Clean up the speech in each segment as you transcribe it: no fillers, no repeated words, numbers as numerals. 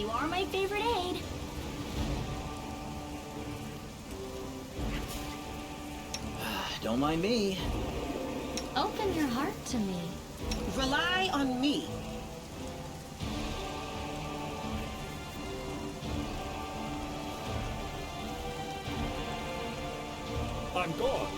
You are my favorite aide. Don't mind me. Open your heart to me. Rely on me. I'm gone.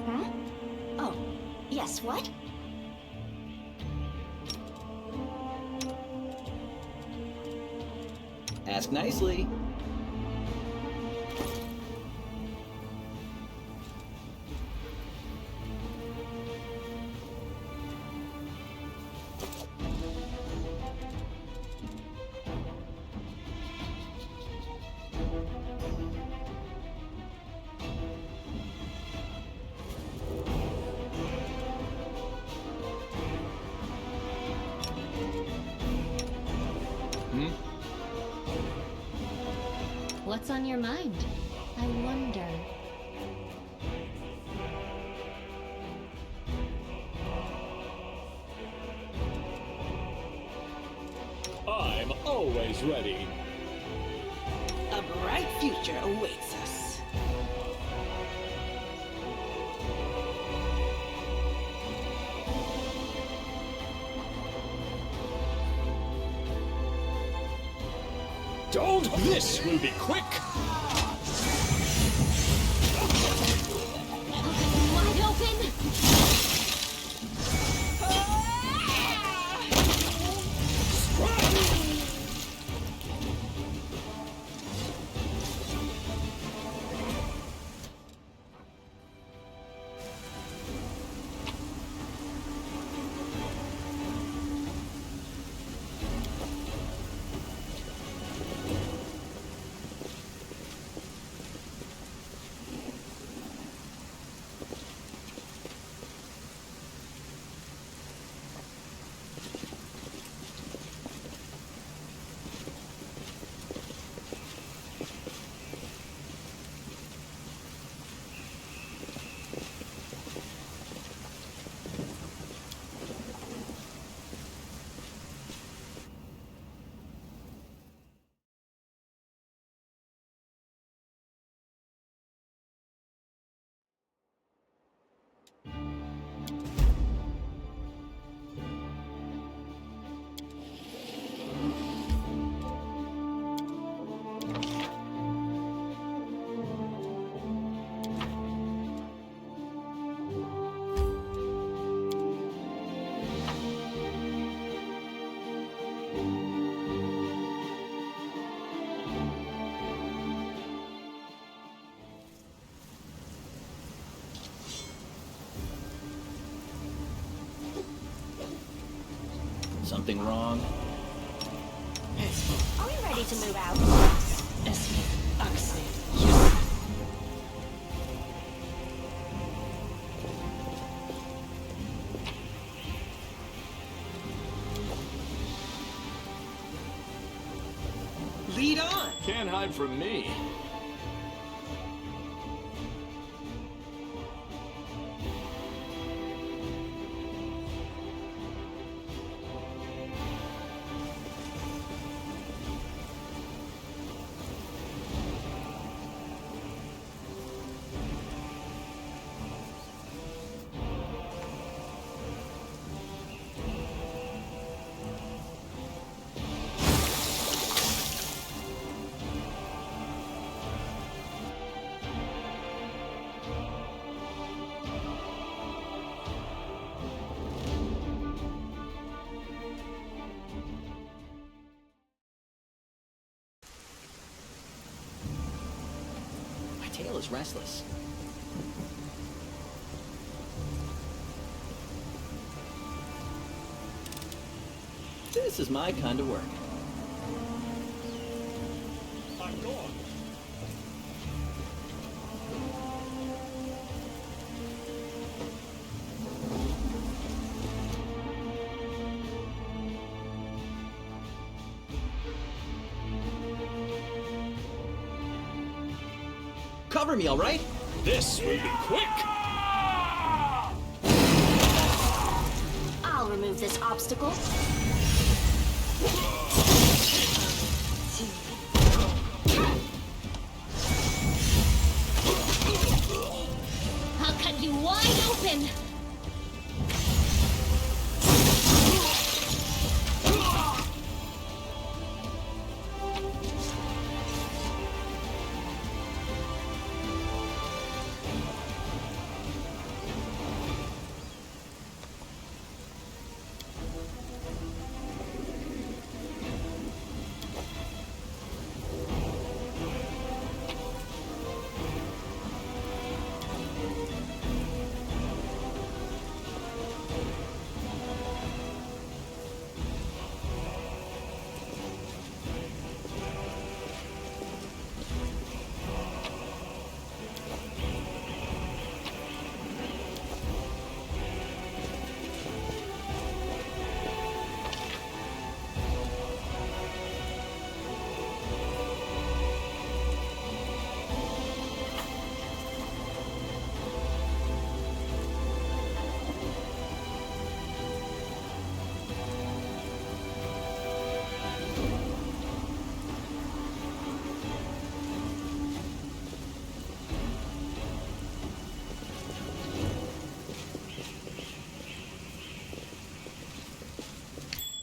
Huh? Oh, yes, what? Ask nicely. What's on your mind? I wonder. I'm always ready. A bright future awaits us. Don't! This will be quick! Wide open! Something wrong? Are we ready to move out? Lead on. Can't hide from me. tail is restless. This is my kind of work. I'm gone. Cover me, all right? This will be quick. I'll remove this obstacle. I'll cut you wide open.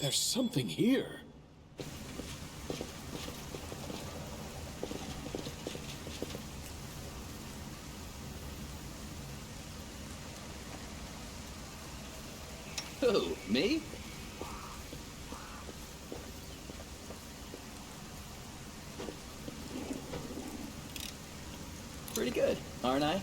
There's something here. Who, me? Pretty good, aren't I?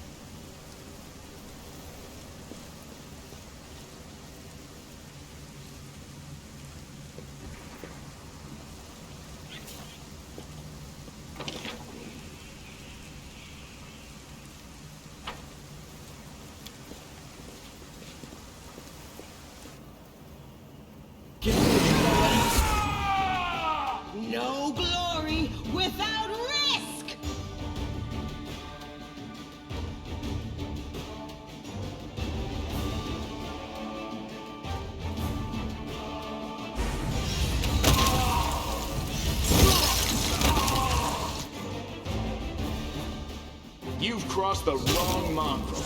No glory without risk! You've crossed the wrong mongrel.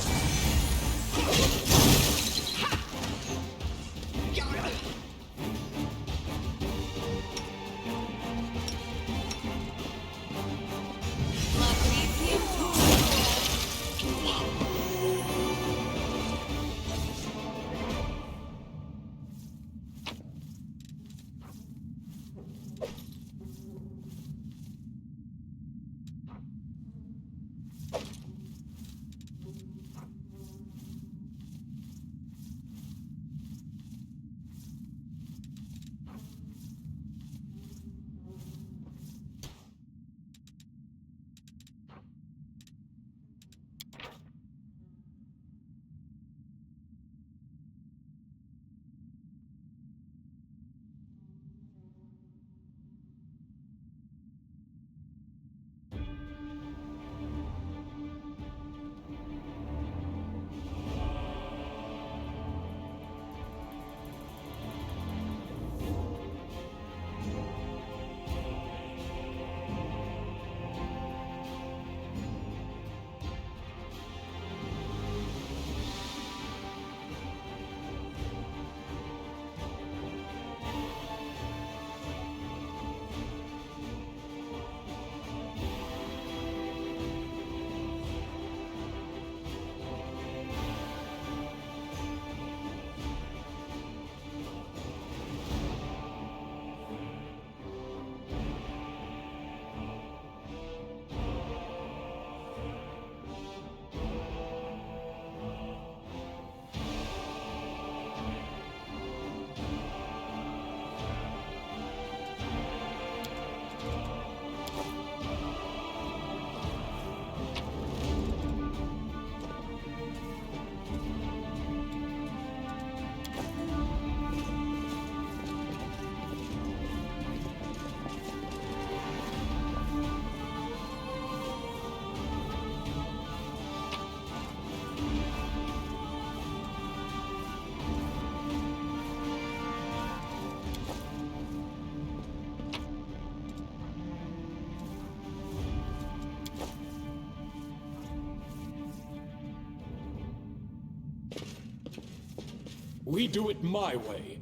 We do it my way.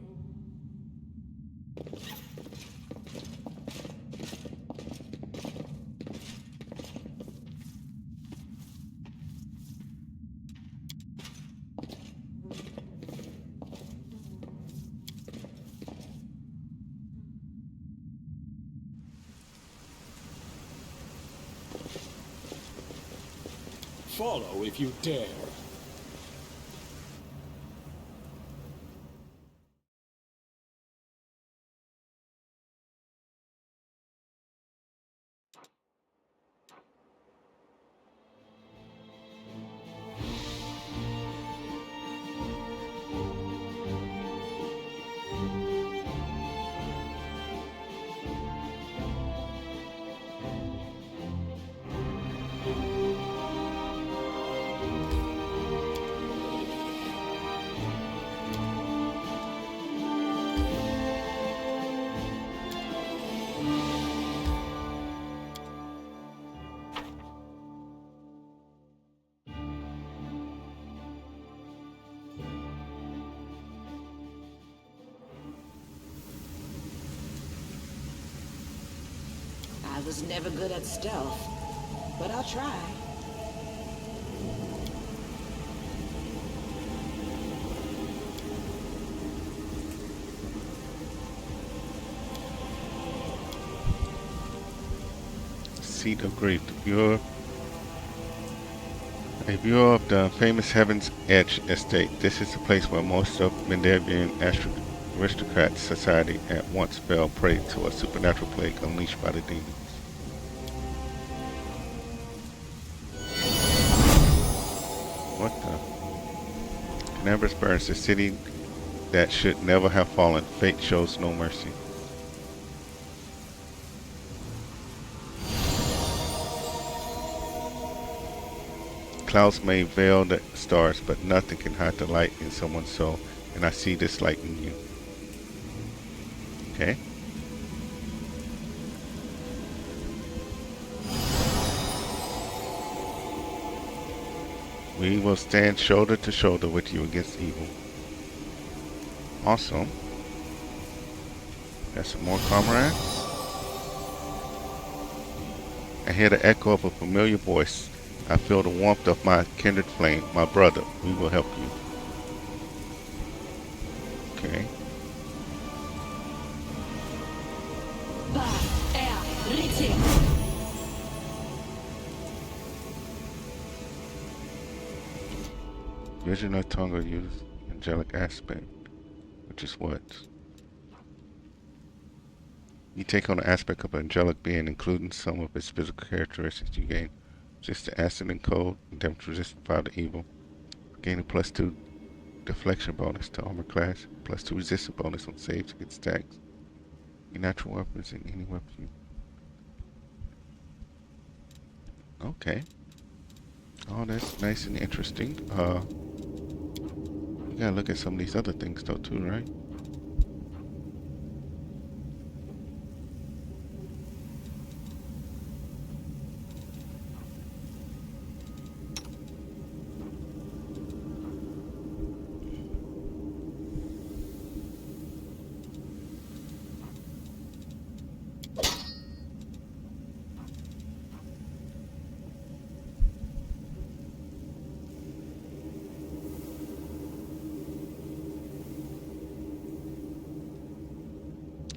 Follow if you dare. I was never good at stealth, but I'll try. Seat of Grief. A viewer of the famous Heaven's Edge estate. This is the place where most of Mendevian aristocrats' society at once fell prey to a supernatural plague unleashed by the demons. What the? Canaverous burns, the city that should never have fallen. Fate shows no mercy. Clouds may veil the stars, but nothing can hide the light in someone's soul, and I see this light in you. Okay. We will stand shoulder to shoulder with you against evil. Awesome. Got some more comrades. I hear the echo of a familiar voice. I feel the warmth of my kindred flame. My brother, we will help you. Okay. Vision of Tonga uses angelic aspect, which is what? You take on the aspect of an angelic being, including some of its physical characteristics you gain. Just the acid and cold, and damage resistant by the evil. Gain a +2 deflection bonus to armor class, +2 resistance bonus on saves against stacks. Your natural weapons and any weapon you... Okay. Oh, that's nice and interesting. We gotta look at some of these other things though too, right?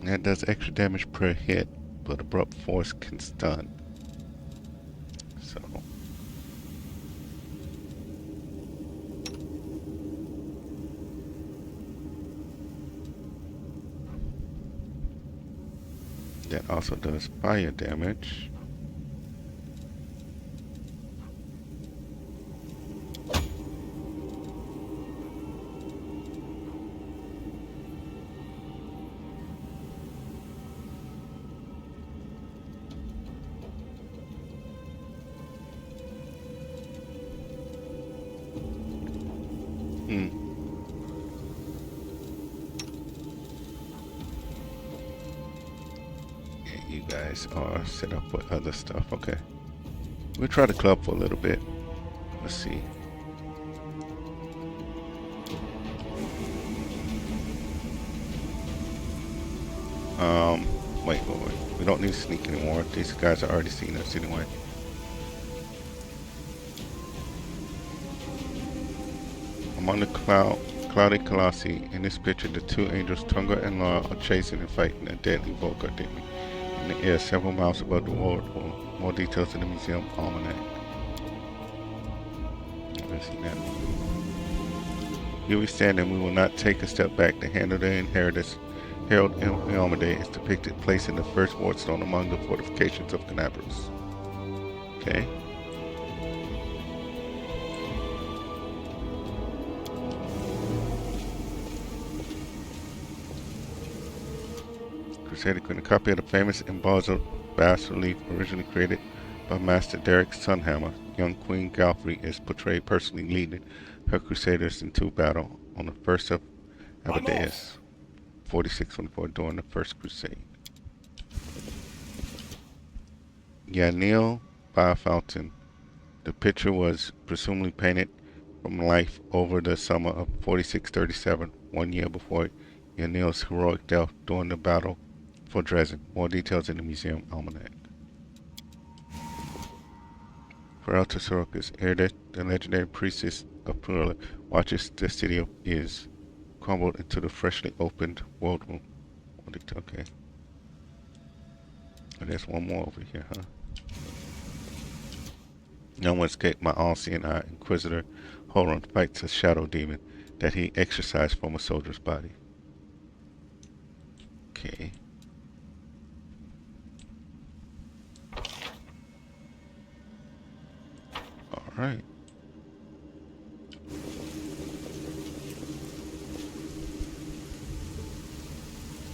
That does extra damage per hit, but abrupt force can stun. So that also does fire damage. You guys are set up with other stuff. Okay. We'll try the club for a little bit. Let's see. Wait. We don't need to sneak anymore. These guys are already seen us anyway. I'm on the cloudy Colossi. In this picture, the two angels, Tunga and Laura, are chasing and fighting a deadly Volca demon in the air several miles above the world. More details in the museum almanac. Let's see that. Here we stand, and we will not take a step back. The hand of the inheritors, Harold Elmade, is depicted placing the first wardstone among the fortifications of Canabros. Okay. Crusader Queen, a copy of the famous embossed bas-relief originally created by Master Derek Sunhammer. Young Queen Galfrey is portrayed personally leading her crusaders into battle on the 1st of Abadeus, 4624, during the First Crusade. Yanil by a fountain. The picture was presumably painted from life over the summer of 4637, 1 year before Yanil's heroic death during the battle for Dresden. More details in the museum almanac. Peralta Sorokas, Erdet, the legendary priestess of Purla, watches the city of Iz crumbled into the freshly opened world room. Okay. Oh, there's one more over here, huh? No one escaped my all-seeing eye. Inquisitor Horon fights a shadow demon that he exorcised from a soldier's body. Okay. Alright.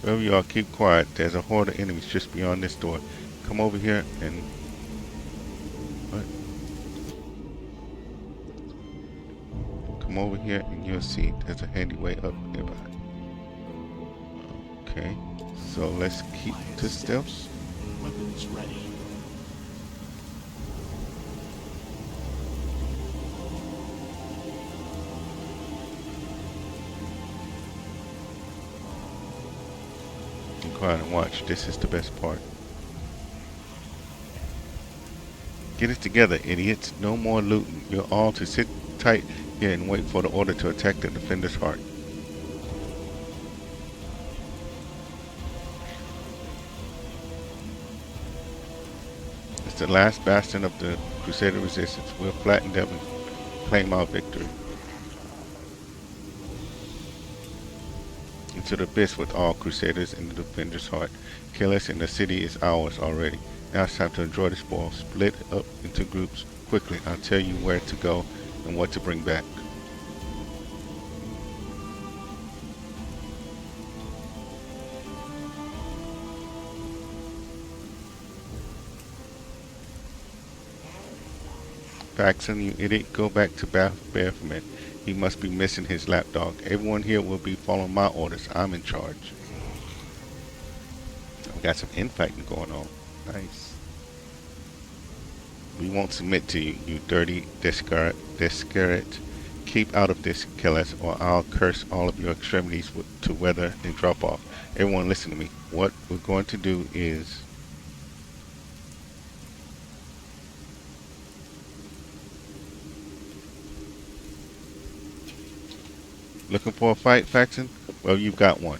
Wherever you are, keep quiet. There's a horde of enemies just beyond this door. Come over here and... What? Come over here and you'll see there's a handy way up nearby. Okay. So let's keep to stealth. Weapons ready. Be quiet and watch. This is the best part. Get it together, idiots. No more looting. You're all to sit tight here and wait for the order to attack the defender's heart. It's the last bastion of the Crusader resistance. We'll flatten them and claim our victory. Into the abyss with all Crusaders in the defender's heart. Kill us and the city is ours already. Now it's time to enjoy the spoil. Split up into groups quickly. I'll tell you where to go and what to bring back. Faxon, you idiot, go back to Baphomet. He must be missing his lapdog. Everyone here will be following my orders. I'm in charge. We got some infighting going on. Nice. We won't submit to you, you dirty descarate. Keep out of this, Kellis, or I'll curse all of your extremities to weather and drop off. Everyone listen to me. What we're going to do is... Looking for a fight, Faxon? Well, you've got one.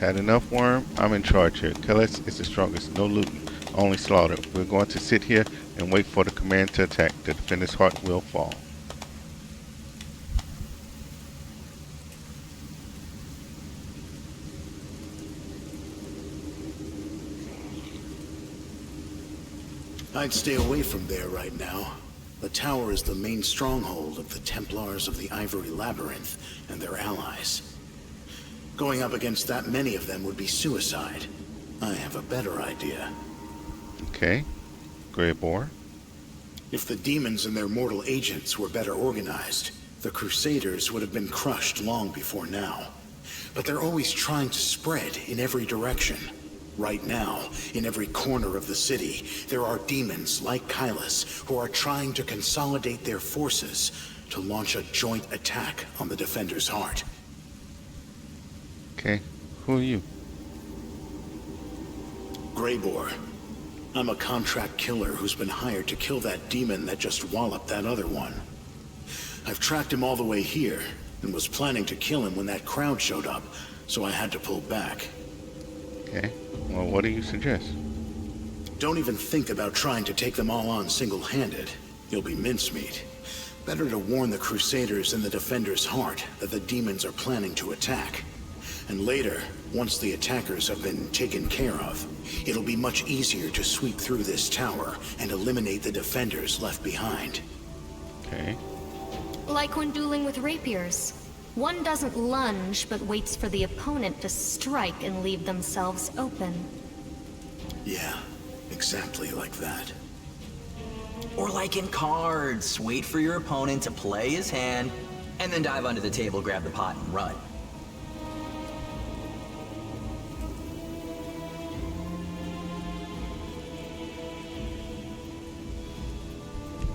Had enough, Worm? I'm in charge here. Kellis is the strongest. No looting, only slaughter. We're going to sit here and wait for the command to attack. The defender's heart will fall. I'd stay away from there right now. The tower is the main stronghold of the Templars of the Ivory Labyrinth and their allies. Going up against that many of them would be suicide. I have a better idea. Okay. Grey Boar. If the demons and their mortal agents were better organized, the Crusaders would have been crushed long before now. But they're always trying to spread in every direction. Right now, in every corner of the city, there are demons like Kylus who are trying to consolidate their forces to launch a joint attack on the Defender's heart. Okay, who are you? Greybor. I'm a contract killer who's been hired to kill that demon that just walloped that other one. I've tracked him all the way here, and was planning to kill him when that crowd showed up, so I had to pull back. Okay, well, what do you suggest? Don't even think about trying to take them all on single-handed. You'll be mincemeat. Better to warn the Crusaders in the Defender's heart that the demons are planning to attack. And later, once the attackers have been taken care of, it'll be much easier to sweep through this tower and eliminate the Defenders left behind. Okay. Like when dueling with rapiers. One doesn't lunge, but waits for the opponent to strike and leave themselves open. Yeah, exactly like that. Or like in cards, wait for your opponent to play his hand, and then dive under the table, grab the pot, and run.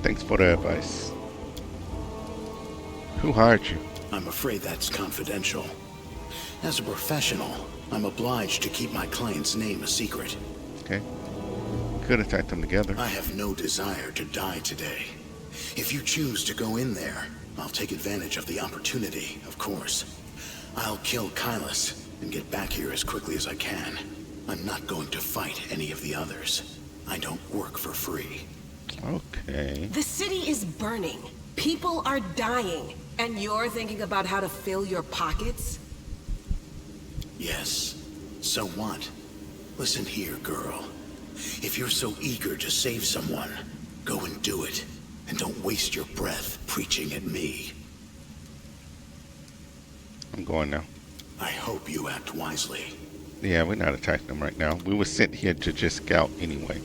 Thanks for the advice. Who hired you? I'm afraid that's confidential. As a professional, I'm obliged to keep my client's name a secret. Okay. Could attack them together. I have no desire to die today. If you choose to go in there, I'll take advantage of the opportunity, of course. I'll kill Kylus and get back here as quickly as I can. I'm not going to fight any of the others. I don't work for free. Okay. The city is burning. People are dying. And you're thinking about how to fill your pockets? Yes. So what? Listen here, girl. If you're so eager to save someone, go and do it. And don't waste your breath preaching at me. I'm going now. I hope you act wisely. Yeah, we're not attacking them right now. We were sent here to just scout anyway.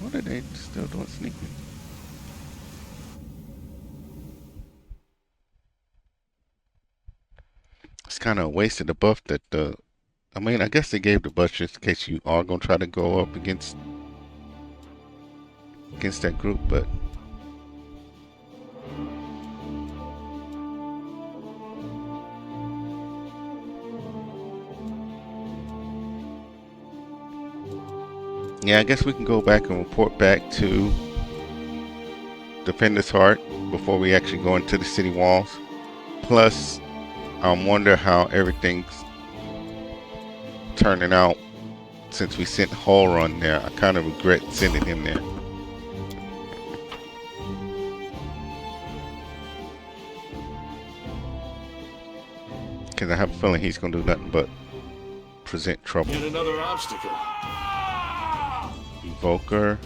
What are they still doing sneaking? It's kind of a waste of the buff that the... I mean, I guess they gave the buff just in case you are going to try to go up against that group, but... Yeah, I guess we can go back and report back to Defender's Heart before we actually go into the city walls. Plus, I wonder how everything's turning out since we sent Holrun there. I kind of regret sending him there. Because I have a feeling he's going to do nothing but present trouble. Yet another obstacle. Evoker.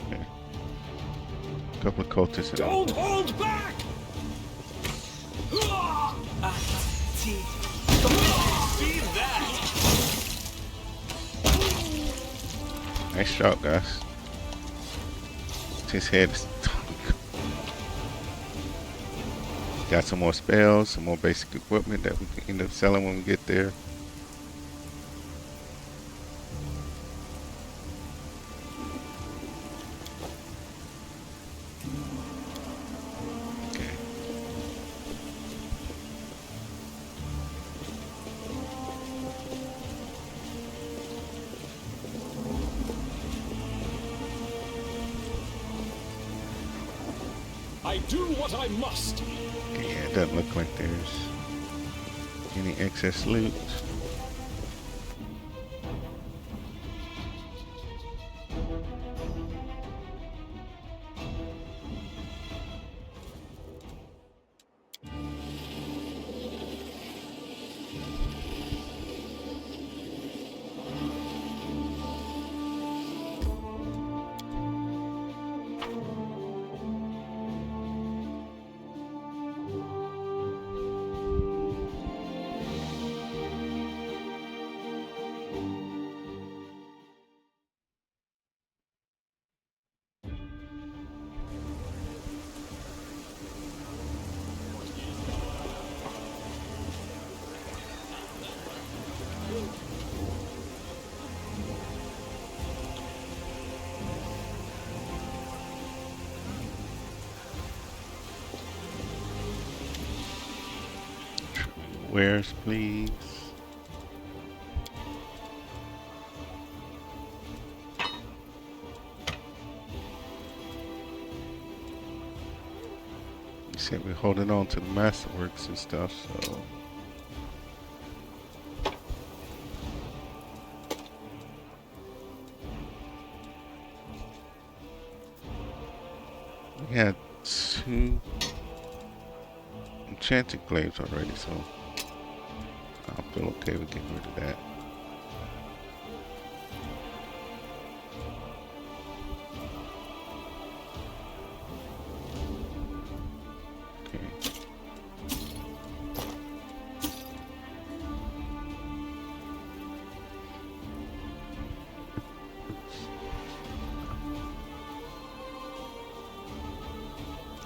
Okay. Couple of cultists. Don't hold back! See that? Nice shot, guys. His head is... Got some more spells, some more basic equipment that we can end up selling when we get there. Okay. I do what I must. Yeah, it doesn't look like there's any excess loot. wares, please. You said we're holding on to the masterworks and stuff, so we had 2 enchanted glaives already, so I feel okay with getting rid of that. Okay.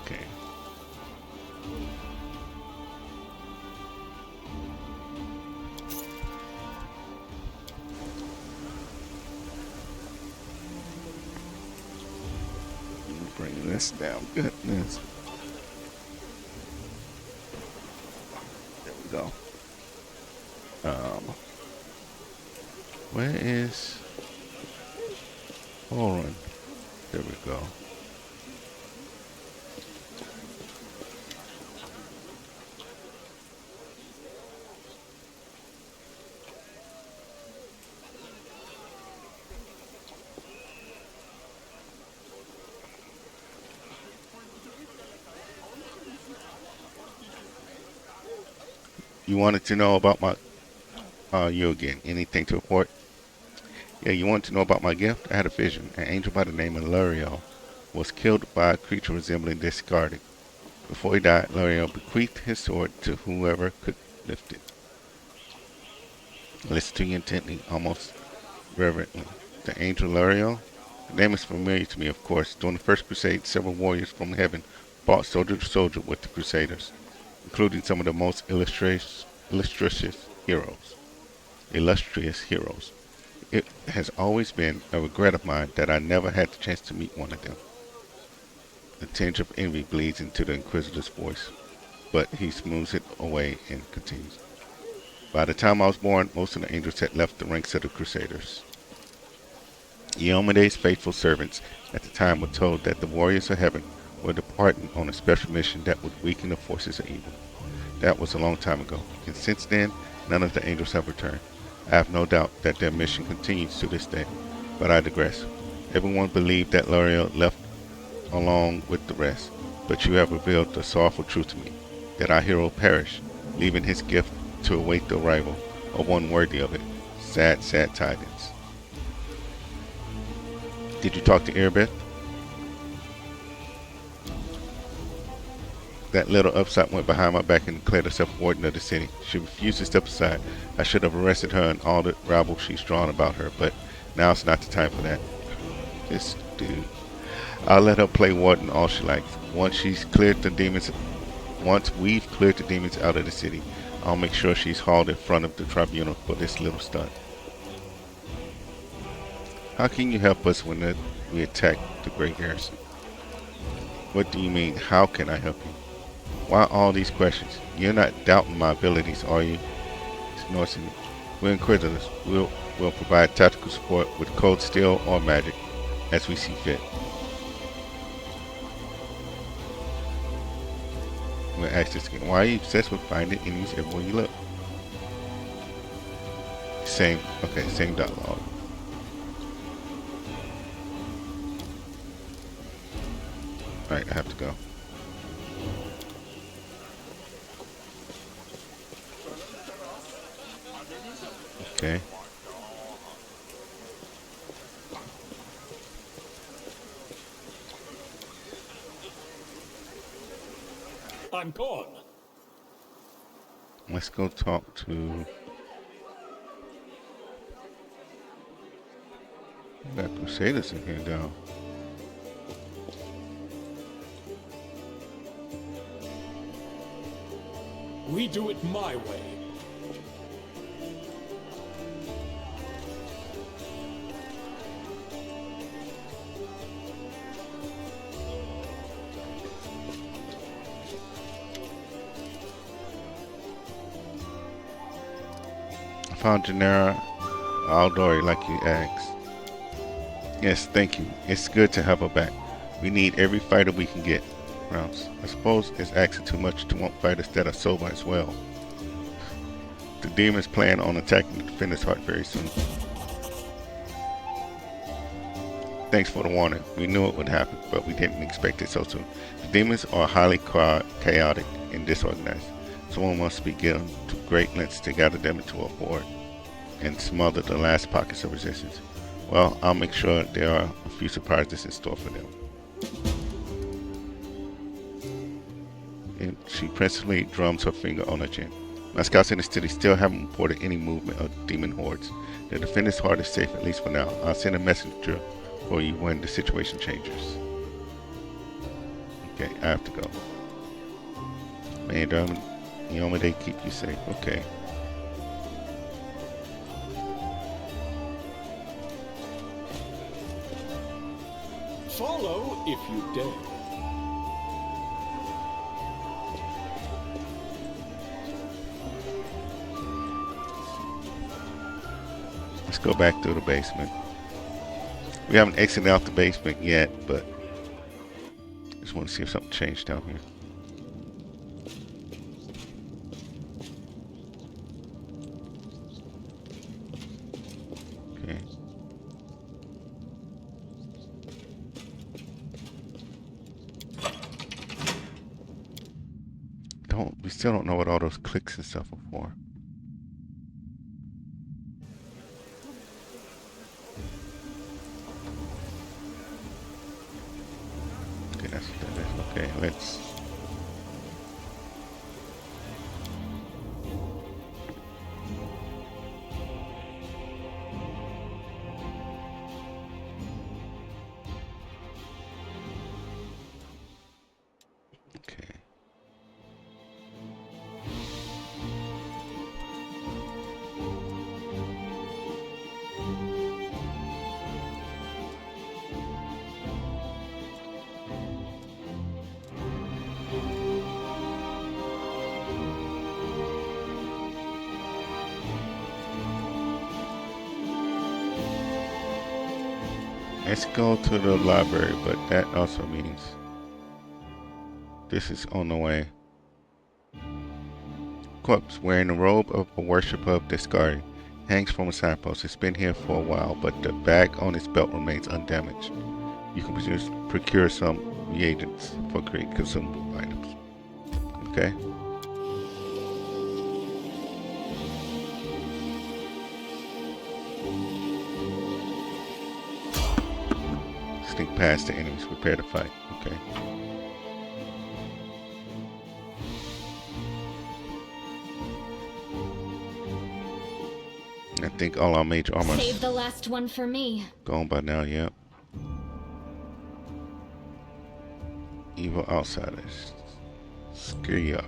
Okay. Bring this down. Goodness. There we go. Where is Oren? There we go. You wanted to know about my you again. Anything to report? Yeah, you wanted to know about my gift? I had a vision. An angel by the name of Luriel was killed by a creature resembling discarded. Before he died, Luriel bequeathed his sword to whoever could lift it. Listen to you intently, almost reverently. The angel Luriel? The name is familiar to me, of course. During the First Crusade, several warriors from heaven fought soldier to soldier with the Crusaders, including some of the most illustrious heroes. It has always been a regret of mine that I never had the chance to meet one of them. A tinge of envy bleeds into the Inquisitor's voice, but he smooths it away and continues. By the time I was born, most of the angels had left the ranks of the Crusaders. Iomede's faithful servants at the time were told that the warriors of heaven were departing on a special mission that would weaken the forces of evil. That was a long time ago, and since then, none of the angels have returned. I have no doubt that their mission continues to this day, but I digress. Everyone believed that Luriel left along with the rest, but you have revealed the sorrowful truth to me, that our hero perished, leaving his gift to await the arrival of one worthy of it. Sad, sad tidings. Did you talk to Erebeth? That little upstart went behind my back and declared herself warden of the city. She refused to step aside. I should have arrested her and all the rabble she's drawn about her, but now it's not the time for that. This dude. I'll let her play warden all she likes. Once we've cleared the demons out of the city, I'll make sure she's hauled in front of the tribunal for this little stunt. How can you help us when we attack the great garrison? What do you mean, how can I help you? Why all these questions? You're not doubting my abilities, are you? Snorting. We're Inquisitors. We'll provide tactical support with cold steel or magic, as we see fit. I'm going to ask this again. Why are you obsessed with finding enemies everywhere you look? Same dialogue. Alright, I have to go. Okay. I'm gone. Let's go talk to... We got Crusaders in here now. We do it my way. I found Janera Aldori like you asked. Yes, thank you. It's good to have her back. We need every fighter we can get. Rounds. I suppose it's asking too much to want fighters that are sober as well. The demons plan on attacking the defender's heart very soon. Thanks for the warning. We knew it would happen, but we didn't expect it so soon. The demons are highly chaotic and disorganized. Someone must be given to great lengths to gather them into a horde and smother the last pockets of resistance. Well, I'll make sure there are a few surprises in store for them. And she presently drums her finger on her chin. My scouts in the city still haven't reported any movement of demon hordes. The defender's heart is safe, at least for now. I'll send a messenger for you when the situation changes. Okay, I have to go. Man, darling, they keep you safe. Okay. Follow if you dare. Let's go back through the basement. We haven't exited out the basement yet, but just want to see if something changed down here. Okay. We still don't know what all those clicks and stuff are for. Okay, that's what that is. Okay, let's... Okay. Let's go to the library, but that also means this is on the way. Corpse wearing the robe of a worshipper of discarding hangs from a signpost. It's been here for a while, but the bag on its belt remains undamaged. You can procure some reagents for creating consumable items. Okay. Sneak past the enemies, prepare to fight. Okay. I think all our major armor Save the last one for me. gone by now, yep. Evil outsiders. Skiyar.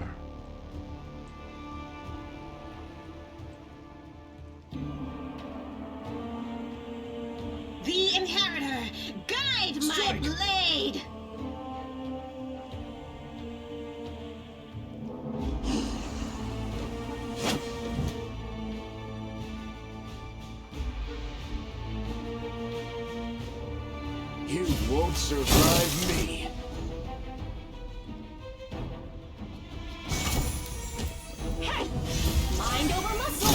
The Inheritor, guide my blade! You won't survive me. Hey! Mind over muscle!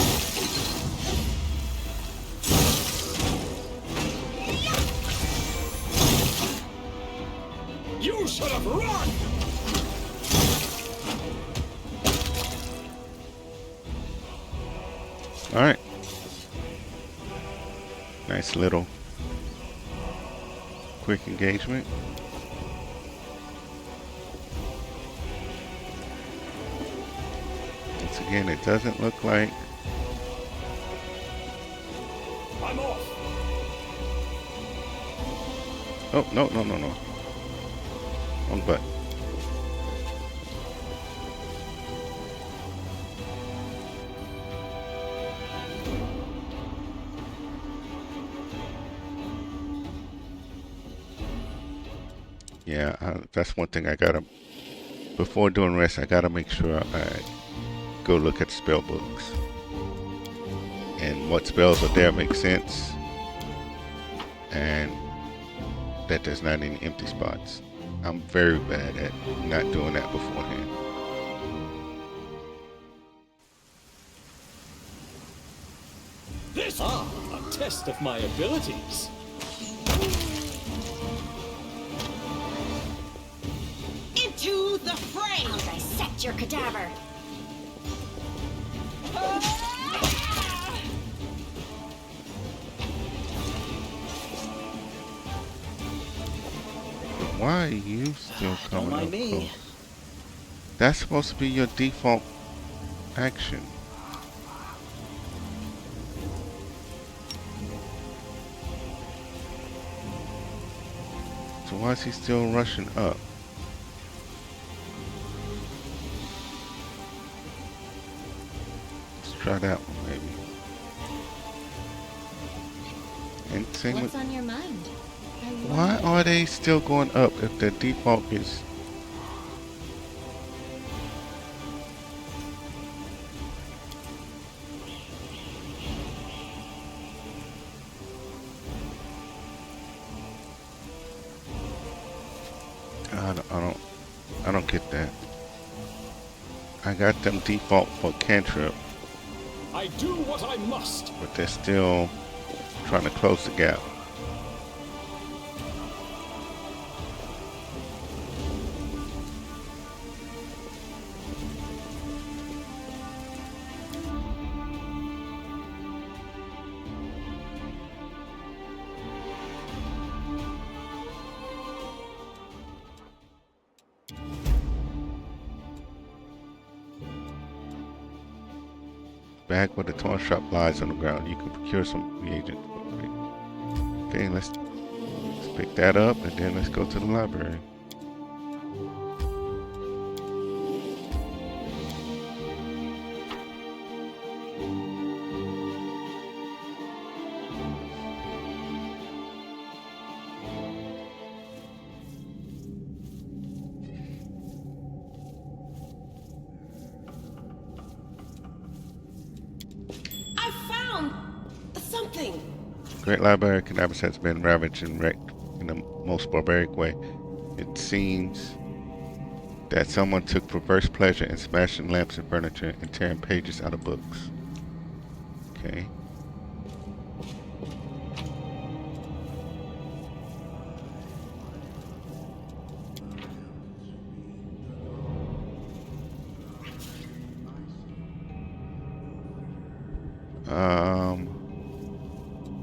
You should have run! Alright. Nice little quick engagement. Once again, it doesn't look like... I'm off. Oh, no. Wrong button. Yeah, that's one thing I gotta, before doing rest, I gotta make sure I go look at the spell books. and what spells are there make sense, and that there's not any empty spots. I'm very bad at not doing that beforehand. This a test of my abilities. Into the fray! I'll dissect your cadaver. Why are you still coming mind up me. close? That's supposed to be your default action. So why is he still rushing up? Let's try that one maybe. And same What's with, on your mind? why are they still going up if the default is... I don't get that. I got them default for cantrip, I do what I must. but they're still trying to close the gap. Back where the torn shop lies on the ground, you can procure some reagent. Okay, let's pick that up and then let's go to the library. I found something. Great Library of Cannabis has been ravaged and wrecked in the most barbaric way. It seems that someone took perverse pleasure in smashing lamps and furniture and tearing pages out of books. Okay.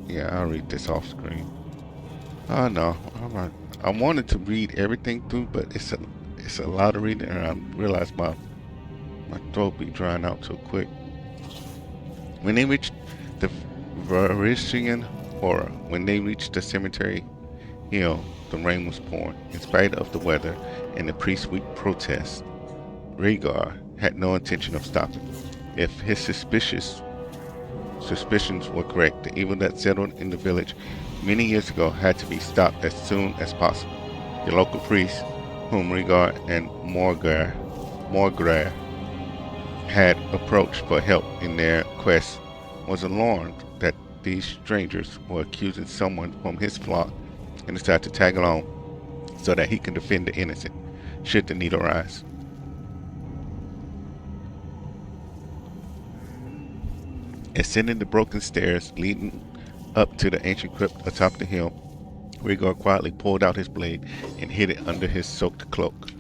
Yeah, I'll read this off screen. Oh no, I wanted to read everything through, but it's a lot of reading, and I realized my throat be drying out so quick. When they reached the Varishian Horror, when they reached the cemetery hill, the rain was pouring. In spite of the weather and the priest's weak protest, Rhaegar had no intention of stopping. If his suspicions were correct, the evil that settled in the village many years ago had to be stopped as soon as possible. The local priests, whom Rhaegar and Morgare had approached for help in their quest, was alarmed that these strangers were accusing someone from his flock and decided to tag along so that he can defend the innocent, should the need arise. Ascending the broken stairs leading up to the ancient crypt atop the hill, Rhaegar quietly pulled out his blade and hid it under his soaked cloak.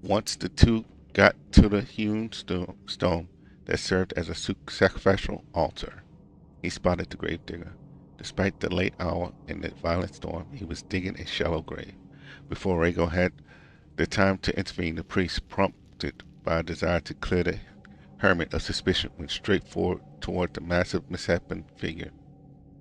Once the two got to the hewn stone that served as a sacrificial altar, he spotted the gravedigger. Despite the late hour and the violent storm, he was digging a shallow grave. Before Rhaegar had the time to intervene, the priest, prompted by a desire to clear the hermit of suspicion, went straight forward toward the massive misshapen figure.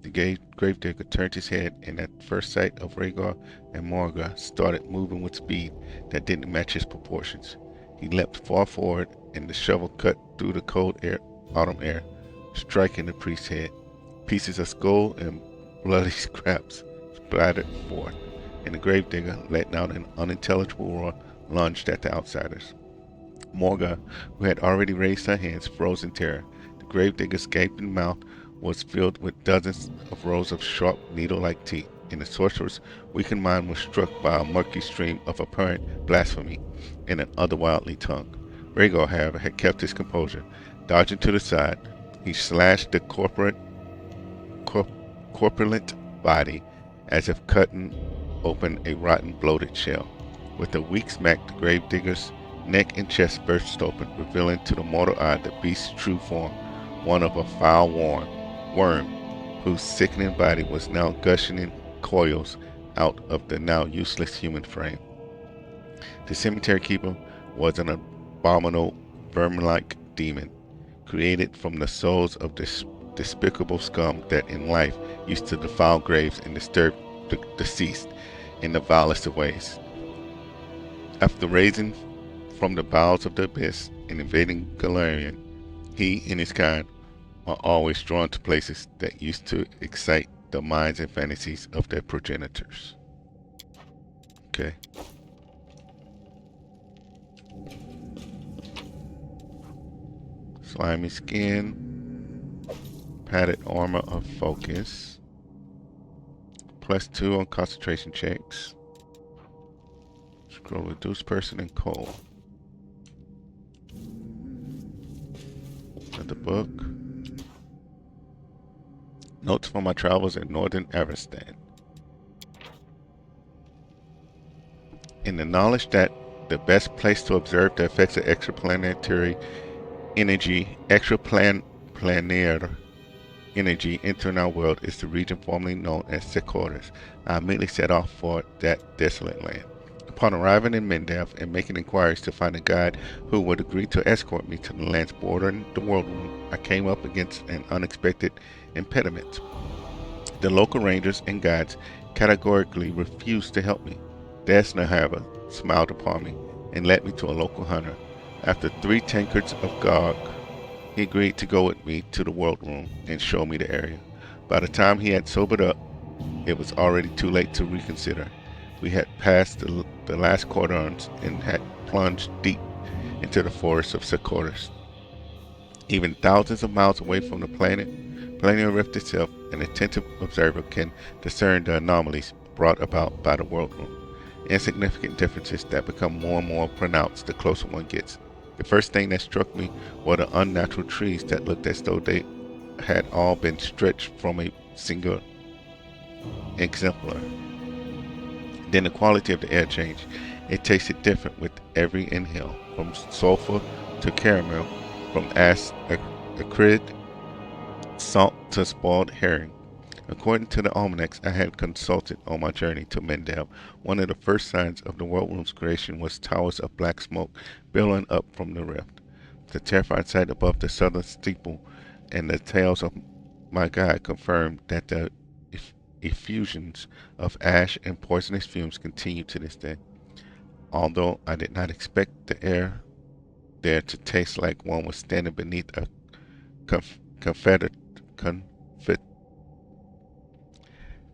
The gravedigger turned his head, and at first sight of Rhaegar and Morga, started moving with speed that didn't match his proportions. He leapt far forward, and the shovel cut through the cold autumn air, striking the priest's head. Pieces of skull and bloody scraps splattered forth, and the gravedigger, letting out an unintelligible roar, lunged at the outsiders. Morga, who had already raised her hands, froze in terror. The gravedigger's gaping mouth was filled with dozens of rows of sharp, needle-like teeth, and the sorcerer's weakened mind was struck by a murky stream of apparent blasphemy in an otherworldly tongue. Rhaegar, however, had kept his composure. Dodging to the side, he slashed the corpulent body as if cutting open a rotten, bloated shell. With a weak smack, the gravedigger's neck and chest burst open, revealing to the mortal eye the beast's true form, one of a foul worm, whose sickening body was now gushing in coils out of the now useless human frame. The cemetery keeper was an abominable vermin-like demon, created from the souls of this despicable scum that in life used to defile graves and disturb the deceased in the vilest of ways. After raising from the bowels of the abyss and invading Galarian, he and his kind are always drawn to places that used to excite the minds and fantasies of their progenitors. Okay. Slimy skin, padded armor of focus, +2 on concentration checks. Scroll reduce person and cold. Another book. Notes from my travels in northern Avestan. In the knowledge that the best place to observe the effects of extraplanetary energy, extraplanar energy entering our world is the region formerly known as Secordus, I immediately set off for that desolate land. Upon arriving in Mendav and making inquiries to find a guide who would agree to escort me to the lands bordering the world room, I came up against an unexpected impediment. The local rangers and guides categorically refused to help me. Desna, however, smiled upon me and led me to a local hunter. After 3 tankards of Gog, he agreed to go with me to the world room and show me the area. By the time he had sobered up, it was already too late to reconsider. We had passed the last cordons and had plunged deep into the forests of Secordus. Even thousands of miles away from the planar rift itself, an attentive observer can discern the anomalies brought about by the world room. Insignificant differences that become more and more pronounced the closer one gets. The first thing that struck me were the unnatural trees that looked as though they had all been stretched from a single exemplar. Then the quality of the air changed. It tasted different with every inhale, from sulfur to caramel, from acrid salt to spoiled herring. According to the almanacs I had consulted on my journey to Mendav, one of the first signs of the world room's creation was towers of black smoke billowing up from the rift. The terrifying sight above the southern steeple and the tales of my guide confirmed that the effusions of ash and poisonous fumes continue to this day. Although I did not expect the air there to taste like one was standing beneath a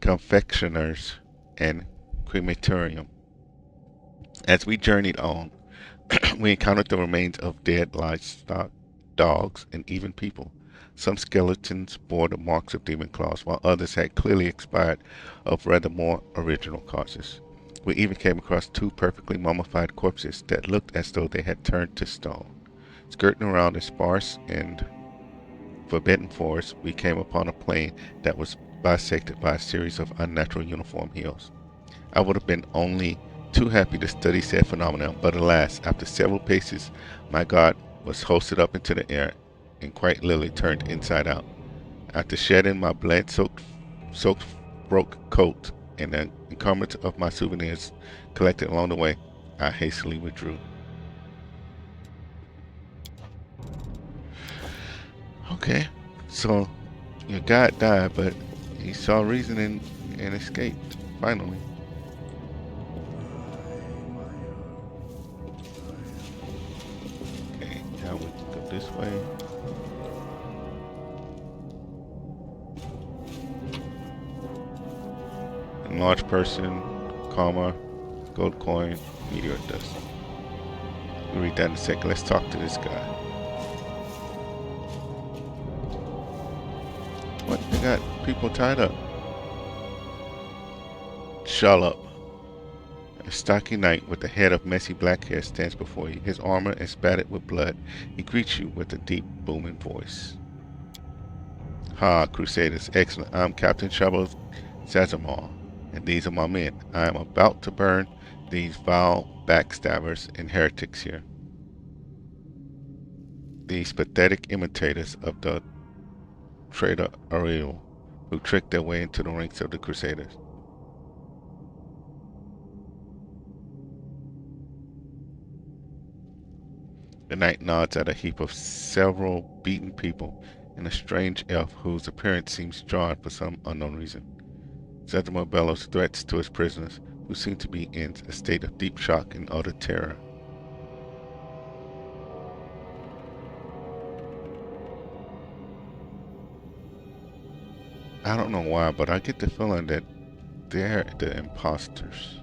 confectioner's and crematorium. As we journeyed on, we encountered the remains of dead livestock, dogs, and even people. Some skeletons bore the marks of demon claws, while others had clearly expired of rather more original causes. We even came across 2 perfectly mummified corpses that looked as though they had turned to stone. Skirting around a sparse and forbidden forest, we came upon a plain that was bisected by a series of unnatural uniform hills. I would have been only too happy to study said phenomenon, but alas, after several paces, my guard was hoisted up into the air and quite literally turned inside out. After shedding my blood-soaked broke coat and the encumbrance of my souvenirs collected along the way, I hastily withdrew. Okay, so your guide died, but he saw reason and escaped, finally. Okay, now we can go this way. Enlarged person, karma, gold coin, meteor dust. We'll read that in a second. Let's talk to this guy. got people tied up. Shallop. A stocky knight with a head of messy black hair stands before you. His armor is spattered with blood. He greets you with a deep, booming voice. Ha, Crusaders, excellent. I'm Captain Troubles Sazamar, and these are my men. I am about to burn these vile backstabbers and heretics here. These pathetic imitators of the traitor Ariel, who tricked their way into the ranks of the Crusaders. The knight nods at a heap of several beaten people and a strange elf whose appearance seems jarred for some unknown reason. Zedmore bellows threats to his prisoners, who seem to be in a state of deep shock and utter terror. I don't know why, but I get the feeling that they're the imposters.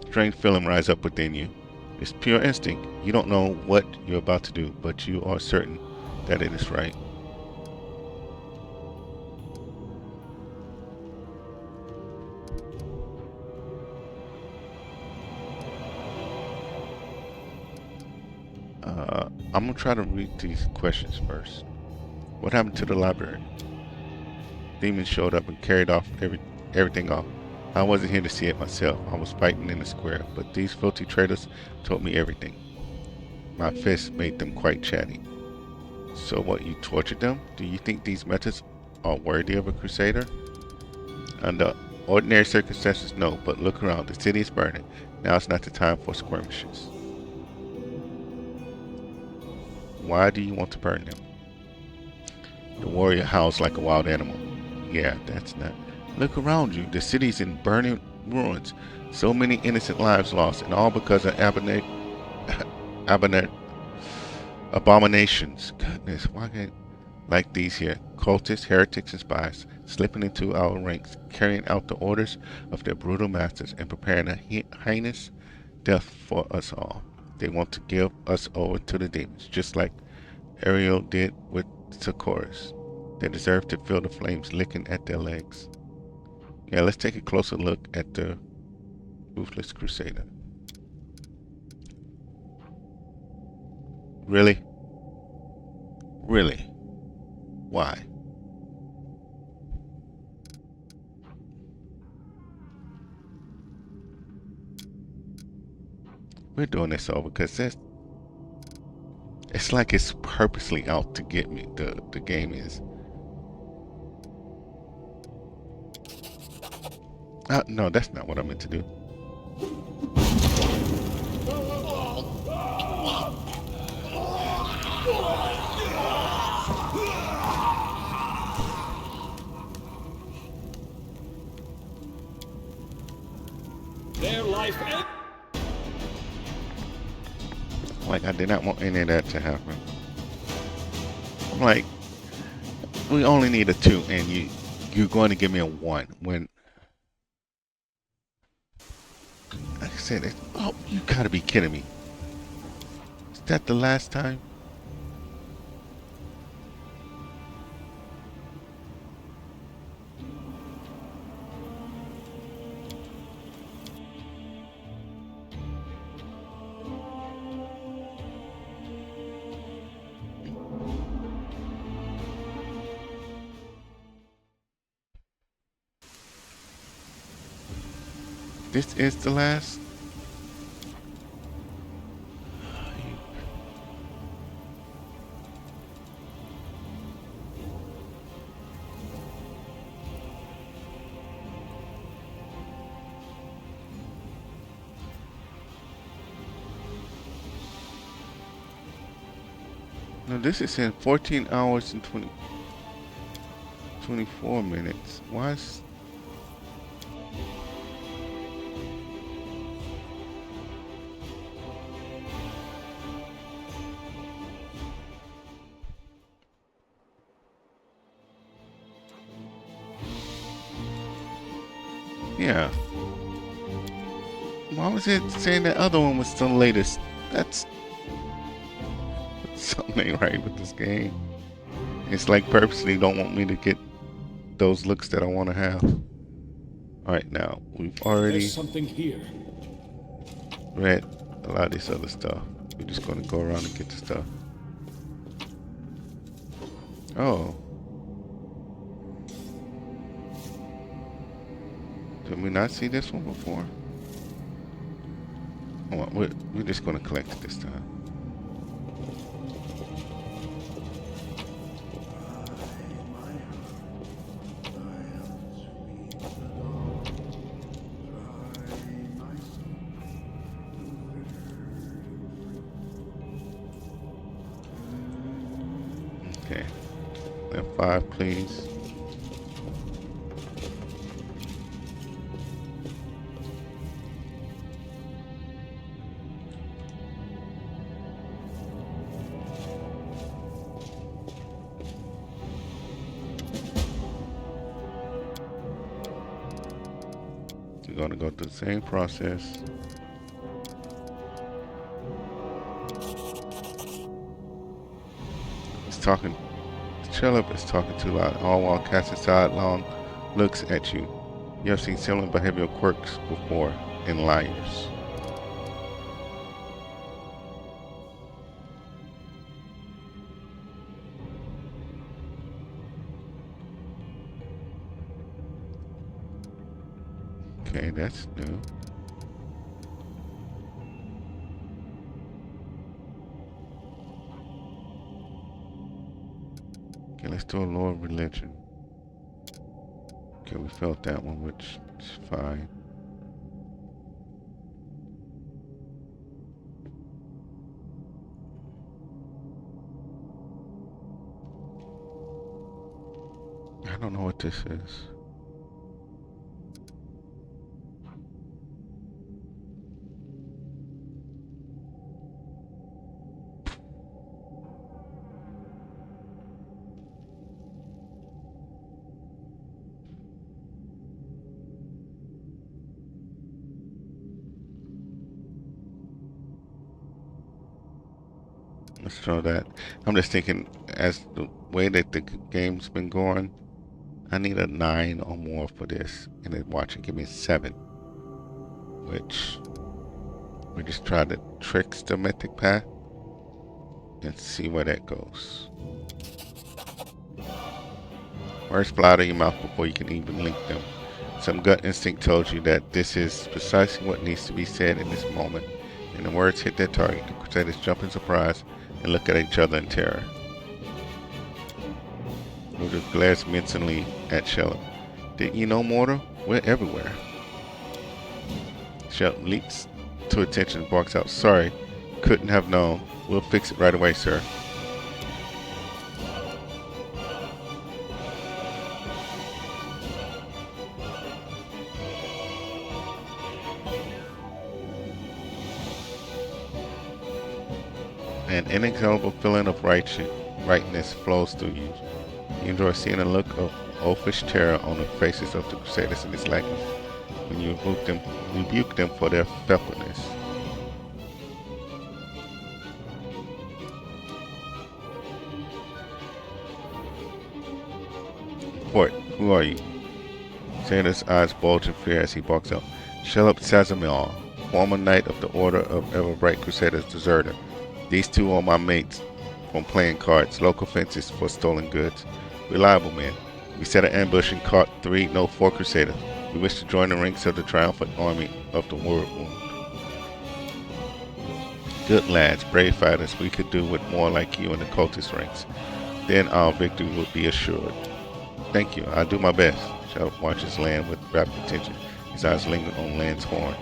Strange feeling rise up within you. It's pure instinct. You don't know what you're about to do, but you are certain that it is right. I'm gonna try to read these questions first. What happened to the library? Demons showed up and carried off everything off. I wasn't here to see it myself. I was fighting in the square, but these filthy traitors told me everything. My fists made them quite chatty. So what, you tortured them? Do you think these methods are worthy of a crusader? Under ordinary circumstances, no, but look around. The city is burning. Now is not the time for skirmishes. Why do you want to burn them? The warrior howls like a wild animal. Yeah, that's not... Look around you. The city's in burning ruins. So many innocent lives lost, and all because of abominations. Goodness, why can't... Like these here, cultists, heretics, and spies, slipping into our ranks, carrying out the orders of their brutal masters, and preparing a heinous death for us all. They want to give us over to the demons, just like Ariel did with Socorus. They deserve to feel the flames licking at their legs. Yeah, let's take a closer look at the Ruthless Crusader. Really? Really? Why? We're doing this over because it's like it's purposely out to get me. The game is. No, that's not what I meant to do. Their life Like, I did not want any of that to happen. I'm like, we only need a 2, and you're going to give me a 1 when, like I said, oh, you gotta be kidding me. Is that the last time? This is the last? No, this is in 14 hours and 24 minutes. Why is... Yeah. Why was it saying that other one was the latest? That's Something ain't right with this game. It's like purposely don't want me to get those looks that I want to have. Alright, now, we've already There's something here. read a lot of this other stuff. We're just going to go around and get the stuff. Oh. Did we not see this one before? Hold on, we're just going to collect it this time. Okay. Left 5, please. We're going to go through the same process. He's talking. Shellup is talking too loud, all while casting sidelong looks at you. You have seen similar behavioral quirks before in liars. Okay, that's new. Okay, let's do a lower religion. Okay, we felt that one, which is fine. I don't know what this is. Let's throw that. I'm just thinking, as the way that the game's been going, I need a 9 or more for this. And then watch it give me a 7. Which, we just try the trickster mythic path and see where that goes. Words fly out of your mouth before you can even link them. Some gut instinct tells you that this is precisely what needs to be said in this moment. And the words hit their target. The Crusaders jump in surprise and look at each other in terror. Luther glares menacingly at Shellop. Didn't you know, mortal? We're everywhere. Shellop leaps to attention and barks out, sorry, couldn't have known. We'll fix it right away, sir. An inexhaustible feeling of rightness flows through you. You enjoy seeing a look of oafish terror on the faces of the Crusaders and its lackeys when you rebuke them for their filthiness. Port, who are you? Xander's eyes bulge in fear as he barks out. Shellop Sazamil, former knight of the Order of Everbright Crusaders deserter. These two are my mates from playing cards, local fences for stolen goods. Reliable men. We set an ambush and caught 4 Crusaders. We wish to join the ranks of the triumphant army of the Whirlwind. Good lads, brave fighters, we could do with more like you in the cultist ranks. Then our victory would be assured. Thank you, I'll do my best. Shellop watches Land with rapt attention. His eyes linger on Land's horn.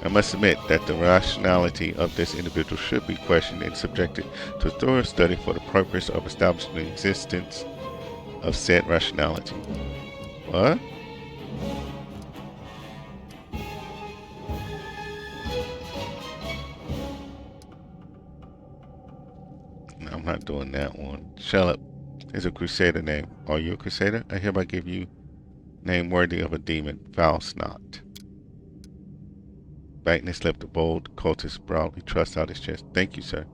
I must admit that the rationality of this individual should be questioned and subjected to a thorough study for the purpose of establishing the existence of said rationality. What? No, I'm not doing that one. Shellop is a crusader name. Are you a crusader? I hereby give you name worthy of a demon, foul snot. Biting his lip, the bold cultist proudly thrusts out his chest. Thank you, sir.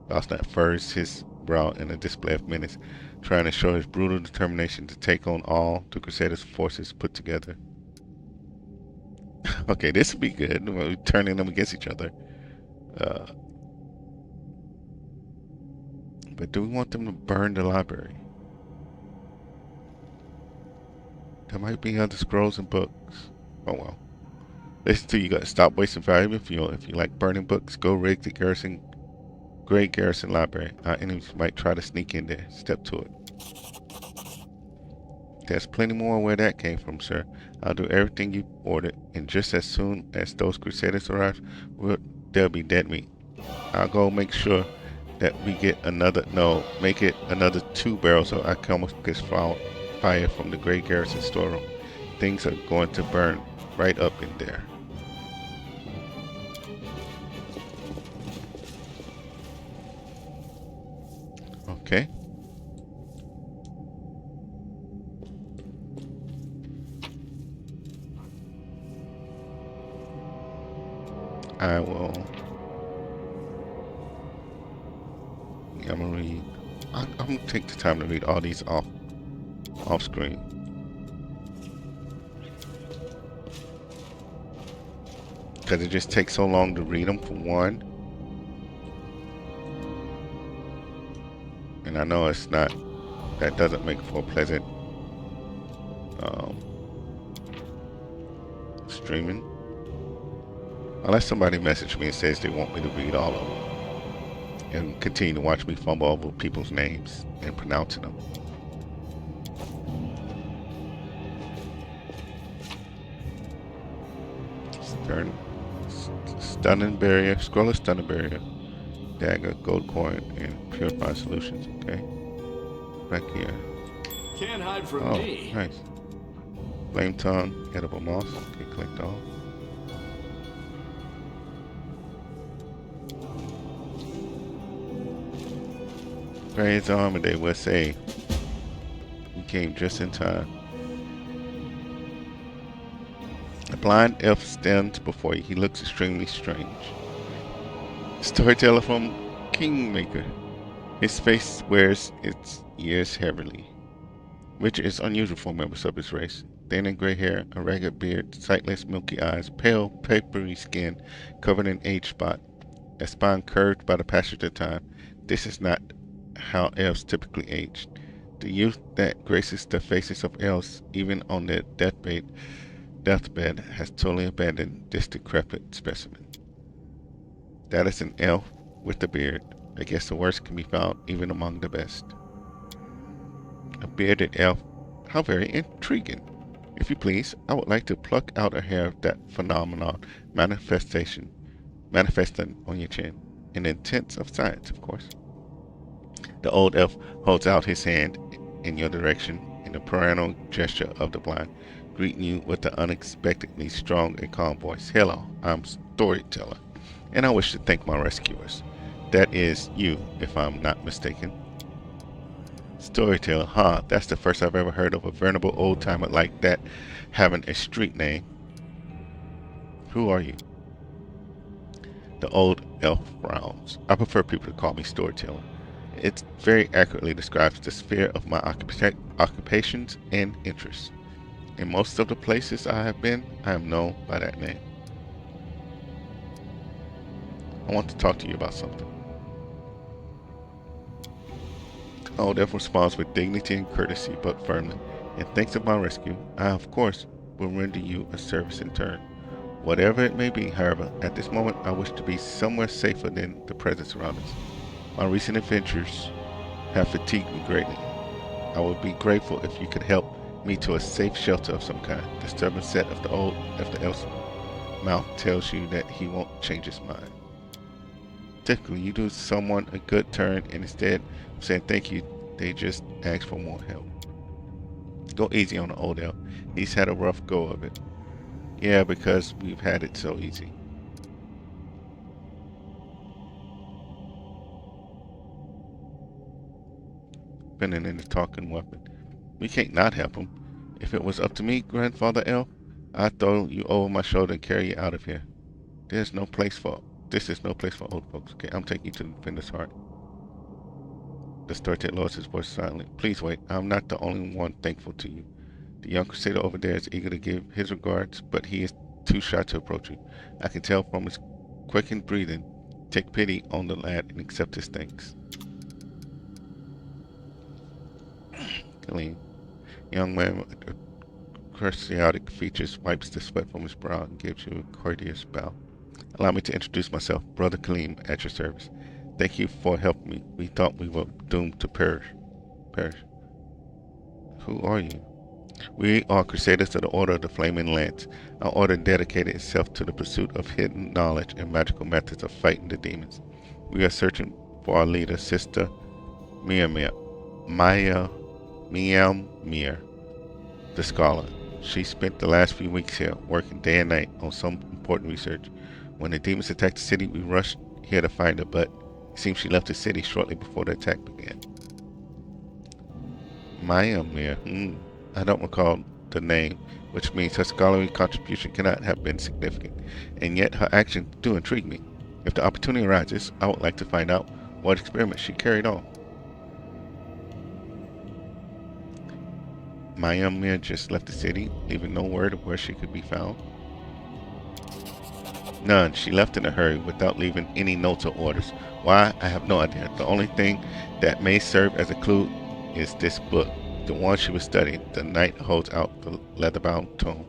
Bosnat furrows his brow in a display of menace, trying to show his brutal determination to take on all the Crusaders' forces put together. Okay, this will be good. We're turning them against each other. But do we want them to burn the library? There might be other scrolls and books. Oh well. Listen to you guys. Stop wasting valuable fuel. If you like burning books, go rig the Great Garrison Library. Our enemies might try to sneak in there. Step to it. There's plenty more where that came from, sir. I'll do everything you ordered, and just as soon as those Crusaders arrive, there'll be dead meat. I'll go make sure that we get make it another 2 barrels so I can almost get fire from the Great Garrison storeroom. Things are going to burn right up in there. Okay. I will. Yeah, I'm gonna read. I'm gonna take the time to read all these off screen. Because it just takes so long to read them for one. And I know it's not, that doesn't make for a pleasant streaming. Unless somebody messaged me and says they want me to read all of them. And continue to watch me fumble over people's names and pronouncing them. Stunning barrier, scroll of stunning barrier, dagger, gold coin, and purified solutions. Okay, back here. Can't hide from me. Nice. Flame tongue, edible moss. Okay, collect all. Praise armor day, we'll say. We came just in time. A blind elf stands before you. He looks extremely strange. Storyteller from Kingmaker. His face wears its ears heavily, which is unusual for members of his race. Thin and gray hair, a ragged beard, sightless milky eyes, pale, papery skin covered in age spot, a spine curved by the passage of time. This is not how elves typically age. The youth that graces the faces of elves, even on their deathbed, has totally abandoned this decrepit specimen. That is an elf with a beard. I guess the worst can be found even among the best. A bearded elf? How very intriguing. If you please, I would like to pluck out a hair of that phenomenon manifesting on your chin. In the intents of science, of course. The old elf holds out his hand in your direction in a perennial gesture of the blind, greeting you with an unexpectedly strong and calm voice. Hello, I'm Storyteller, and I wish to thank my rescuers. That is you, if I'm not mistaken. Storyteller, huh? That's the first I've ever heard of a venerable old-timer like that having a street name. Who are you? The old elf frowns. I prefer people to call me Storyteller. It very accurately describes the sphere of my occupations and interests. In most of the places I have been, I am known by that name. I want to talk to you about something. Old elf responds with dignity and courtesy, but firmly. In thanks of my rescue, I of course will render you a service in turn. Whatever it may be, however, at this moment I wish to be somewhere safer than the present surroundings. My recent adventures have fatigued me greatly. I would be grateful if you could help me to a safe shelter of some kind. The stubborn set of the elf's mouth tells you that he won't change his mind. Typically, you do someone a good turn, and instead of saying thank you, they just ask for more help. Go easy on the old elf. He's had a rough go of it. Yeah, because we've had it so easy. Spinning in the talking weapon. We can't not help him. If it was up to me, Grandfather Elf, I'd throw you over my shoulder and carry you out of here. This is no place for old folks. Okay, I'm taking you to the Defender's Heart. The storyteller lost his voice silently. Please wait. I'm not the only one thankful to you. The young crusader over there is eager to give his regards, but he is too shy to approach you. I can tell from his quickened breathing. Take pity on the lad and accept his thanks. Clean. Young man with charismatic features wipes the sweat from his brow and gives you a courteous bow. Allow me to introduce myself, Brother Kaleem, at your service. Thank you for helping me. We thought we were doomed to perish. Who are you? We are Crusaders of the Order of the Flaming Lance. Our order dedicated itself to the pursuit of hidden knowledge and magical methods of fighting the demons. We are searching for our leader, Sister Mia Mir, the scholar. She spent the last few weeks here, working day and night on some important research. When the demons attacked the city, we rushed here to find her, but it seems she left the city shortly before the attack began. Mir. I don't recall the name, which means her scholarly contribution cannot have been significant, and yet her actions do intrigue me. If the opportunity arises, I would like to find out what experiments she carried on. Mir just left the city, leaving no word of where she could be found. None. She left in a hurry without leaving any notes or orders. Why? I have no idea. The only thing that may serve as a clue is this book, the one she was studying. The knight holds out the leather-bound tome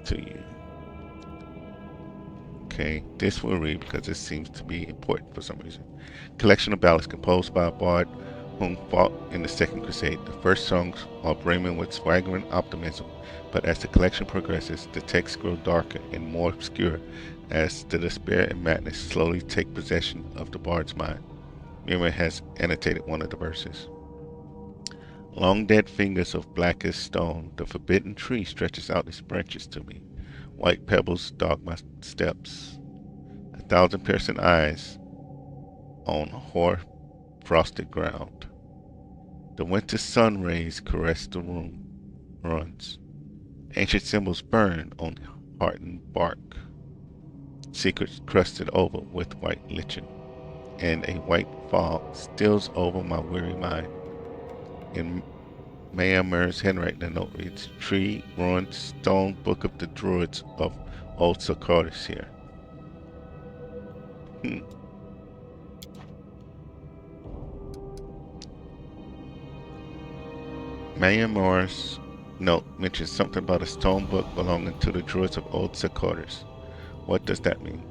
to you. Okay, this we'll read because it seems to be important for some reason. Collection of ballads composed by a bard whom fought in the Second Crusade. The first songs are brimming with swaggering optimism, but as the collection progresses, the texts grow darker and more obscure as the despair and madness slowly take possession of the bard's mind. Miriam has annotated one of the verses. Long dead fingers of blackest stone, the forbidden tree stretches out its branches to me. White pebbles dog my steps. 1,000 piercing eyes on hoar frosted ground. The winter sun rays caress the room runs. Ancient symbols burn on hardened bark. Secrets crusted over with white lichen, and a white fog steals over my weary mind. In Mayamur's handwriting, the note reads, Tree, ruined, stone, book of the druids of old Socrates here. Mayamur's note mentions something about a stone book belonging to the druids of old Socrates. What does that mean?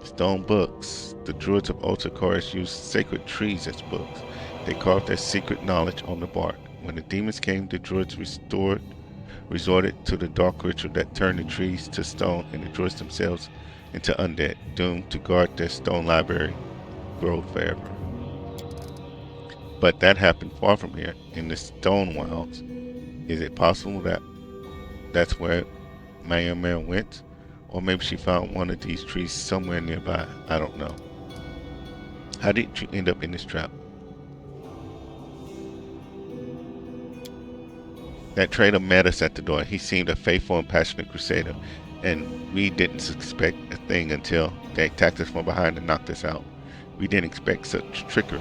Stone books. The druids of old Socrates used sacred trees as books. They carved their secret knowledge on the bark. When the demons came, the druids resorted to the dark ritual that turned the trees to stone and the druids themselves into undead, doomed to guard their stone library grove forever. But that happened far from here, in the stone wilds. Is it possible that that's where Mayamur went? Or maybe she found one of these trees somewhere nearby. I don't know. How did you end up in this trap? That trader met us at the door. He seemed a faithful and passionate crusader, and we didn't suspect a thing until they attacked us from behind and knocked us out. We didn't expect such trickery.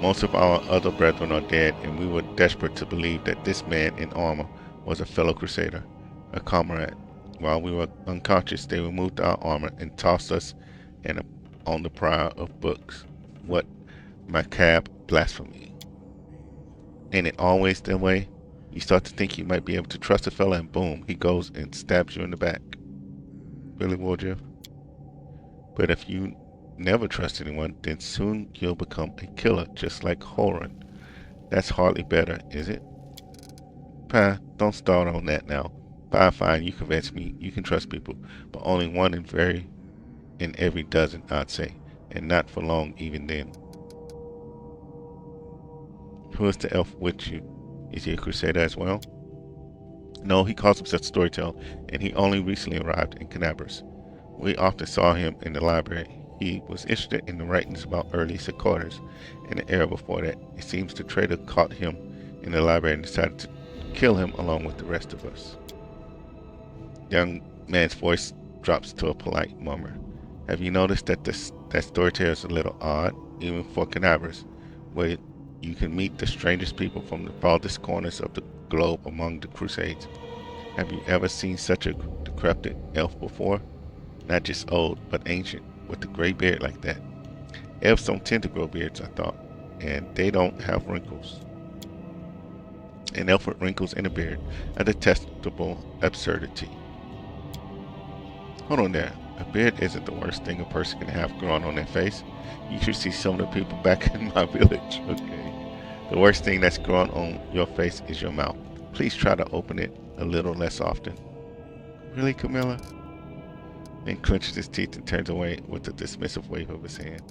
Most of our other brethren are dead, and we were desperate to believe that this man in armor was a fellow crusader, a comrade. While we were unconscious, they removed our armor and tossed us on the pyre of books. What macabre blasphemy. Ain't it always the way? You start to think you might be able to trust a fella, and boom, he goes and stabs you in the back. Really, Woodruff? But if you never trust anyone, then soon you'll become a killer, just like Horan. That's hardly better, is it? Pa, don't start on that now. Fine, you convince me you can trust people, but only one in every dozen, I'd say, and not for long even then. Who is the elf with you? Is he a crusader as well? No, he calls himself a storyteller, and he only recently arrived in Canabras. We often saw him in the library. He was interested in the writings about early Socrates and the era before that. It seems the traitor caught him in the library and decided to kill him along with the rest of us. The young man's voice drops to a polite murmur. Have you noticed that that storyteller is a little odd? even for cannabis, where you can meet the strangest people from the farthest corners of the globe among the Crusades. Have you ever seen such a decrepit elf before? Not just old, but ancient, with a gray beard like that. Elves don't tend to grow beards, I thought, and they don't have wrinkles. An elf with wrinkles and a beard, a detestable absurdity. Hold on there. A beard isn't the worst thing a person can have growing on their face. You should see some of the people back in my village. Okay. The worst thing that's growing on your face is your mouth. Please try to open it a little less often. Really, Camilla? Then clenches his teeth and turns away with a dismissive wave of his hand.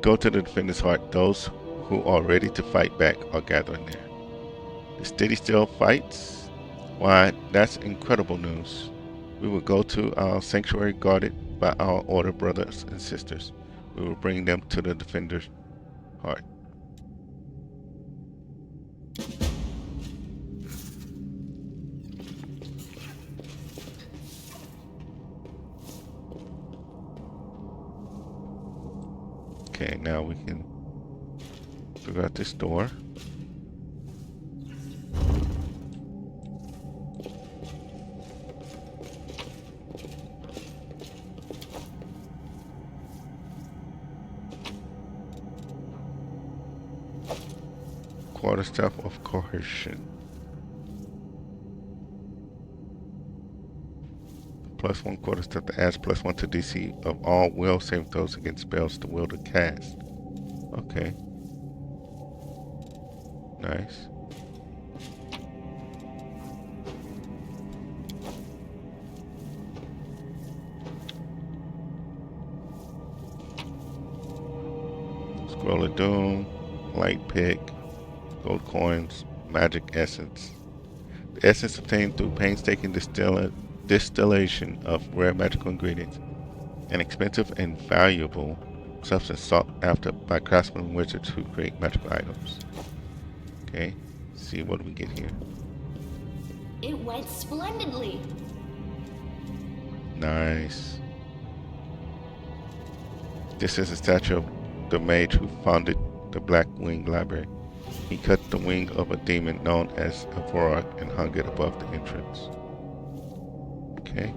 Go to the defender's heart. Those who are ready to fight back are gathering there. The city still fights? Why, that's incredible news. We will go to our sanctuary guarded by our order brothers and sisters. We will bring them to the defender's heart. Okay, now we can figure out this door. Quarterstaff of coercion. +1 quarterstaff that adds +1 to DC of all will save throws against spells the wielder cast. Okay. Nice. Scroll of Doom, Light Pick, Gold Coins, Magic Essence. The essence obtained through painstaking distillation of rare magical ingredients. An expensive and valuable substance sought after by craftsmen and wizards who create magical items. Okay, see what we get here. It went splendidly. Nice. This is a statue of the mage who founded the Black Wing Library. He cut the wing of a demon known as a Vorog and hung it above the entrance. Okay.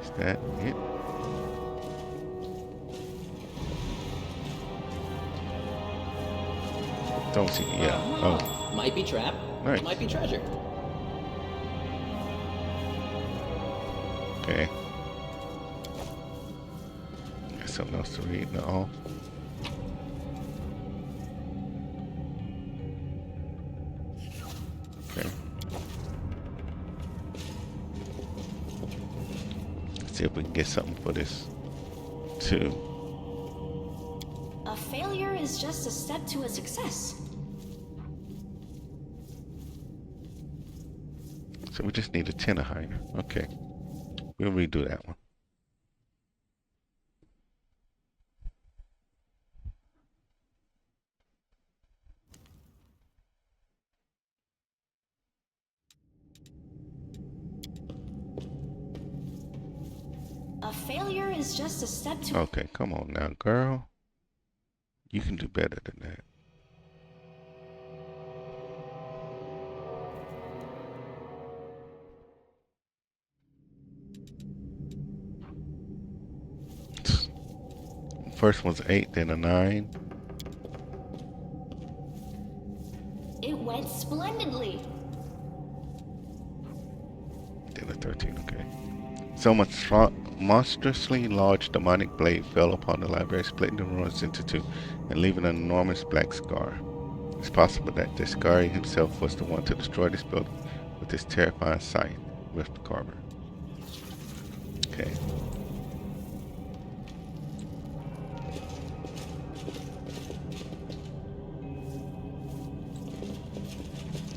Is that it? Don't see. Yeah. Oh. Might be trap. Nice. Might be treasure. Okay. Got something else to read now. Okay. Let's see if we can get something for this too. A failure is just a step to a success. So we just need a 10 or higher. Okay. We'll redo that one. A failure is just a step to... Okay, come on now, girl. You can do better than that. First one's 8, then a 9. It went splendidly. Then a 13, okay. So much monstrously large demonic blade fell upon the library, splitting the ruins into two and leaving an enormous black scar. It's possible that Descari himself was the one to destroy this building with his terrifying sight, with the carver. Okay.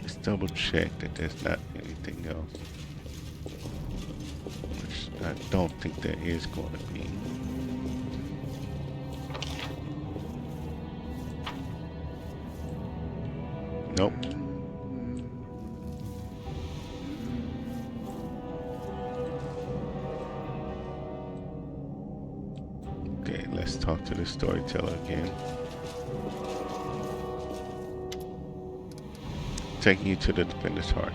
Let's double check that there's not anything else. Which I don't think there is going to be. Nope. Let's talk to the storyteller again. Taking you to the defender's heart.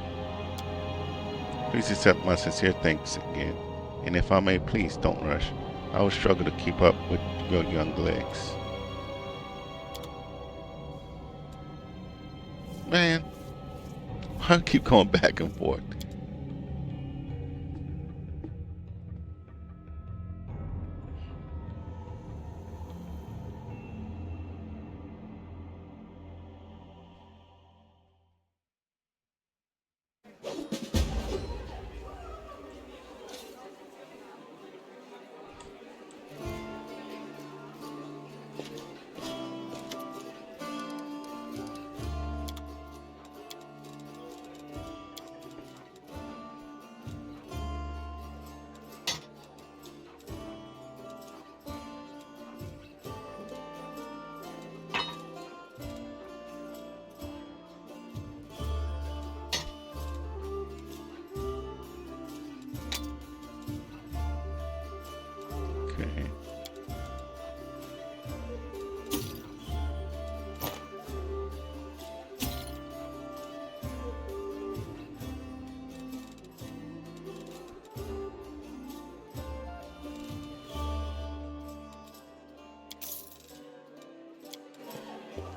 Please accept my sincere thanks again, and if I may, please don't rush. I will struggle to keep up with your young legs. Man, I keep going back and forth. Okay.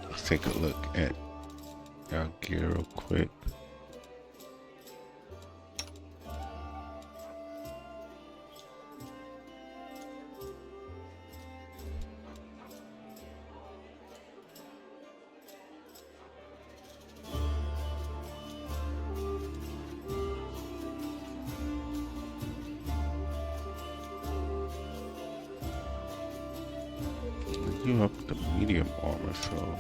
Let's take a look at our gear real quick. You have the medium armor, so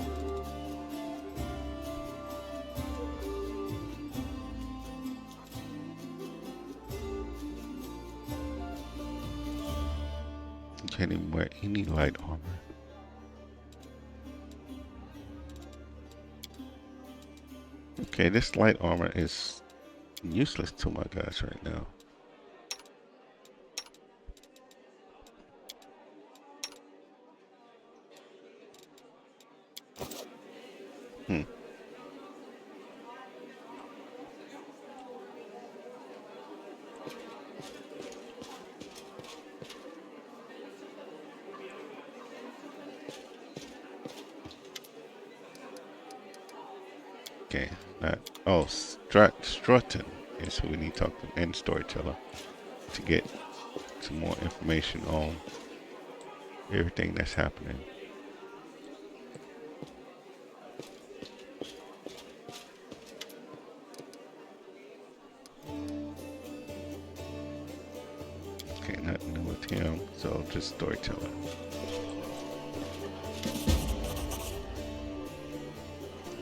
you can't even wear any light armor. Okay, this light armor is useless to my guys right now. Okay, Strutton is who we need to talk to, and Storyteller, to get some more information on everything that's happening. Okay, nothing new with him, so just Storyteller.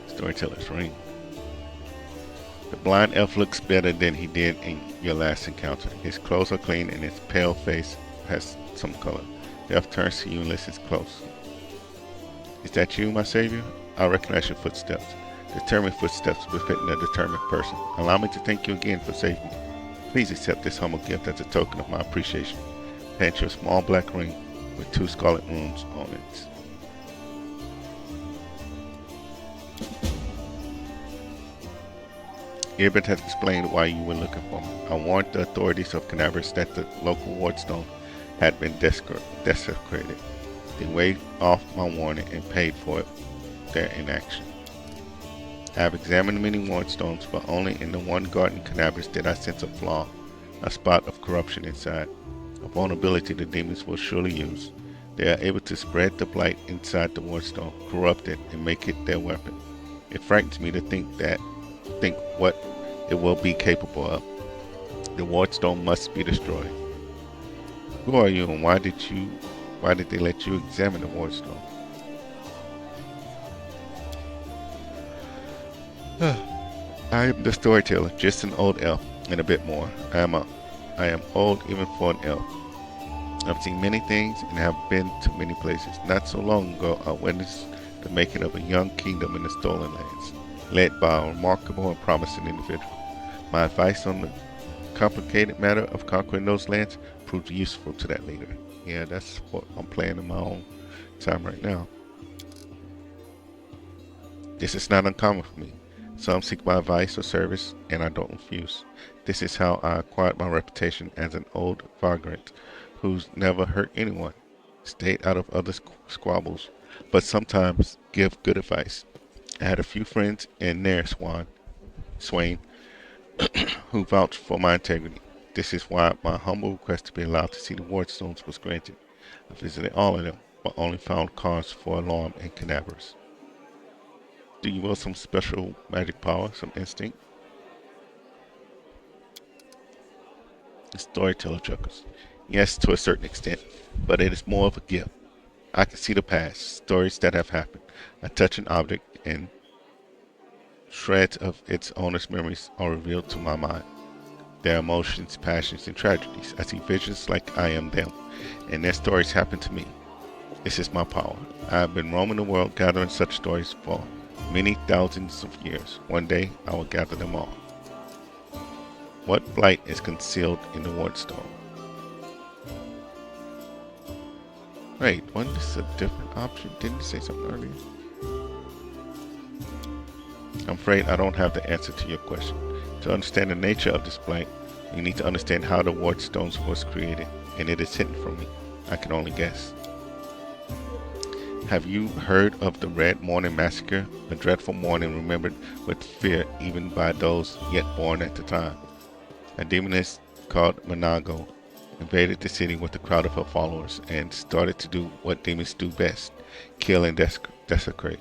Storyteller's ring. The blind elf looks better than he did in your last encounter. His clothes are clean and his pale face has some color. The elf turns to you and listens close. Is that you, my savior? I recognize your footsteps. Determined footsteps befitting a determined person. Allow me to thank you again for saving me. Please accept this humble gift as a token of my appreciation. Pant you a small black ring with 2 scarlet runes on it. Irbit has explained why you were looking for me. I warned the authorities of Canaveras that the local wardstone had been desecrated. They waved off my warning and paid for it, their inaction. I have examined many wardstones, but only in the one garden in Canaveras did I sense a flaw, a spot of corruption inside, a vulnerability the demons will surely use. They are able to spread the blight inside the wardstone, corrupt it, and make it their weapon. It frightens me to think what it will be capable of. The wardstone must be destroyed. Who are you, and why did they let you examine the wardstone? I am the storyteller, just an old elf, and a bit more. I am old even for an elf. I've seen many things and have been to many places. Not so long ago, I witnessed the making of a young kingdom in the Stolen Lands, led by a remarkable and promising individual. My advice on the complicated matter of conquering those lands proved useful to that leader. Yeah, that's what I'm playing in my own time right now. This is not uncommon for me. Some seek my advice or service, and I don't refuse. This is how I acquired my reputation as an old vagrant who's never hurt anyone, stayed out of other squabbles, but sometimes give good advice. I had a few friends in there, Swain, who vouched for my integrity. This is why my humble request to be allowed to see the wardstones was granted. I visited all of them, but only found cause for alarm and cadavers. Do you will some special magic power, some instinct? The storyteller chuckles. Yes, to a certain extent, but it is more of a gift. I can see the past, stories that have happened. I touch an object and shreds of its owner's memories are revealed to my mind. Their emotions, passions, and tragedies. I see visions like I am them, and their stories happen to me. This is my power. I have been roaming the world gathering such stories for many thousands of years. One day I will gather them all. What blight is concealed in the wardstone? Wait, wasn't this a different option? Didn't you say something earlier? I'm afraid I don't have the answer to your question. To understand the nature of this blight, you need to understand how the wardstones was created, and it is hidden from me. I can only guess. Have you heard of the Red Morning Massacre? A dreadful morning remembered with fear even by those yet born at the time. A demoness called Manago invaded the city with a crowd of her followers and started to do what demons do best, kill and desecrate.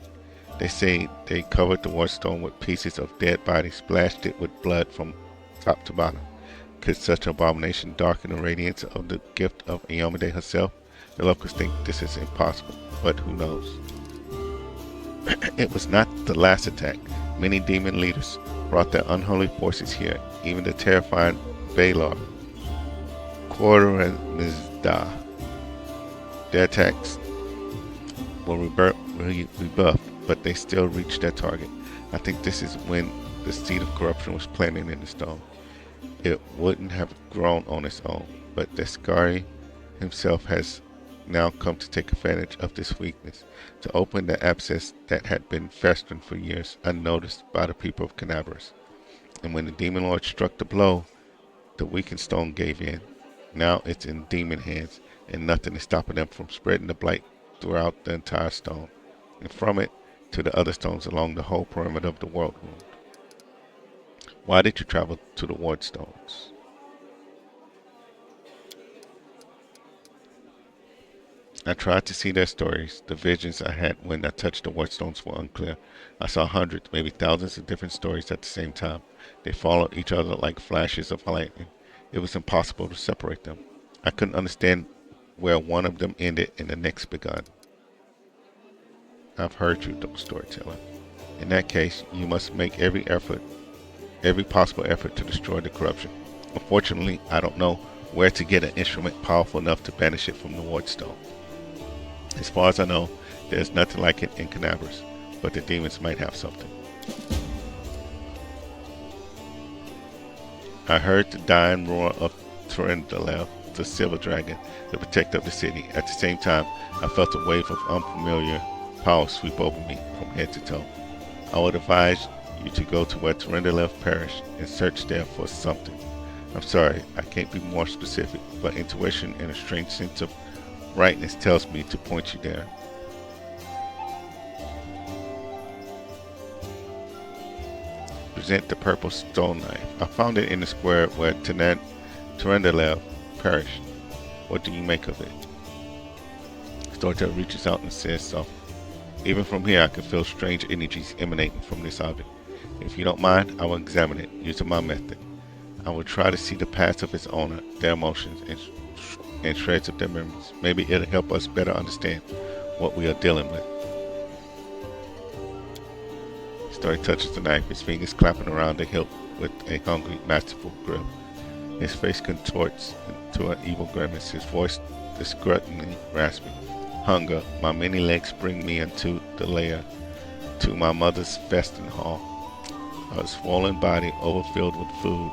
They say they covered the wardstone with pieces of dead bodies, splashed it with blood from top to bottom. Could such abomination darken the radiance of the gift of Iyomide herself? The locals think this is impossible, but who knows? It was not the last attack. Many demon leaders brought their unholy forces here, even the terrifying Baylor, Quarteranizda. Their attacks were rebuffed, but they still reached their target. I think this is when the seed of corruption was planted in the stone. It wouldn't have grown on its own, but Descari himself has now come to take advantage of this weakness, to open the abscess that had been festering for years, unnoticed by the people of Canaveras. And when the demon lord struck the blow, the weakened stone gave in. Now it's in demon hands, and nothing is stopping them from spreading the blight throughout the entire stone, and from it to the other stones along the whole perimeter of the world wound. Why did you travel to the wardstones? I tried to see their stories. The visions I had when I touched the wardstones were unclear. I saw hundreds, maybe thousands of different stories at the same time. They followed each other like flashes of lightning. It was impossible to separate them. I couldn't understand where one of them ended and the next begun. I've heard you, storyteller. In that case, you must make every possible effort to destroy the corruption. Unfortunately, I don't know where to get an instrument powerful enough to banish it from the wardstone. As far as I know, there's nothing like it in Canaveras, but the demons might have something. I heard the dying roar of Turandalev, the silver dragon, the protector of the city. At the same time, I felt a wave of unfamiliar power sweep over me from head to toe. I would advise you to go to where Turandalev perished and search there for something. I'm sorry, I can't be more specific, but intuition and a strange sense of rightness tells me to point you there. Present the purple stone knife. I found it in the square where Turandalev perished. What do you make of it? Storyteller reaches out and says softly, even from here I can feel strange energies emanating from this object. If you don't mind, I will examine it using my method. I will try to see the past of its owner, their emotions, and shreds of their memories. Maybe it'll help us better understand what we are dealing with. Story touches the knife, his fingers clapping around the hilt with a hungry, masterful grip. His face contorts into an evil grimace, his voice disgruntlingly rasping. Hunger, my many legs bring me into the lair, to my mother's festin hall. Her swollen body, overfilled with food,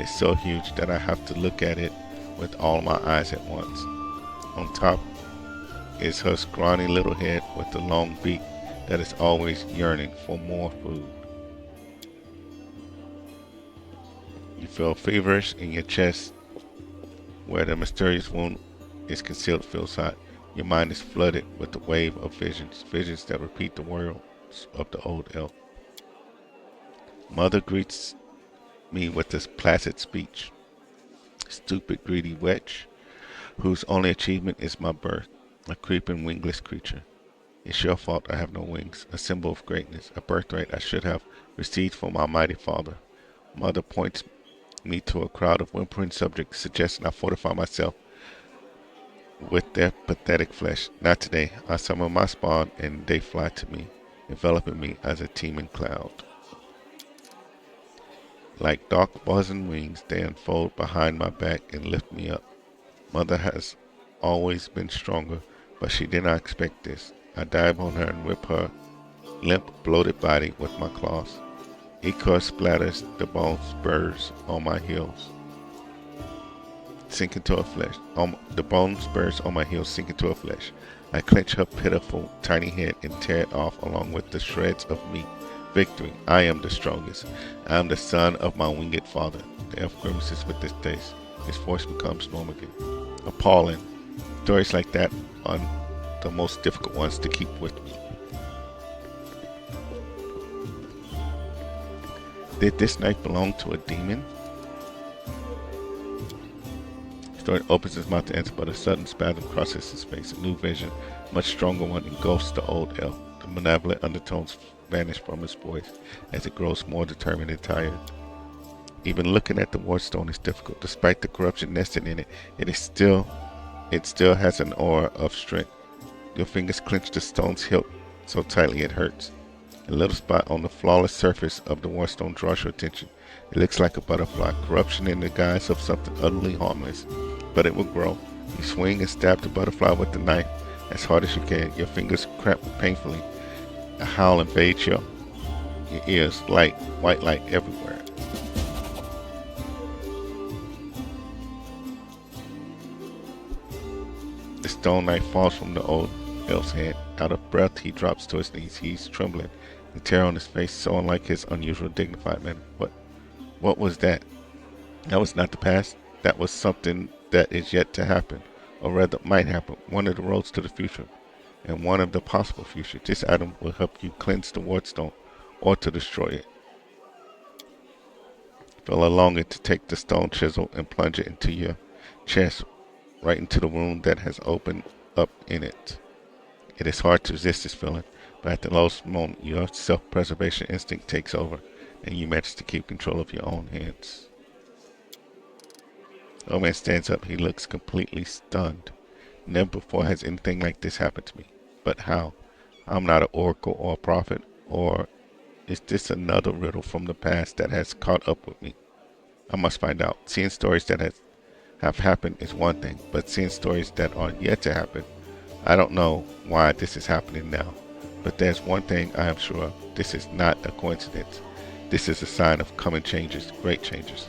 is so huge that I have to look at it with all my eyes at once. On top is her scrawny little head with the long beak that is always yearning for more food. You feel feverish in your chest where the mysterious wound is concealed feels hot. Your mind is flooded with a wave of visions that repeat the words of the old elf. Mother greets me with this placid speech. Stupid, greedy wretch, whose only achievement is my birth, a creeping, wingless creature. It's your fault I have no wings, a symbol of greatness, a birthright I should have received from my mighty father. Mother points me to a crowd of whimpering subjects, suggesting I fortify myself with their pathetic flesh. Not today. I summon my spawn, and they fly to me, enveloping me as a teeming cloud. Like dark buzzing wings, they unfold behind my back and lift me up. Mother has always been stronger, but she did not expect this. I dive on her and whip her limp, bloated body with my claws. Ichor splatters the bone spurs on my heels, sink into her flesh. The bone spurs on my heels sink into her flesh. I clench her pitiful, tiny head and tear it off along with the shreds of meat. Victory! I am the strongest. I am the son of my winged father. The elf grimaces with this taste. His voice becomes normal again. Appalling. Stories like that are the most difficult ones to keep with me. Did this knife belong to a demon? Story opens his mouth to answer, but a sudden spasm crosses his face. A new vision, much stronger one, engulfs the old elf. The malevolent undertones vanish from his voice as it grows more determined and tired. Even looking at the wardstone is difficult. Despite the corruption nested in it, it still has an aura of strength. Your fingers clench the stone's hilt so tightly it hurts. A little spot on the flawless surface of the wardstone draws your attention. It looks like a butterfly, corruption in the guise of something utterly harmless, but it will grow. You swing and stab the butterfly with the knife as hard as you can. Your fingers cramp painfully. A howl invades your ears, white light everywhere. The stone knife falls from the old elf's hand. Out of breath, he drops to his knees. He's trembling, the terror on his face so unlike his unusual dignified manner. What was that? That was not the past. That was something that is yet to happen, or rather might happen. One of the roads to the future, and one of the possible future. This item will help you cleanse the wardstone, or to destroy it. Feel a longing to take the stone chisel and plunge it into your chest, right into the wound that has opened up in it. It is hard to resist this feeling, but at the lowest moment, your self-preservation instinct takes over, and you manage to keep control of your own hands. The old man stands up. He looks completely stunned. Never before has anything like this happened to me. But how? I'm not an oracle or a prophet, or is this another riddle from the past that has caught up with me? I must find out. Seeing stories that have happened is one thing, but seeing stories that are yet to happen, I don't know why this is happening now. But there's one thing I am sure of. This is not a coincidence. This is a sign of coming changes, great changes.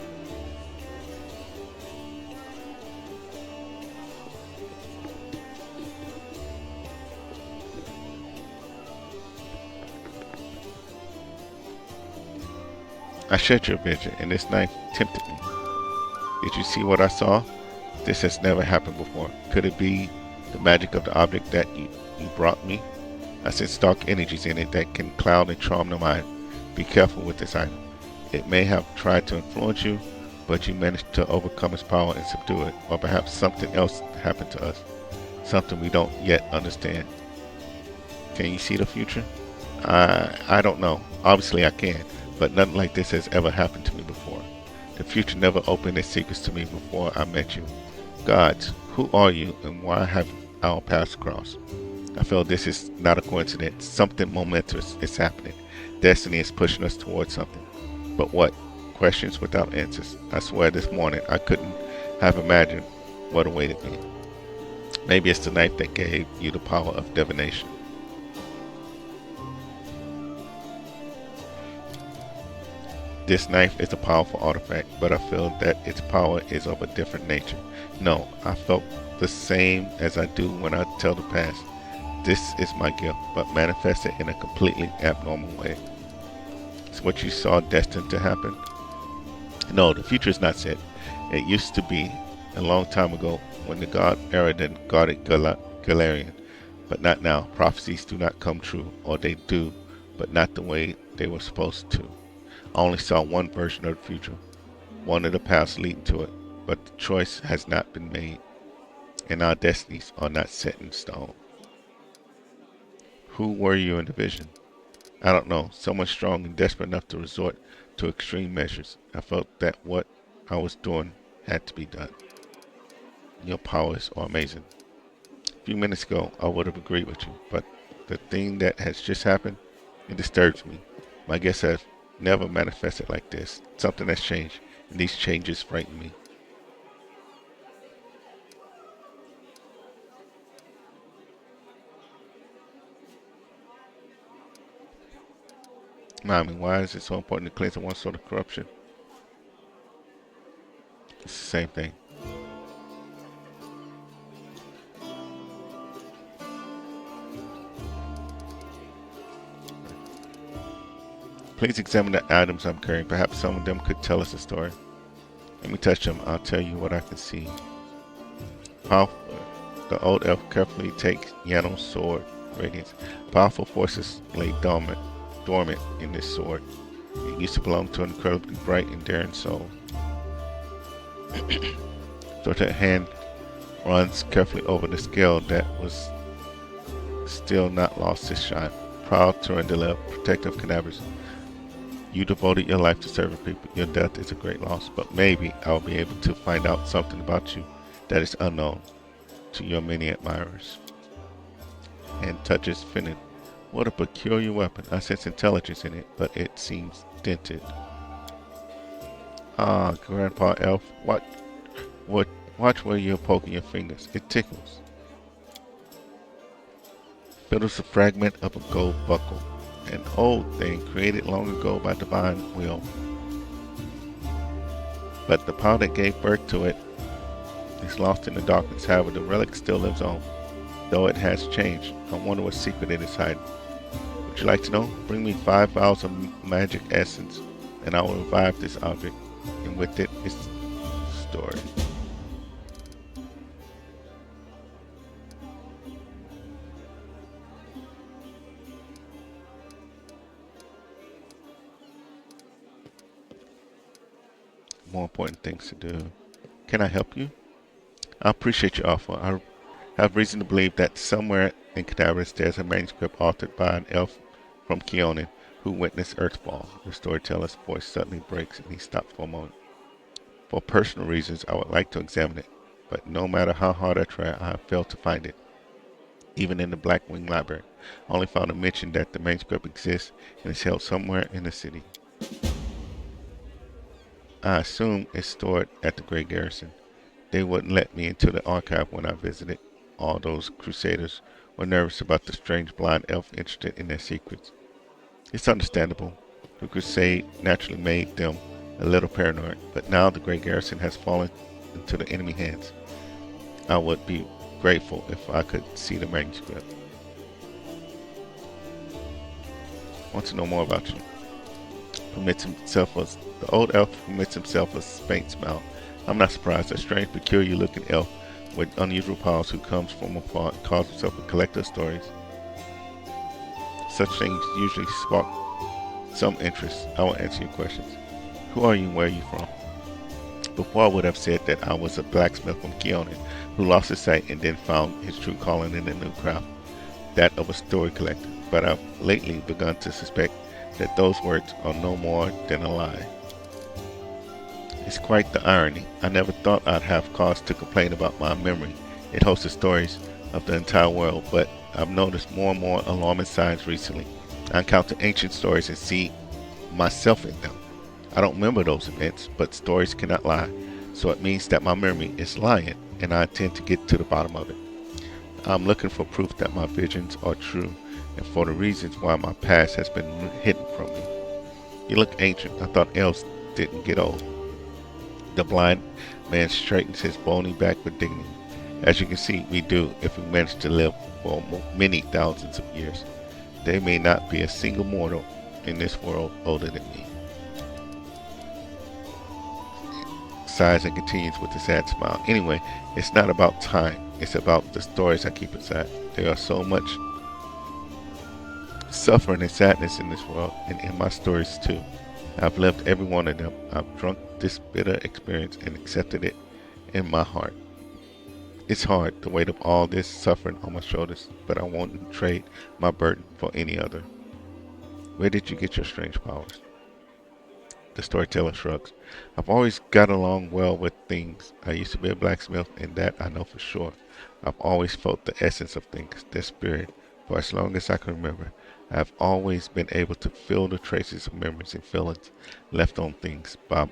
I shared your vision, and this knife tempted me. Did you see what I saw? This has never happened before. Could it be the magic of the object that you brought me? I sense dark energies in it that can cloud and charm the mind. Be careful with this item. It may have tried to influence you, but you managed to overcome its power and subdue it. Or perhaps something else happened to us. Something we don't yet understand. Can you see the future? I don't know. Obviously I can, but nothing like this has ever happened to me before. The future never opened its secrets to me before I met you. Gods, who are you and why have our paths crossed? I feel this is not a coincidence. Something momentous is happening. Destiny is pushing us towards something. But what? Questions without answers. I swear this morning I couldn't have imagined what awaited me. Maybe it's the knife that gave you the power of divination. This knife is a powerful artifact, but I feel that its power is of a different nature. No, I felt the same as I do when I tell the past. This is my gift, but manifested in a completely abnormal way. Is what you saw destined to happen? No, the future is not set. It used to be a long time ago when the god Eridan guarded Galarian, but not now. Prophecies do not come true, or they do, but not the way they were supposed to. I only saw one version of the future, one of the paths leading to it, but the choice has not been made, and our destinies are not set in stone. Who were you in the vision? I don't know. Someone strong and desperate enough to resort to extreme measures. I felt that what I was doing had to be done. Your powers are amazing. A few minutes ago, I would have agreed with you, but the thing that has just happened, it disturbs me. My guess has never manifested like this. Something has changed, and these changes frighten me. Mommy, why is it so important to cleanse one sort of corruption? It's the same thing. Please examine the items I'm carrying. Perhaps some of them could tell us a story. Let me touch them. I'll tell you what I can see. The old elf carefully takes Yano's sword, radiance. Powerful forces lay dormant in this sword. It used to belong to an incredibly bright and daring soul. So her hand runs carefully over the scale that was still not lost its shine. Proud Turandula, protector of cadavers. You devoted your life to serving people. Your death is a great loss, but maybe I'll be able to find out something about you that is unknown to your many admirers. And touches Finnan. What a peculiar weapon. I sense intelligence in it, but it seems dented. Ah, Grandpa Elf, watch where you're poking your fingers. It tickles. Fiddles a fragment of a gold buckle. An old thing created long ago by divine will. But the power that gave birth to it is lost in the darkness. However, the relic still lives on. Though it has changed, I wonder what secret it is hiding. Would you like to know? Bring me 5 vials of magic essence, and I will revive this object, and with it, its story. More important things to do. Can I help you? I appreciate your offer. I have reason to believe that somewhere in Cadaverous there's a manuscript authored by an elf from Keonan who witnessed Earthfall. The storyteller's voice suddenly breaks and he stops for a moment. For personal reasons, I would like to examine it, but no matter how hard I try, I have failed to find it. Even in the Blackwing Library, I only found a mention that the manuscript exists and is held somewhere in the city. I assume it's stored at the Grey Garrison. They wouldn't let me into the archive when I visited. All those crusaders were nervous about the strange blind elf interested in their secrets. It's understandable. The crusade naturally made them a little paranoid, but now the Grey Garrison has fallen into the enemy hands. I would be grateful if I could see the manuscript. I want to know more about you. The old elf permits himself a faint smile. I'm not surprised. A strange, peculiar-looking elf with unusual powers who comes from afar and calls himself a collector of stories. Such things usually spark some interest. I will answer your questions. Who are you and where are you from? Before I would have said that I was a blacksmith from Keonan who lost his sight and then found his true calling in a new craft, that of a story collector. But I've lately begun to suspect that those words are no more than a lie. It's quite the irony. I never thought I'd have cause to complain about my memory. It hosts the stories of the entire world, but I've noticed more and more alarming signs recently. I encounter ancient stories and see myself in them. I don't remember those events, but stories cannot lie, so it means that my memory is lying, and I intend to get to the bottom of it. I'm looking for proof that my visions are true, and for the reasons why my past has been hidden from me. You look ancient. I thought elves didn't get old. The blind man straightens his bony back with dignity. As you can see, we do if we manage to live for many thousands of years. There may not be a single mortal in this world older than me. Sighs and continues with a sad smile. Anyway, it's not about time. It's about the stories I keep inside. There are so much suffering and sadness in this world, and in my stories too. I've lived every one of them. I've drunk this bitter experience and accepted it in my heart. It's hard, the weight of all this suffering on my shoulders, but I won't trade my burden for any other. Where did you get your strange powers? The storyteller shrugs. I've always got along well with things. I used to be a blacksmith, and that I know for sure. I've always felt the essence of things, their spirit, for as long as I can remember. I've always been able to feel the traces of memories and feelings left on things by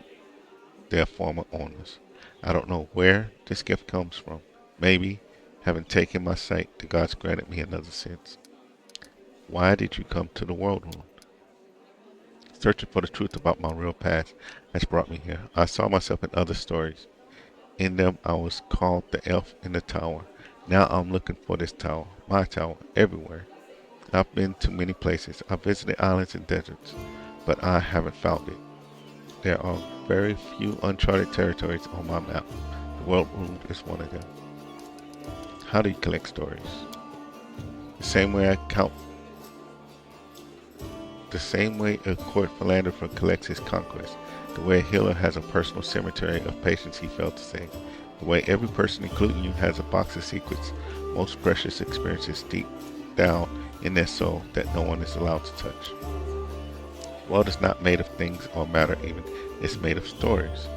their former owners. I don't know where this gift comes from. Maybe, having taken my sight, the gods granted me another sense. Why did you come to the world wound? Searching for the truth about my real past has brought me here. I saw myself in other stories. In them, I was called the elf in the tower. Now I'm looking for this tower, my tower, everywhere. I've been to many places. I've visited islands and deserts, but I haven't found it. There are very few uncharted territories on my map. The world wound is one of them. How do you collect stories? The same way a court philanderer collects his conquest, the way a healer has a personal cemetery of patients he failed to save, the way every person, including you, has a box of secrets, most precious experiences deep down in their soul that no one is allowed to touch. The world is not made of things or matter even, it's made of stories.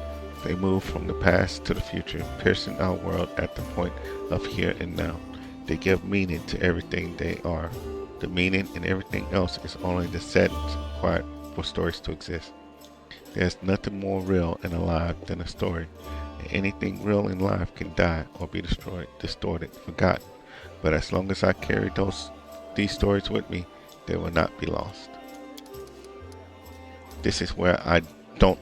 They move from the past to the future, piercing our world at the point of here and now. They give meaning to everything they are. The meaning in everything else is only the settings required for stories to exist. There's nothing more real and alive than a story. And anything real in life can die or be destroyed, distorted, forgotten. But as long as I carry these stories with me, they will not be lost. This is where I don't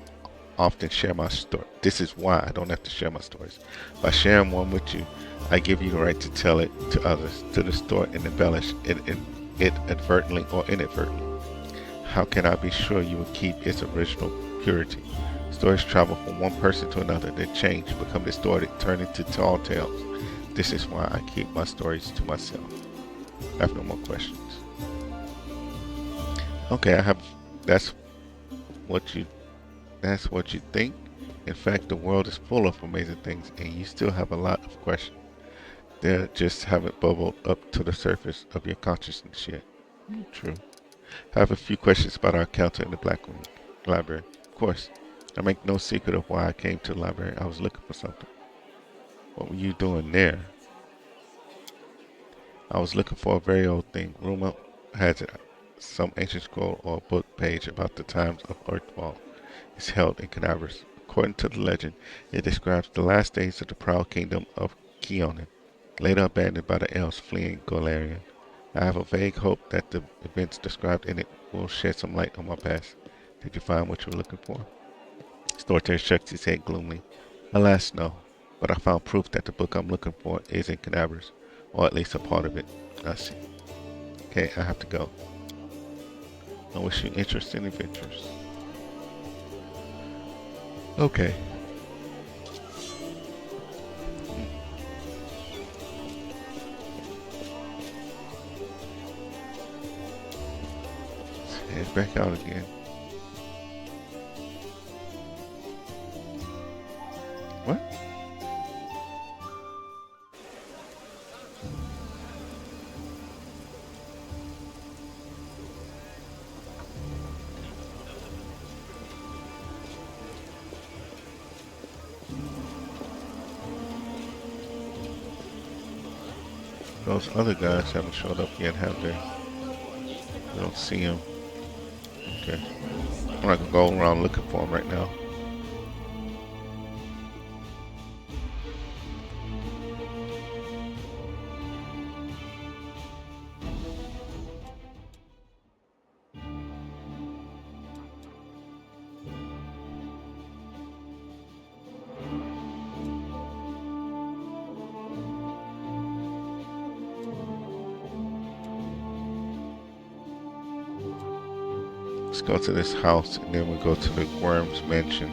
often share my story. This is why I don't have to share my stories. By sharing one with you, I give you the right to tell it to others, to distort and embellish it advertently or inadvertently. How can I be sure you will keep its original purity? Stories travel from one person to another. They change, become distorted, turn into tall tales. This is why I keep my stories to myself. I have no more questions. Okay, that's what you think. In fact, the world is full of amazing things, and you still have a lot of questions. They just haven't bubbled up to the surface of your consciousness yet. True. I have a few questions about our encounter in the Black Room Library. Of course, I make no secret of why I came to the library. I was looking for something. What were you doing there? I was looking for a very old thing. Rumor has it some ancient scroll or book page about the times of Earthfall is held in Canaveras. According to the legend, it describes the last days of the proud kingdom of Keonan, later abandoned by the elves fleeing Golarion. I have a vague hope that the events described in it will shed some light on my past. Did you find what you were looking for? Storyteller shakes his head gloomily. Alas, no. But I found proof that the book I'm looking for is in Canaveras, or at least a part of it. I see. Okay, I have to go. I wish you interesting adventures. Okay. Let's head back out again. What? Those other guys haven't showed up yet, have they? I don't see them. Okay. I'm not gonna go around looking for them right now. Let's go to this house and then we'll go to the Worm's mansion.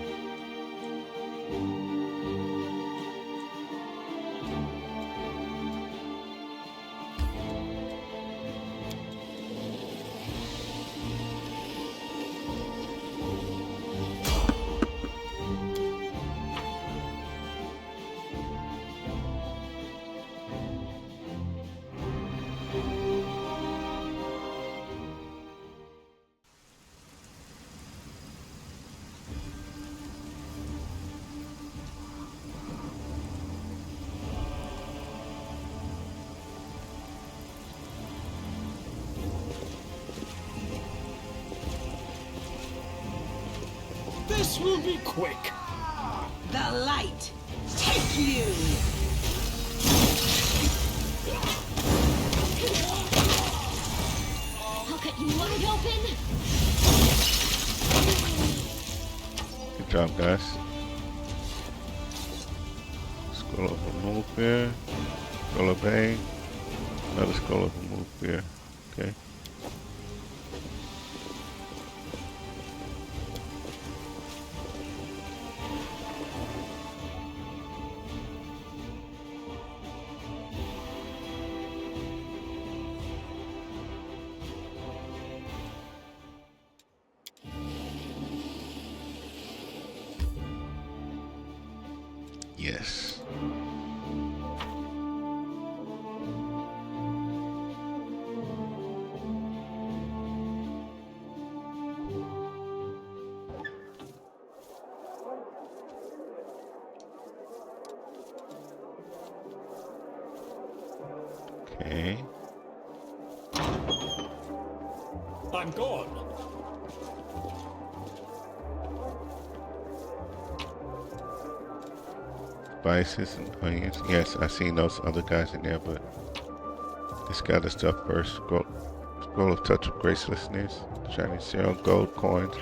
This will be quick. The light, take you! I'll cut you wide open. Good job, guys. Scroll over move here. Scroll obey. Another scroll over move here. Okay. Yes. Okay. I'm gone. Spices and onions. Yes, I seen those other guys in there, but let's gather stuff first. Scroll of touch of gracelessness, shiny serum, gold coins,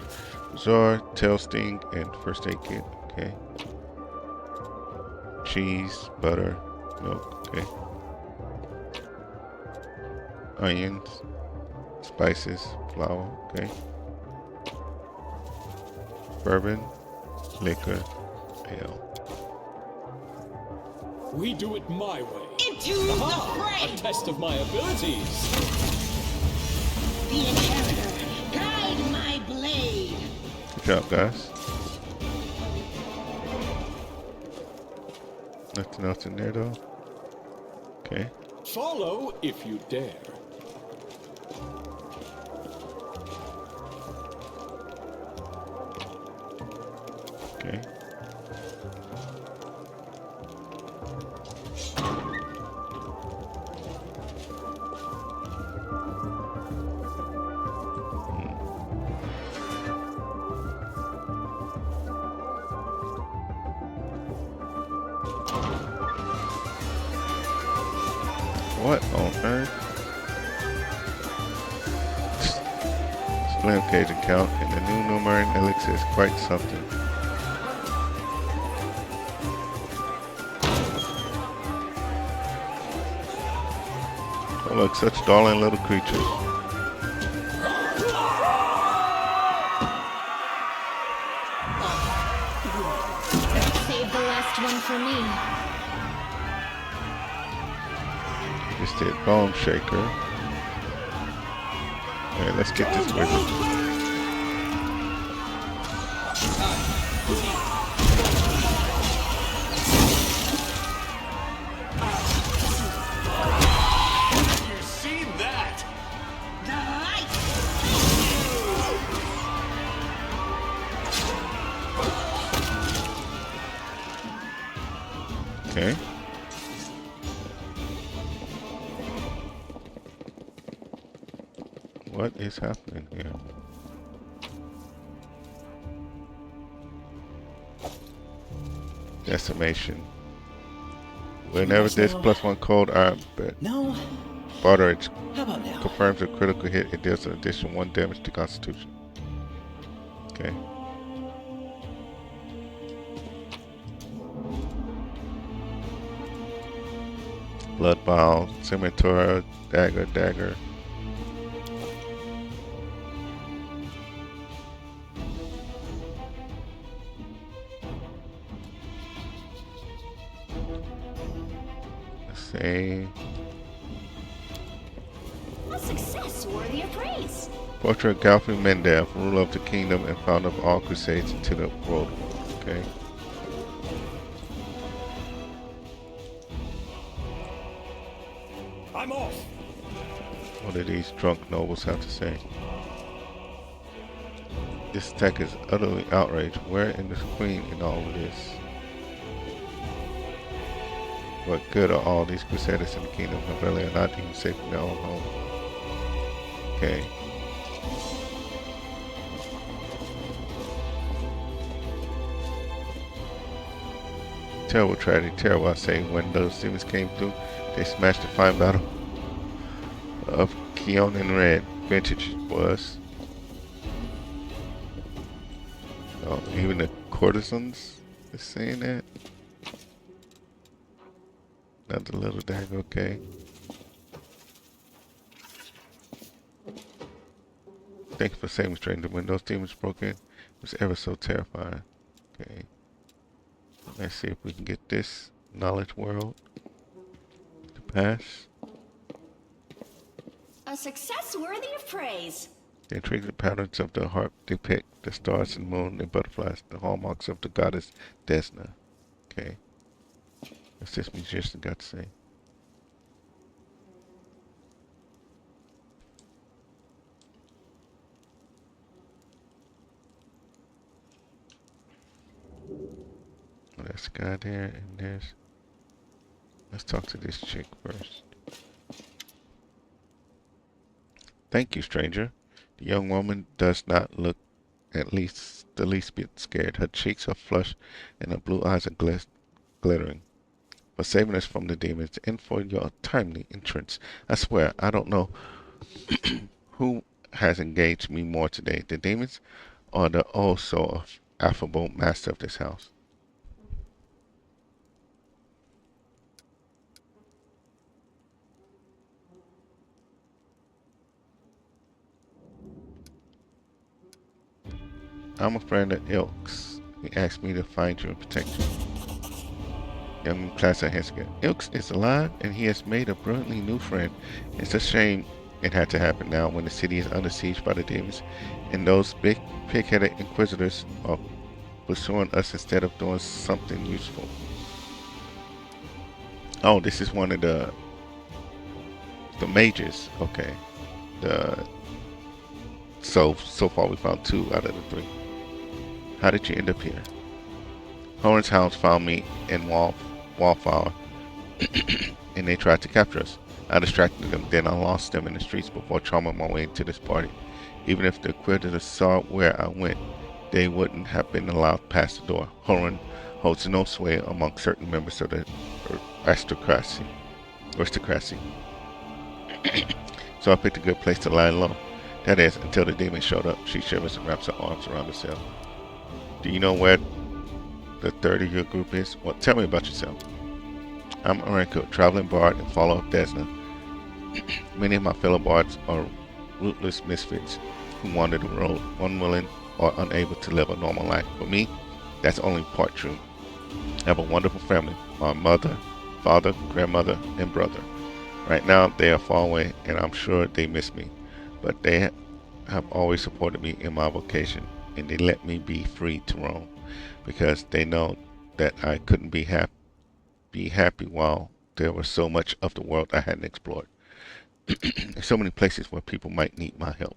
Zor, tail sting, and first aid kit. Okay. Cheese, butter, milk. Okay. Onions, spices, flour. Okay. Bourbon, liquor, ale. We do it my way. Into the A fray! test of my abilities. The inheritor, guide my blade! Good job, guys. Nothing else in there, though. Okay. Follow if you dare. Okay. What on earth? Slim cage account and the new Numeran elixir is quite something. Oh look, such darling little creatures. Save the last one for me. Just did Bone Shaker. Alright, let's get this wizard. You've seen that? The light! Okay. What is happening here? Decimation. Whenever this +1 cold iron No? barter it How about now? confirms a critical hit, it deals an additional 1 damage to Constitution. Okay. Blood Bowl, Scimitar, Dagger. say. A success worthy of praise. Portrait of Galfin Mendev, ruler of the kingdom and founder of all crusades into the world. Okay. I'm off. What do these drunk nobles have to say? This attack is utterly outraged. Where is the queen in all of this? What good are all these crusaders in the kingdom of Valley are not even safe in their own home? Okay. Terrible tragedy, terrible I say. When those demons came through, they smashed the fine battle of Keon and Red. Vintage was. Oh, even the courtesans is saying that. Another little dag, okay. Thank you for saving me, stranger. When those demons broke in, it was ever so terrifying. Okay. Let's see if we can get this knowledge world to pass. A success worthy of praise. The intricate patterns of the harp depict the stars and moon and butterflies, the hallmarks of the goddess Desna. Okay. What's this musician got to say? Oh, there's a guy there, and there's... Let's talk to this chick first. Thank you, stranger. The young woman does not look at least the least bit scared. Her cheeks are flushed and her blue eyes are glittering. For saving us from the demons and for your timely entrance. I swear, I don't know who has engaged me more today, the demons or the oh so affable master of this house. I'm a friend of Ilk's. He asked me to find you and protect you. Young Classa Henska. Ilks is alive and he has made a brilliantly new friend. It's a shame it had to happen now when the city is under siege by the demons and those big pig-headed inquisitors are pursuing us instead of doing something useful. Oh, this is one of the mages. Okay. So far we found 2 out of the 3. How did you end up here? Horan's hounds found me in Wallflower, and they tried to capture us. I distracted them, then I lost them in the streets before charming my way into this party. Even if the Inquisitors saw where I went, they wouldn't have been allowed past the door. Horan holds no sway among certain members of the aristocracy. So I picked a good place to lie low. That is, until the demon showed up. She shivers and wraps her arms around herself. Do you know where the third of your group is? Well, tell me about yourself. I'm Orenko, traveling bard and follower of Desna. Many of my fellow bards are rootless misfits who wander the road, unwilling or unable to live a normal life. For me, that's only part true. I have a wonderful family, my mother, father, grandmother, and brother. Right now, they are far away, and I'm sure they miss me. But they have always supported me in my vocation, and they let me be free to roam, because they know that I couldn't be happy while there was so much of the world I hadn't explored. There's so many places where people might need my help.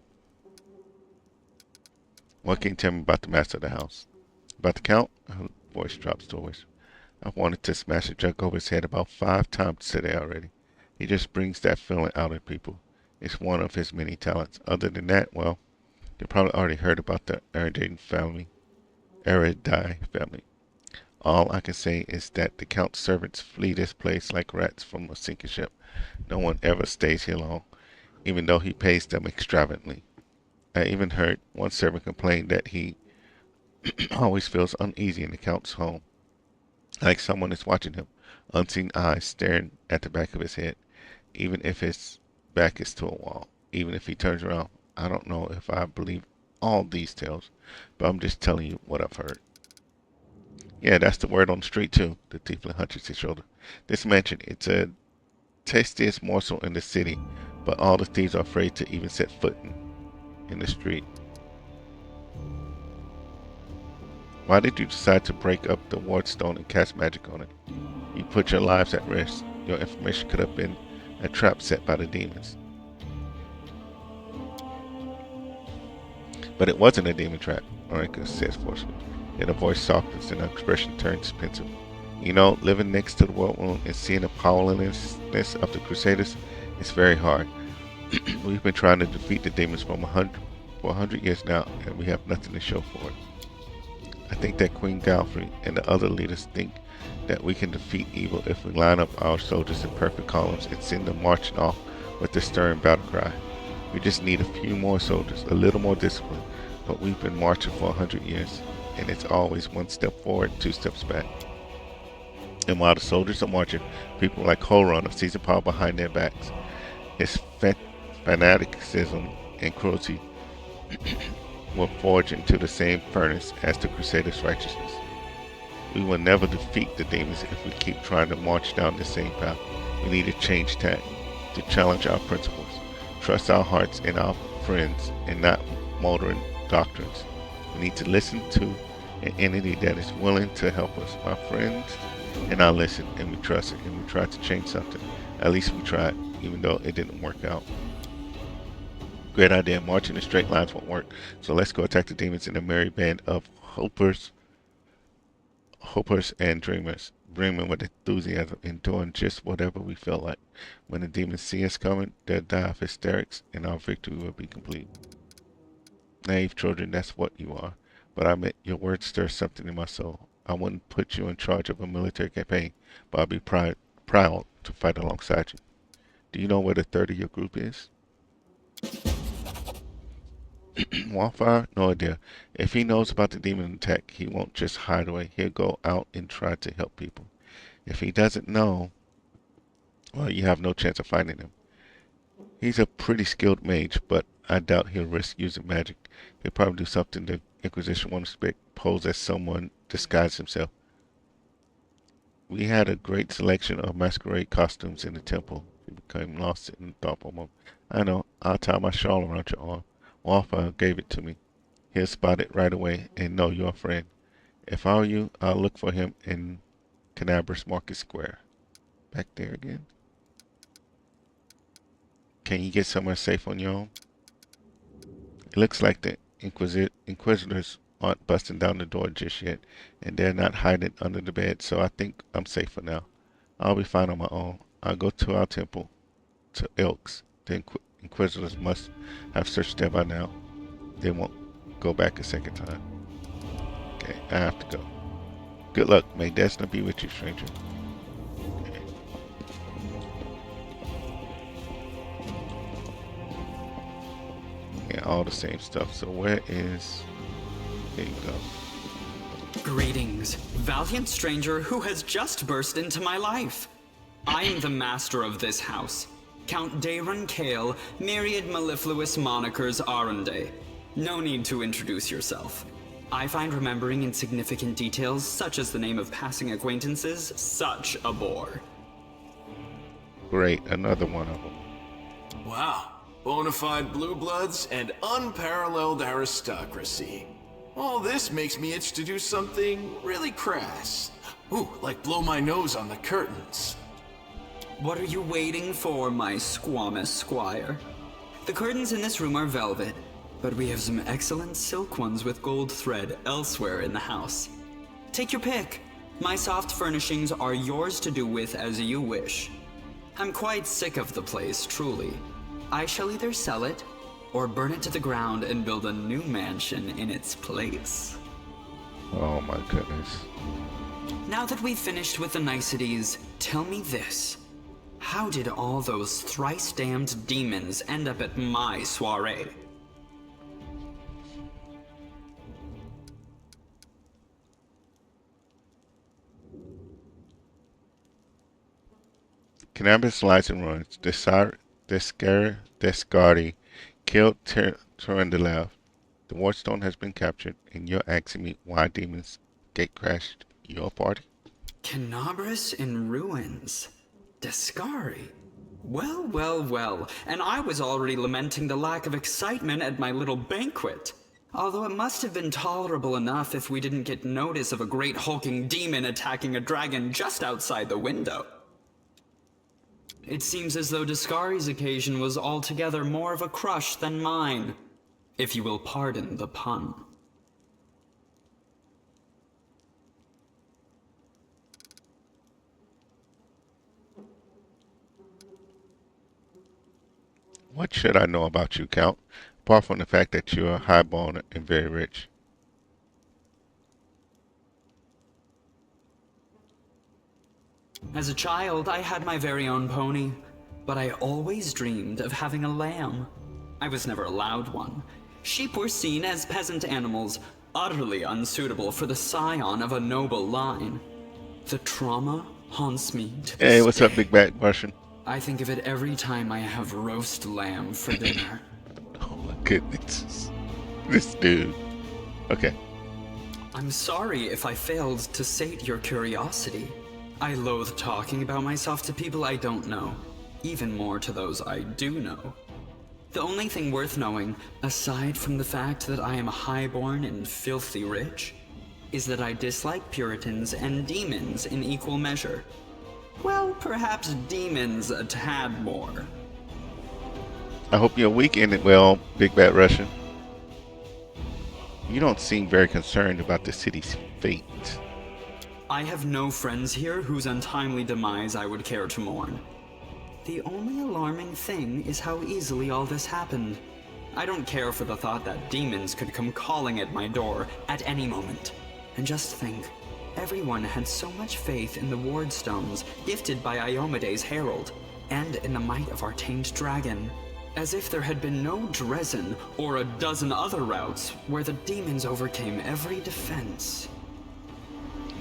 What can you tell me about the master of the house? About the count? Her voice drops to a whisper. I've wanted to smash a jug over his head about 5 times today already. He just brings that feeling out in people. It's one of his many talents. Other than that, well, you probably already heard about the Erudite family. All I can say is that the Count's servants flee this place like rats from a sinking ship. No one ever stays here long, even though he pays them extravagantly. I even heard one servant complain that he always feels uneasy in the Count's home, like someone is watching him, unseen eyes staring at the back of his head, even if his back is to a wall. Even if he turns around, I don't know if I believe all these tales, but I'm just telling you what I've heard. Yeah, that's the word on the street too. The tiefling hunches his shoulder. This mansion, it's a tastiest morsel in the city, but all the thieves are afraid to even set foot in the street. Why did you decide to break up the wardstone and cast magic on it? You put your lives at risk. Your information could have been a trap set by the demons. But it wasn't a demon trap, Orica says forcefully. Then her voice softens and her expression turns pensive. You know, living next to the world wound and seeing the powerlessness of the Crusaders is very hard. We've been trying to defeat the demons for 100 years now, and we have nothing to show for it. I think that Queen Galfrey and the other leaders think that we can defeat evil if we line up our soldiers in perfect columns and send them marching off with the stern battle cry. We just need a few more soldiers, a little more discipline, but we've been marching for 100 years, and it's always one step forward, two steps back. And while the soldiers are marching, people like Horon of Season Power behind their backs. His fanaticism and cruelty will forge into the same furnace as the Crusaders' righteousness. We will never defeat the demons if we keep trying to march down the same path. We need to change tack, to challenge our principles, trust our hearts and our friends, and not moldering doctrines. We need to listen to an entity that is willing to help us, my friends, and I listen, and we trust it, and we try to change something. At least we tried, even though it didn't work out. Great idea. Marching in straight lines won't work, so let's go attack the demons in a merry band of hopers and dreamers, brimming with enthusiasm and doing just whatever we feel like. When the demons see us coming, they'll die of hysterics, and our victory will be complete. Naive children, that's what you are. But I meant your words stir something in my soul. I wouldn't put you in charge of a military campaign, but I'd be proud to fight alongside you. Do you know where the third of your group is? Wildfire? No idea. If he knows about the demon attack, he won't just hide away. He'll go out and try to help people. If he doesn't know, well, you have no chance of finding him. He's a pretty skilled mage, but I doubt he'll risk using magic. He'll probably do something the Inquisition won't expect, pose as someone, disguise himself. We had a great selection of masquerade costumes in the temple. You became lost in thought for a moment. I know. I'll tie my shawl around your arm. Wildfire gave it to me. He'll spot it right away and know you're a friend. If I were you, I'll look for him in Canabras Market Square. Back there again. Can you get somewhere safe on your own? It looks like the Inquisitors aren't busting down the door just yet, and they're not hiding under the bed, so I think I'm safe for now. I'll be fine on my own. I'll go to our temple, to Elks. The Inquisitors must have searched there by now. They won't go back a second time. Okay, I have to go. Good luck. May Desna be with you, stranger. Okay. Yeah, all the same stuff. So where is... There you go. Greetings, valiant stranger who has just burst into my life. I am the master of this house, Count Daron Kale, myriad mellifluous monikers Aronde. No need to introduce yourself. I find remembering insignificant details, such as the name of passing acquaintances, such a bore. Great, another one of them. Wow, bona fide blue bloods and unparalleled aristocracy. All this makes me itch to do something really crass. Ooh, like blow my nose on the curtains. What are you waiting for, my squamous squire? The curtains in this room are velvet, but we have some excellent silk ones with gold thread elsewhere in the house. Take your pick. My soft furnishings are yours to do with as you wish. I'm quite sick of the place, truly. I shall either sell it, or burn it to the ground and build a new mansion in its place. Oh my goodness. Now that we've finished with the niceties, tell me this. How did all those thrice-damned demons end up at my soiree? Canabras lies in ruins. Descardi killed Turandalev. The Wardstone has been captured, and you're asking me why demons gate crashed your party? Canabras in ruins. Descari. Well, well, well, and I was already lamenting the lack of excitement at my little banquet. Although it must have been tolerable enough if we didn't get notice of a great hulking demon attacking a dragon just outside the window. It seems as though Discari's occasion was altogether more of a crush than mine, if you will pardon the pun. What should I know about you, Count? Apart from the fact that you're highborn and very rich. As a child, I had my very own pony, but I always dreamed of having a lamb. I was never allowed one. Sheep were seen as peasant animals, utterly unsuitable for the scion of a noble line. The trauma haunts me to this Hey, what's up, day. Big Back Russian? I think of it every time I have roast lamb for dinner. Oh my goodness. This dude. Okay. I'm sorry if I failed to sate your curiosity. I loathe talking about myself to people I don't know, even more to those I do know. The only thing worth knowing, aside from the fact that I am highborn and filthy rich, is that I dislike Puritans and demons in equal measure. Well, perhaps demons a tad more. I hope your week ended well, Big Bad Russian. You don't seem very concerned about the city's fate. I have no friends here whose untimely demise I would care to mourn. The only alarming thing is how easily all this happened. I don't care for the thought that demons could come calling at my door at any moment. And just think, everyone had so much faith in the ward stones gifted by Iomede's herald, and in the might of our tamed dragon. As if there had been no Dresden or a dozen other routes where the demons overcame every defense.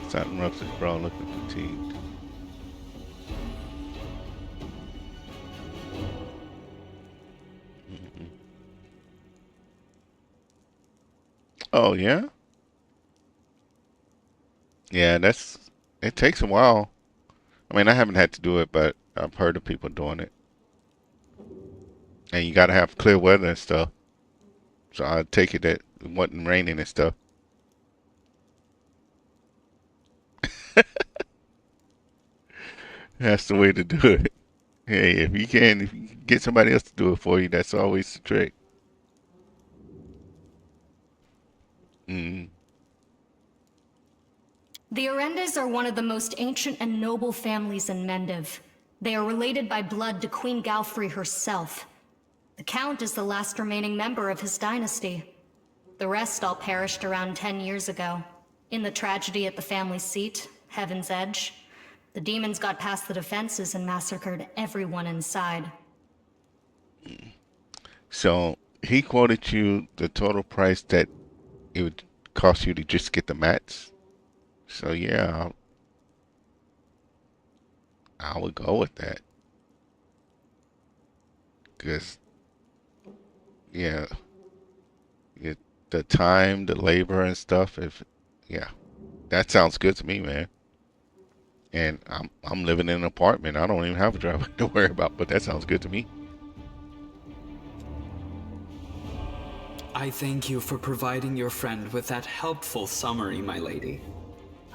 Something rough this bro looking fatigued. Oh yeah? Yeah, it takes a while. I mean, I haven't had to do it, but I've heard of people doing it. And you gotta have clear weather and stuff. So I take it that it wasn't raining and stuff. That's the way to do it. Hey, if you can get somebody else to do it for you, that's always the trick. Mm. The Arendes are one of the most ancient and noble families in Mendiv. They are related by blood to Queen Galfrey herself. The Count is the last remaining member of his dynasty. The rest all perished around 10 years ago. In the tragedy at the family seat, Heaven's Edge, the demons got past the defenses and massacred everyone inside. So he quoted you the total price that it would cost you to just get the mats. So yeah, I would go with that. Because yeah, the time, the labor and stuff, yeah, that sounds good to me, man. And I'm living in an apartment. I don't even have a driver to worry about, but that sounds good to me. I thank you for providing your friend with that helpful summary, my lady.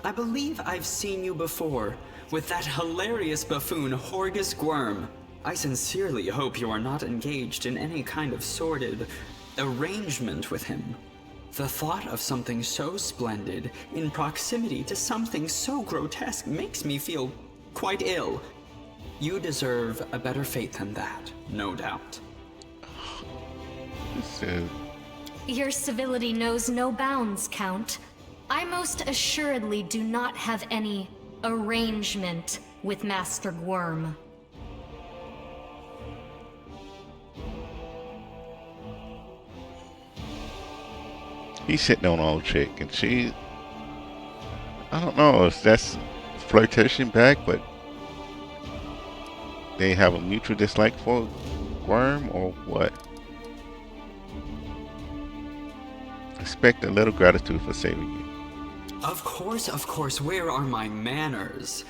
I believe I've seen you before, with that hilarious buffoon Horgus Gwyrm. I sincerely hope you are not engaged in any kind of sordid arrangement with him. The thought of something so splendid in proximity to something so grotesque makes me feel quite ill. You deserve a better fate than that, no doubt. So, Your civility knows no bounds, Count. I most assuredly do not have any arrangement with Master Gwyrm. he's sitting on old chick, and I don't know if that's flirtation back, but they have a mutual dislike for Worm or what? Expect a little gratitude for saving you. Of course, where are my manners?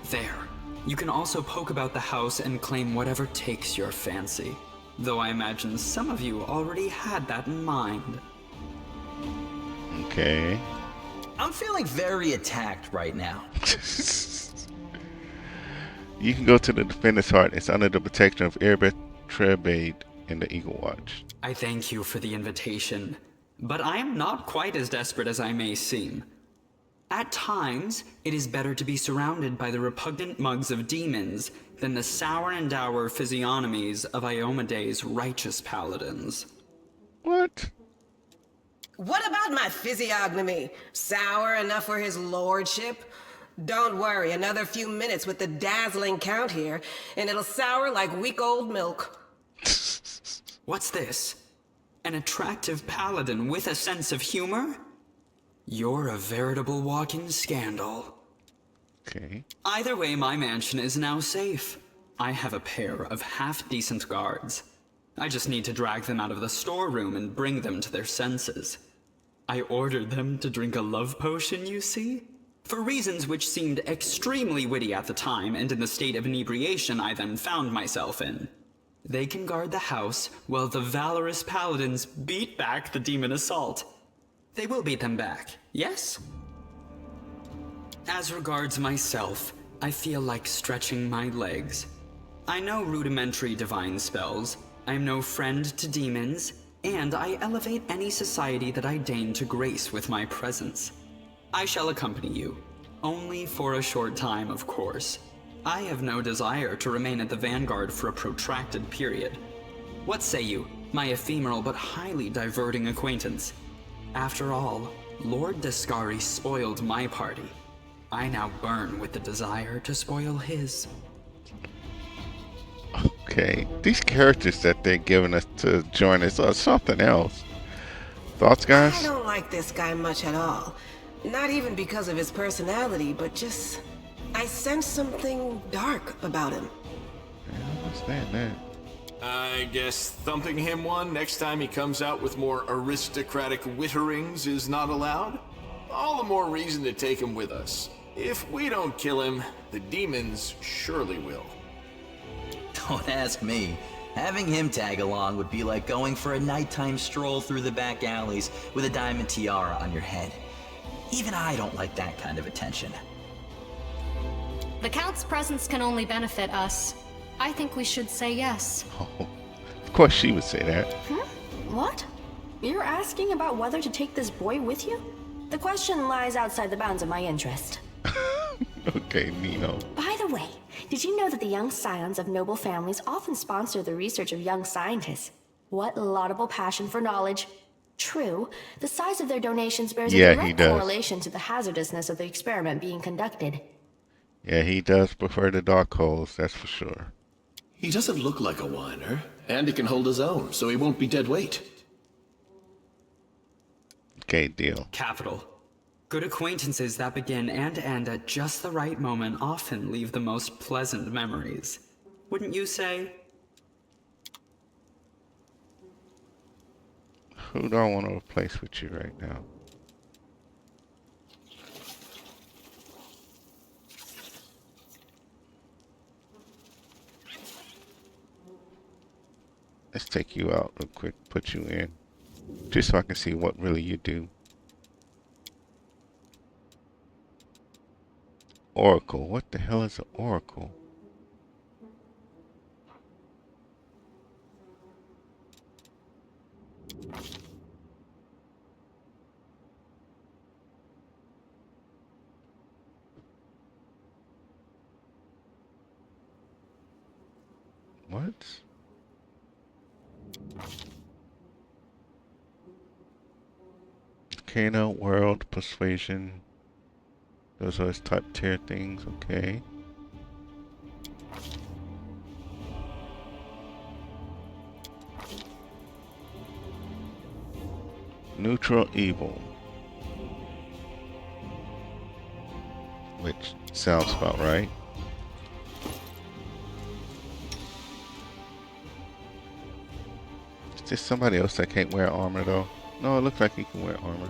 There. You can also poke about the house and claim whatever takes your fancy. Though I imagine some of you already had that in mind. Okay. I'm feeling very attacked right now. You can go to the Defender's Heart. It's under the protection of Erebeth Trebade and the Eagle Watch. I thank you for the invitation, but I am not quite as desperate as I may seem. At times, it is better to be surrounded by the repugnant mugs of demons than the sour and dour physiognomies of Iomede's righteous paladins. What? What about my physiognomy? Sour enough for his lordship? Don't worry, another few minutes with the dazzling count here, and it'll sour like week-old milk. What's this? An attractive paladin with a sense of humor? You're a veritable walking scandal. Okay. Either way, my mansion is now safe. I have a pair of half-decent guards. I just need to drag them out of the storeroom and bring them to their senses. I ordered them to drink a love potion, you see? For reasons which seemed extremely witty at the time and in the state of inebriation I then found myself in. They can guard the house while the valorous paladins beat back the demon assault. They will beat them back, yes? As regards myself, I feel like stretching my legs. I know rudimentary divine spells, I am no friend to demons, and I elevate any society that I deign to grace with my presence. I shall accompany you, only for a short time, of course. I have no desire to remain at the vanguard for a protracted period. What say you, my ephemeral but highly diverting acquaintance? After all, Lord Descari spoiled my party. I now burn with the desire to spoil his. Okay. These characters that they're giving us to join us are something else. Thoughts, guys? I don't like this guy much at all. Not even because of his personality, but just... I sense something dark about him. I understand that. I guess thumping him one next time he comes out with more aristocratic witterings is not allowed? All the more reason to take him with us. If we don't kill him, the demons surely will. Don't ask me. Having him tag along would be like going for a nighttime stroll through the back alleys with a diamond tiara on your head. Even I don't like that kind of attention. The Count's presence can only benefit us. I think we should say yes. Oh, of course she would say that. Huh? What? You're asking about whether to take this boy with you? The question lies outside the bounds of my interest. Okay, Nino. By the way, did you know that the young scions of noble families often sponsor the research of young scientists? What laudable passion for knowledge. True, the size of their donations bears a direct correlation to the hazardousness of the experiment being conducted. Yeah, he does prefer the dark holes, that's for sure. He doesn't look like a whiner, and he can hold his own, so he won't be dead weight. Okay, deal. Capital. Good acquaintances that begin and end at just the right moment often leave the most pleasant memories. Wouldn't you say? Who do I want to replace with you right now? Let's take you out real quick, put you in, just so I can see what really you do. Oracle, what the hell is an oracle? What? Volcano, world, persuasion. Those are his top tier things, okay. Neutral evil. Which sounds about right. Is there somebody else that can't wear armor though? No, it looks like he can wear armor.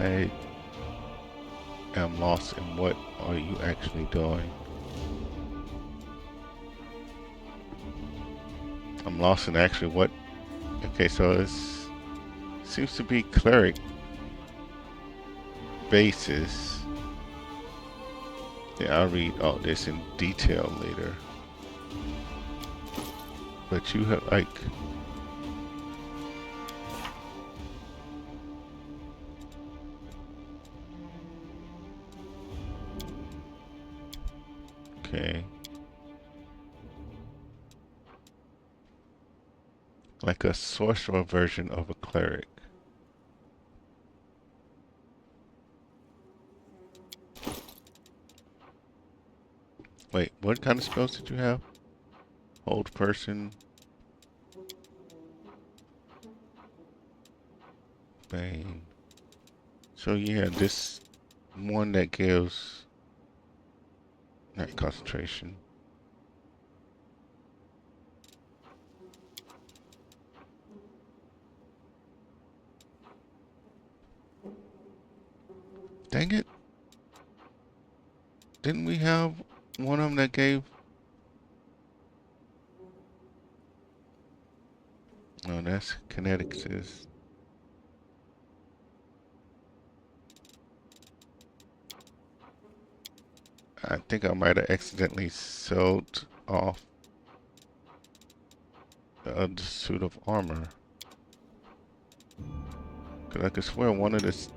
I am lost in what are you actually doing? I'm lost in actually what. Okay, so it seems to be cleric basis. Yeah, I'll read all this in detail later. But you have like okay. Like a sorcerer version of a cleric. Wait, what kind of spells did you have? Hold person. Bane. So yeah, this one that gives not concentration. Dang it. Didn't we have one of them that gave? No, that's kinetics is. I think I might have accidentally sold off the other suit of armor. Cause I could swear one of this.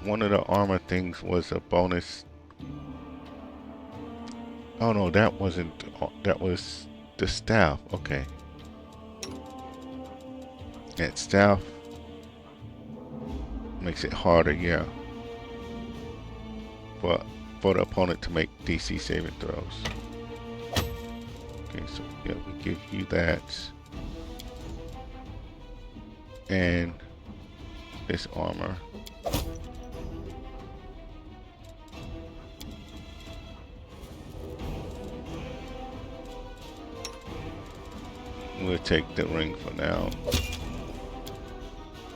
One of the armor things was a bonus. Oh no, that wasn't. That was the staff. Okay. That staff makes it harder, yeah. For the opponent to make DC saving throws. Okay, so yeah, we give you that. And this armor. We'll take the ring for now.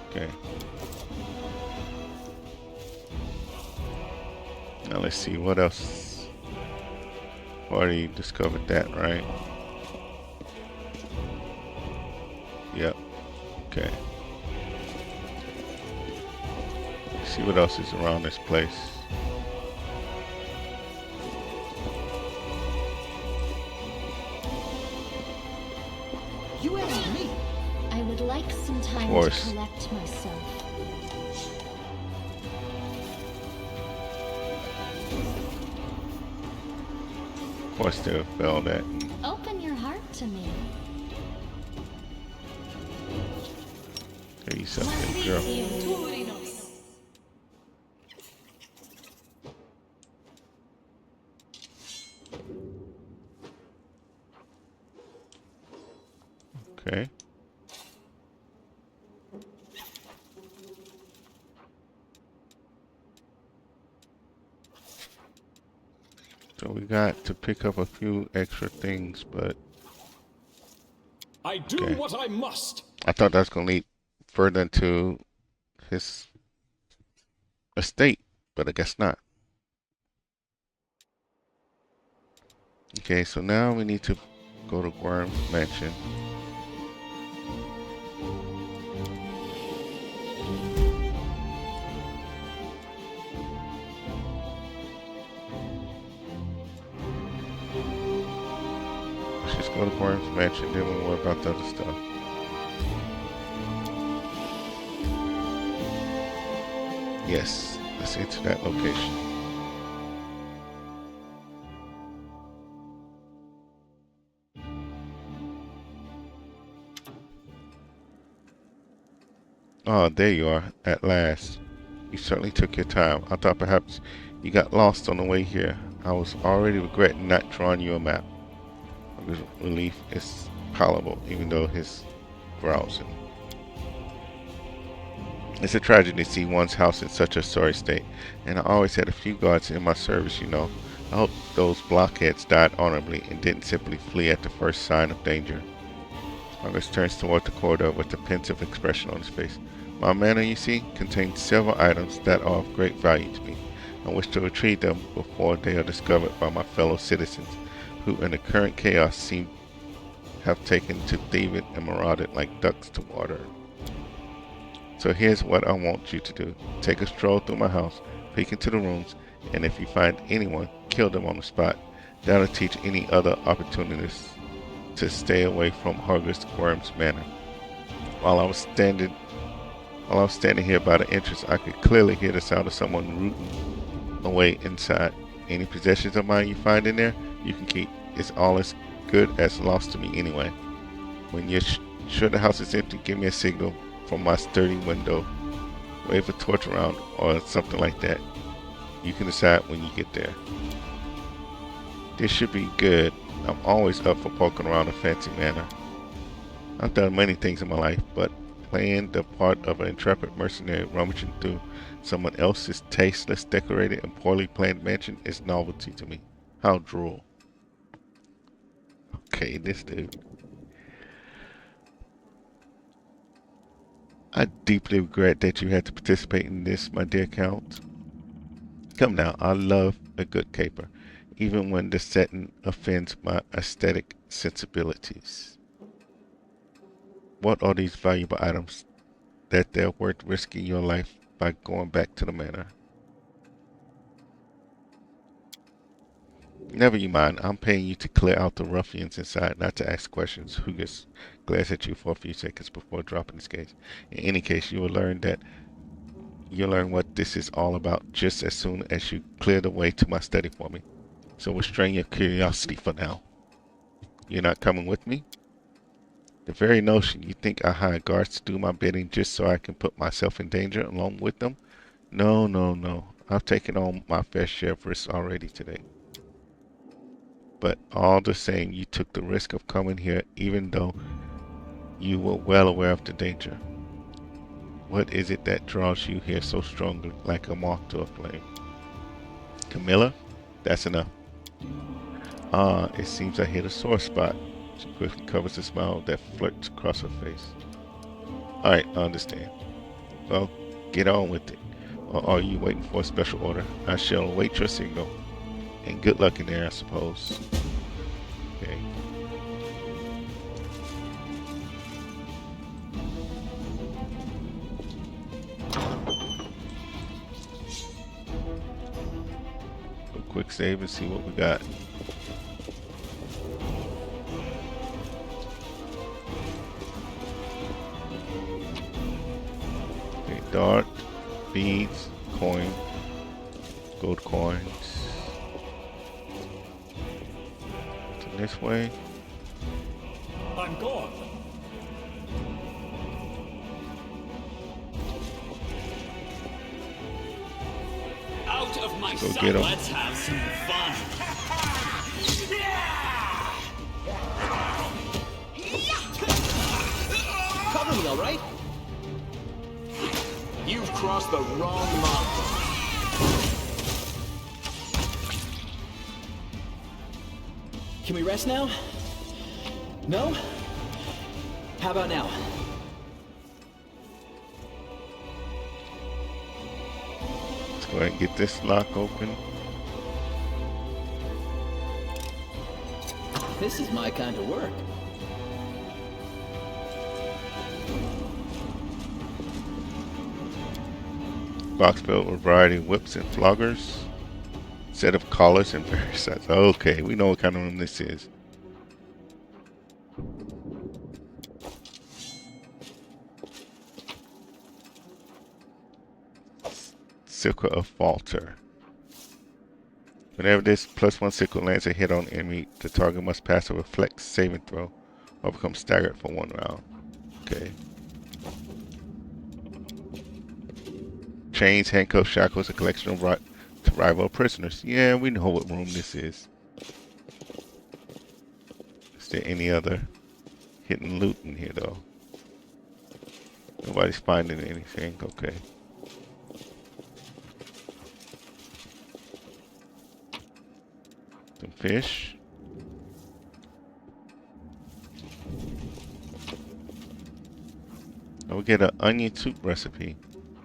Okay. Now let's see what else. Already discovered that, right? Yep. Okay. Let's see what else is around this place. You asked me. I would like some time to collect myself. Of course they failed that. Open your heart to me. Get yourself a girl. Okay. So we got to pick up a few extra things, but I do what I must. I thought that's gonna lead further into his estate, but I guess not. Okay, so now we need to go to Worm's mansion. Let's just go to Worm's mansion, then we'll worry about the other stuff. Yes, let's enter that location. Oh, there you are, at last. You certainly took your time. I thought perhaps you got lost on the way here. I was already regretting not drawing you a map. His relief is palatable, even though his grousing. It's a tragedy to see one's house in such a sorry state, and I always had a few guards in my service, you know. I hope those blockheads died honorably and didn't simply flee at the first sign of danger. August turns toward the corridor with a pensive expression on his face. My manor, you see, contains several items that are of great value to me. I wish to retrieve them before they are discovered by my fellow citizens, who in the current chaos seem have taken to thieving and marauded like ducks to water. So here's what I want you to do. Take a stroll through my house, peek into the rooms, and if you find anyone, kill them on the spot. That'll teach any other opportunists to stay away from Hargus Worm's manor. While I was standing here by the entrance, I could clearly hear the sound of someone rooting away inside. Any possessions of mine you find in there, you can keep. It's all as good as lost to me anyway. When you're sure the house is empty, give me a signal from my sturdy window. Wave a torch around or something like that. You can decide when you get there. This should be good. I'm always up for poking around a fancy manor. I've done many things in my life, but playing the part of an intrepid mercenary rummaging through someone else's tasteless, decorated, and poorly planned mansion is novelty to me. How droll. Okay, this dude. I deeply regret that you had to participate in this, my dear Count. Come now, I love a good caper, even when the setting offends my aesthetic sensibilities. What are these valuable items that they're worth risking your life by going back to the manor? Never you mind, I'm paying you to clear out the ruffians inside, not to ask questions. Hugus glares at you for a few seconds before dropping his gaze. In any case, you'll learn what this is all about just as soon as you clear the way to my study for me. So restrain your curiosity for now. You're not coming with me? The very notion you think I hire guards to do my bidding just so I can put myself in danger along with them? No, no, no. I've taken on my fair share of risks already today. But all the same, you took the risk of coming here even though you were well aware of the danger. What is it that draws you here so strongly, like a moth to a flame? Camilla? That's enough. Ah, it seems I hit a sore spot. She quickly covers the smile that flirts across her face. Alright, I understand. Well, get on with it. Or are you waiting for a special order? I shall await your signal. And good luck in there, I suppose. Okay. A quick save and see what we got. Okay, dart, beads, coin, gold coins. This way. I'm gone. Out of my Go sight. get 'em. Let's have some fun. Cover me, all right? You've crossed the wrong mountain. Can we rest now? No? How about now? Let's go ahead and get this lock open. This is my kind of work. Box filled with a variety of whips and floggers. Set of collars and various sizes. Okay, we know what kind of room this is. Sickle of Falter. Whenever this +1 sickle lands a hit on enemy, the target must pass a reflex saving throw or become staggered for 1 round. Okay. Chains, handcuffs, shackles, a collection of to rival prisoners. Yeah, we know what room this is. Is there any other hidden loot in here though? Nobody's finding anything. Okay. Some fish. Now we get an onion soup recipe.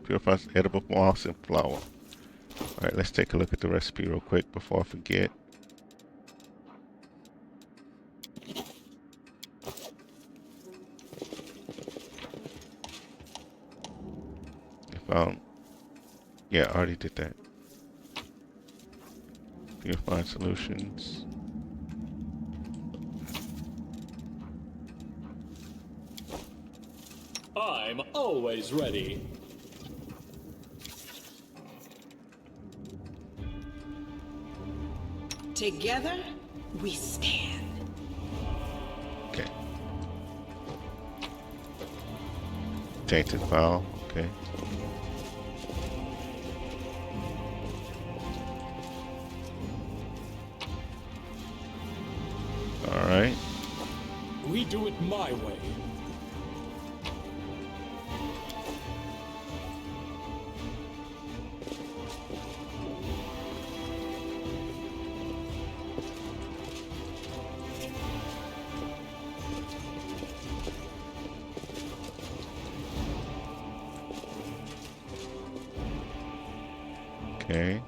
Purifies edible moss and flour. Alright, let's take a look at the recipe real quick before I forget. Yeah, I already did that. Purifying solutions. I'm always ready. Together, we stand. Okay. Tainted fowl. Okay. All right. We do it my way. Okay.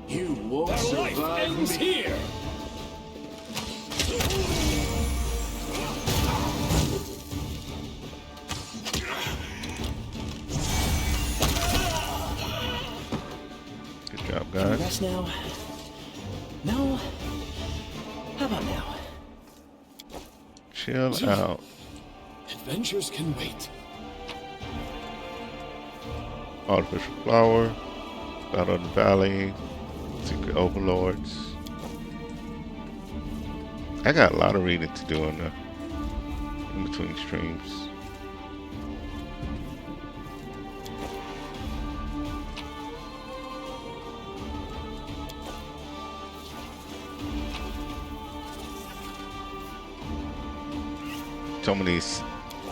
You won't The life survive ends me. here. Good job, Can we guys. rest now? No? How about now? Chill out. Adventures can wait. Artificial flower. Battle of the Valley. Secret Overlords. I got a lot of reading to do in between streams. Some of these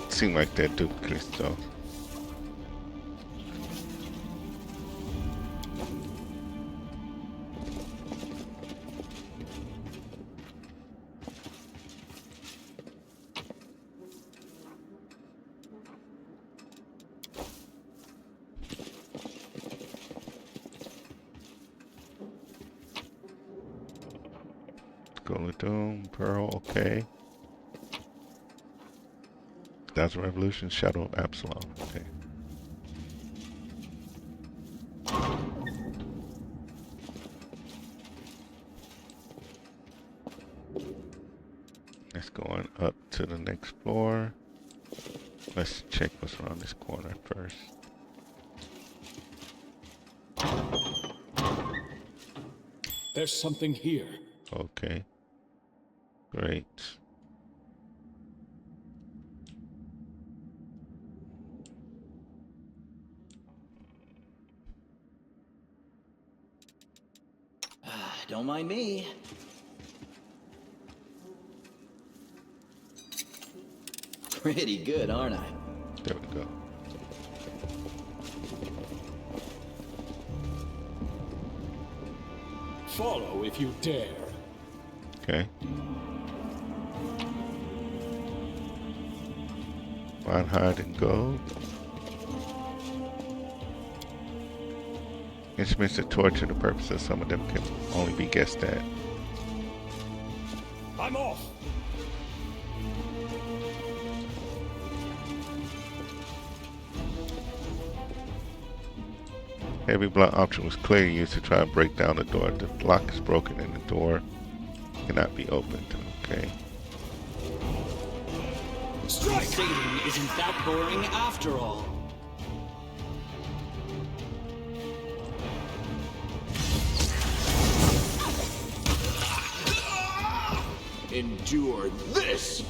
seem like they're duplicates though. Golden Doom, Pearl, okay. Dazzle Revolution, Shadow of Absalom, okay. Let's go on up to the next floor. Let's check what's around this corner first. There's something here. Okay. Great. Don't mind me. Pretty good, aren't I? There we go. Follow if you dare. Okay. Find, hide, and go. Instruments of torture, the purpose of some of them can only be guessed at. I'm off. Heavy blunt option was clearly used to try and break down the door. The lock is broken and the door cannot be opened. Okay. Strike! Satan isn't that boring after all. Endure this!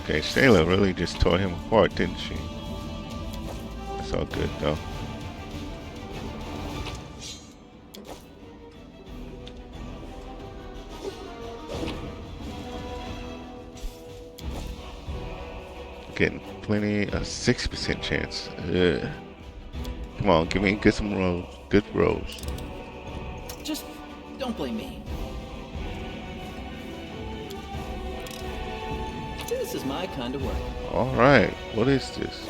Okay, Shayla really just tore him apart, didn't she? That's all good though. Getting plenty, a 6% chance. Ugh. Come on, get some rolls. Good rolls. Just don't blame me. This is my kind of work. Alright, what is this?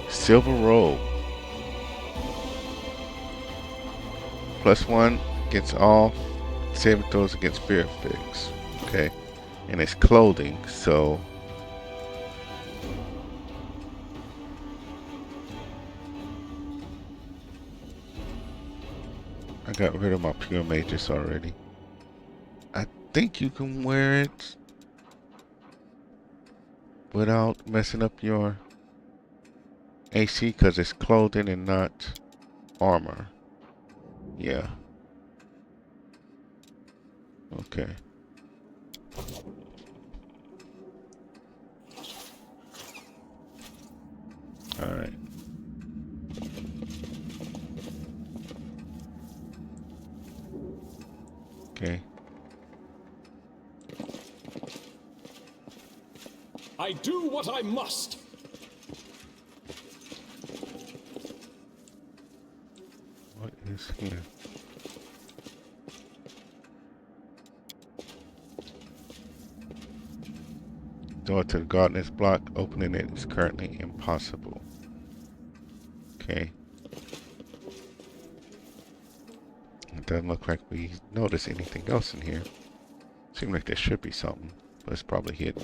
Silver robe. +1 against all saving throws against fear effects. Okay. And it's clothing, so I got rid of my pure mages already. I think you can wear it without messing up your AC because it's clothing and not armor. Yeah. Okay. Alright. Okay. I do what I must. What is here? Door to the garden is blocked. Opening it is currently impossible. Okay. It doesn't look like we notice anything else in here. Seems like there should be something, but it's probably hidden.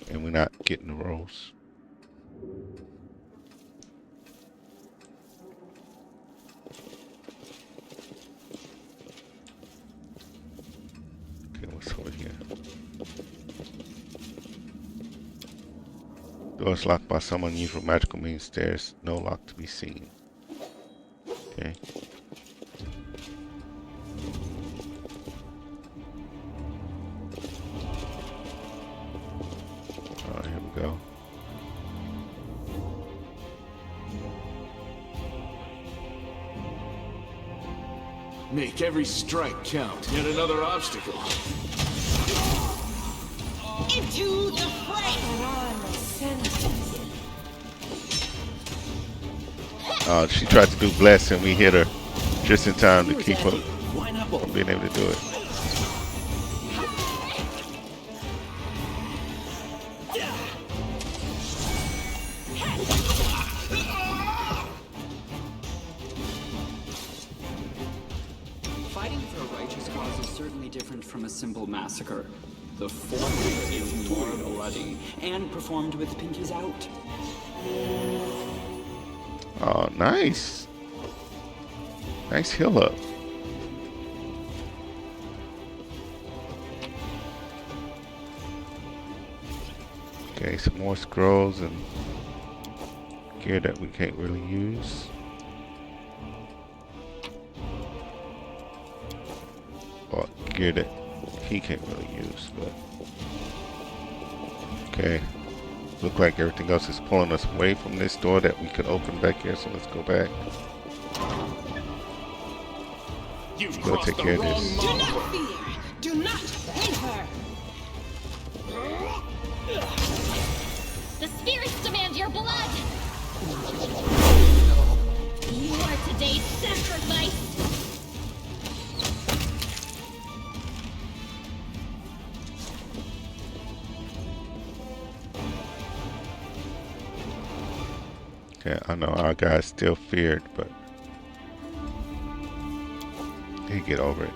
And we're not getting the rolls. Okay, what's over here? Door is locked by some unusual magical means. There's no lock to be seen. Okay. Alright, here we go. Make every strike count. Yet another obstacle. Into the fray! She tried to do bless and we hit her just in time to keep her Pineapple. from being able to do it. Fighting for a righteous cause is certainly different from a simple massacre. The former is more bloody and performed with pinkies out. Oh, nice. Nice heal up. Okay, some more scrolls and gear that we can't really use. Or gear that he can't really use, but okay. Look like everything else is pulling us away from this door that we could open back here, so let's go back. We'll take care of this. Do not fear! Do not waver! The spirits demand your blood! You are today's sacrifice! Okay, I know our guy's still feared, but he'll get over it.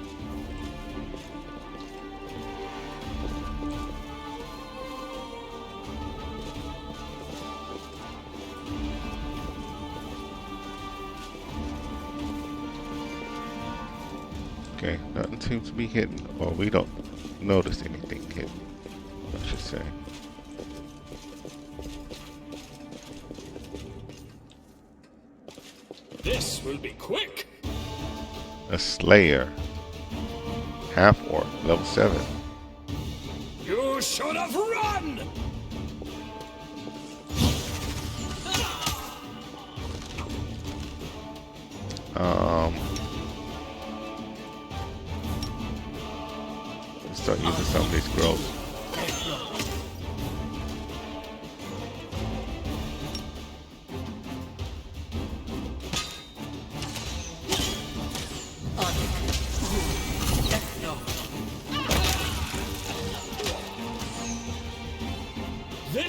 Okay, nothing seems to be hidden, or we don't notice anything hidden, I should say. This will be quick. A Slayer. Half Orc, level 7. You should have run! Let's start using some of these scrolls.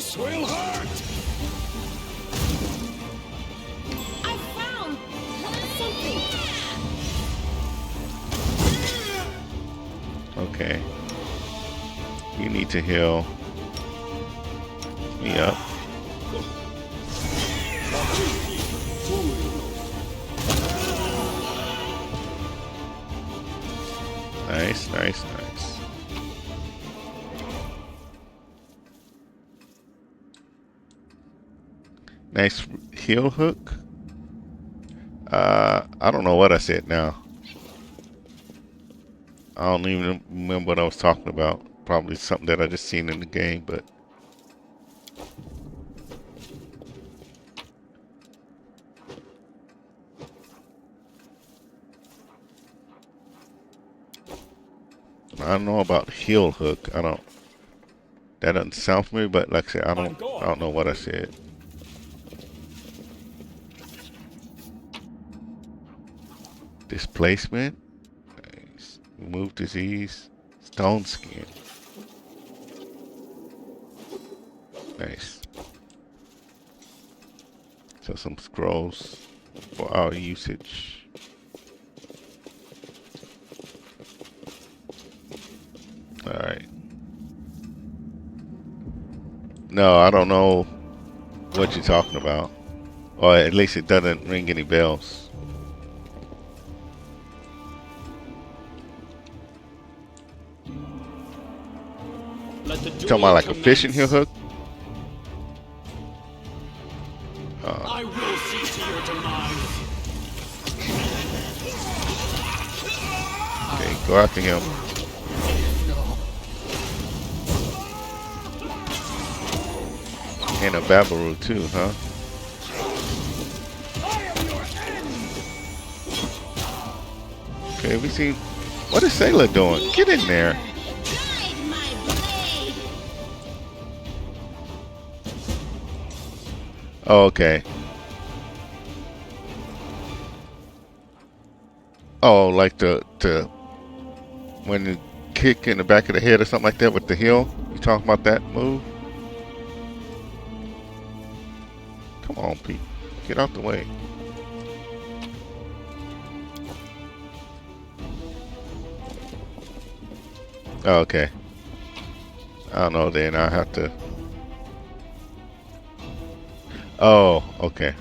This will hurt! I found something. Okay. You need to heal me up. Nice, nice, nice. Nice heel hook. I don't know what I said now. I don't even remember what I was talking about. Probably something that I just seen in the game, but I don't know about heel hook. I don't. That doesn't sound familiar, but like I said, I don't know what I said. Displacement. Nice. Remove disease. Stone skin. Nice. So some scrolls for our usage. Alright. No, I don't know what you're talking about. Or at least it doesn't ring any bells. Talking about like a fishing heel hook? I will see to your demise. Okay, go after him. And a Babaru too, huh? Okay, we see. What is Sailor doing? Get in there. Oh, okay. Oh, like the when you kick in the back of the head or something like that with the heel? You talking about that move? Come on, Pete. Get out the way. Oh, okay. I don't know then. I have to. Oh, okay.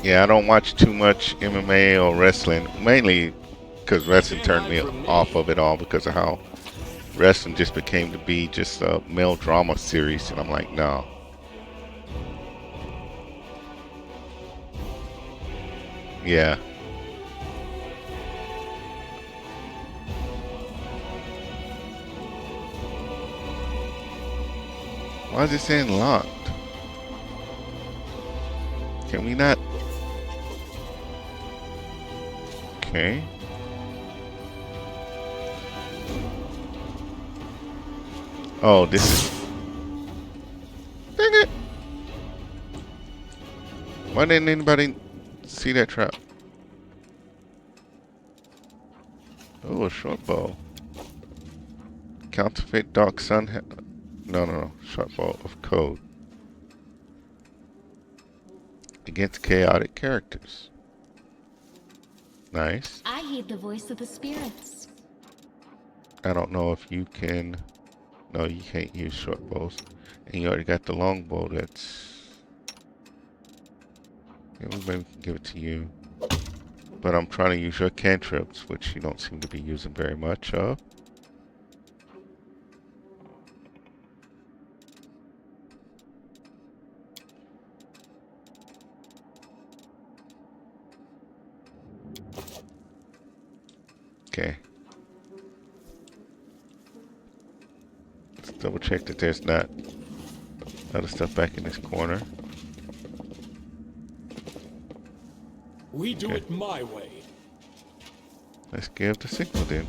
Yeah, I don't watch too much MMA or wrestling, mainly because wrestling turned me off of it all because of how wrestling just became to be just a male drama series, and I'm like, no. Yeah. Why is it saying locked? Can we not? Okay. Oh, this is... Dang it! Why didn't anybody see that trap? Oh, a short bow. Counterfeit Dark Sun... No. Short bow of code. Against chaotic characters. Nice. I heed the voice of the spirits. I don't know if you can... No, you can't use short bows. And you already got the long bow that's... Yeah, we maybe can give it to you. But I'm trying to use your cantrips, which you don't seem to be using very much of. Okay. Let's double check that there's not other stuff back in this corner. We do it my way. Let's give the signal then.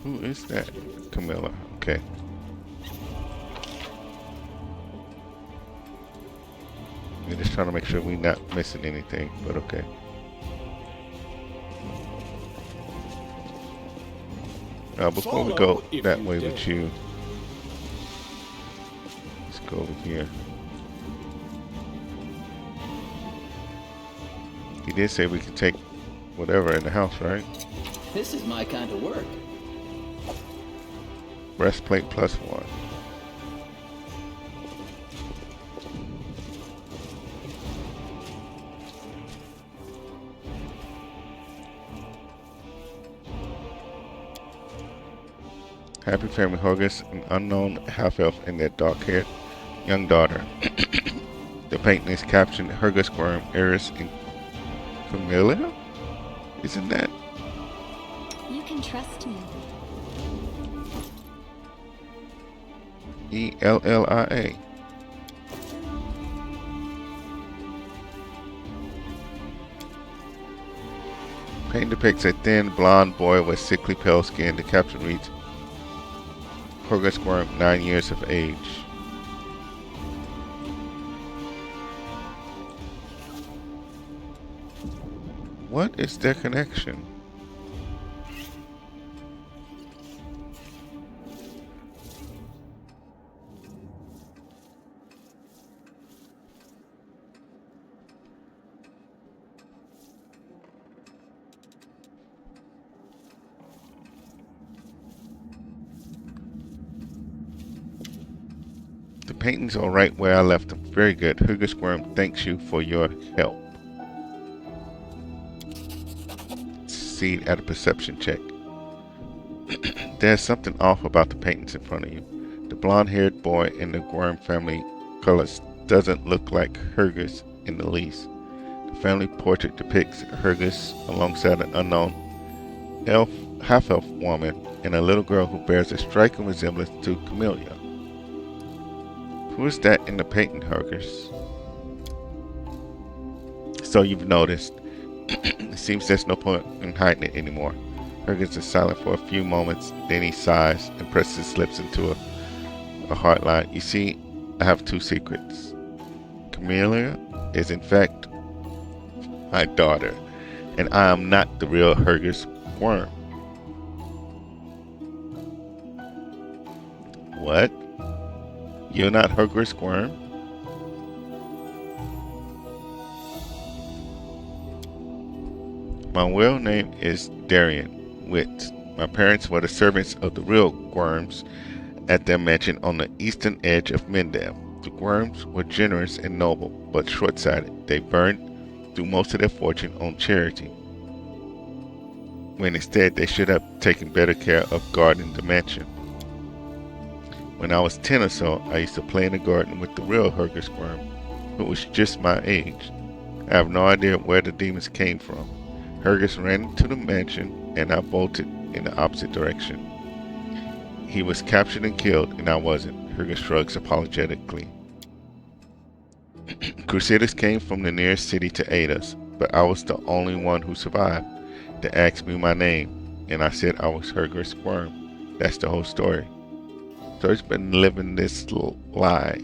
Who is that? Camilla. Okay. We're just trying to make sure we're not missing anything, but okay. Before we go that way with you, let's go over here. He did say we could take whatever in the house, right? This is my kind of work. Breastplate +1. Happy family, Horgus, an unknown half-elf and their dark-haired young daughter. The painting is captioned Horgus Worm, Eris, and Camilla? Isn't that? You can trust me. Ellia. Painting depicts a thin, blonde boy with sickly pale skin. The caption reads, Horgus Worm, 9 years of age. What is their connection? The paintings are right where I left them. Very good. Horgus Worm thanks you for your help. Succeed at a perception check. There's something off about the paintings in front of you. The blonde-haired boy in the Worm family colors doesn't look like Horgus in the least. The family portrait depicts Horgus alongside an unknown half-elf woman and a little girl who bears a striking resemblance to Camilla. Who is that in the painting, Horgus? So you've noticed. It seems there's no point in hiding it anymore. Horgus is silent for a few moments, then he sighs and presses his lips into a hard line. You see, I have two secrets. Camilla is in fact my daughter, and I am not the real Horgus Worm. What? You're not Horgus Worm? My real name is Darian Witt. My parents were the servants of the real Worms at their mansion on the eastern edge of Mendel. The Worms were generous and noble, but short-sighted. They burned through most of their fortune on charity, when instead they should have taken better care of guarding the mansion. When I was 10 or so, I used to play in the garden with the real Horgus Worm, who was just my age. I have no idea where the demons came from. Horgus ran into the mansion, and I bolted in the opposite direction. He was captured and killed, and I wasn't. Horgus shrugs apologetically. Crusaders came from the nearest city to aid us, but I was the only one who survived. They asked me my name, and I said I was Horgus Worm. That's the whole story. So he's been living this lie.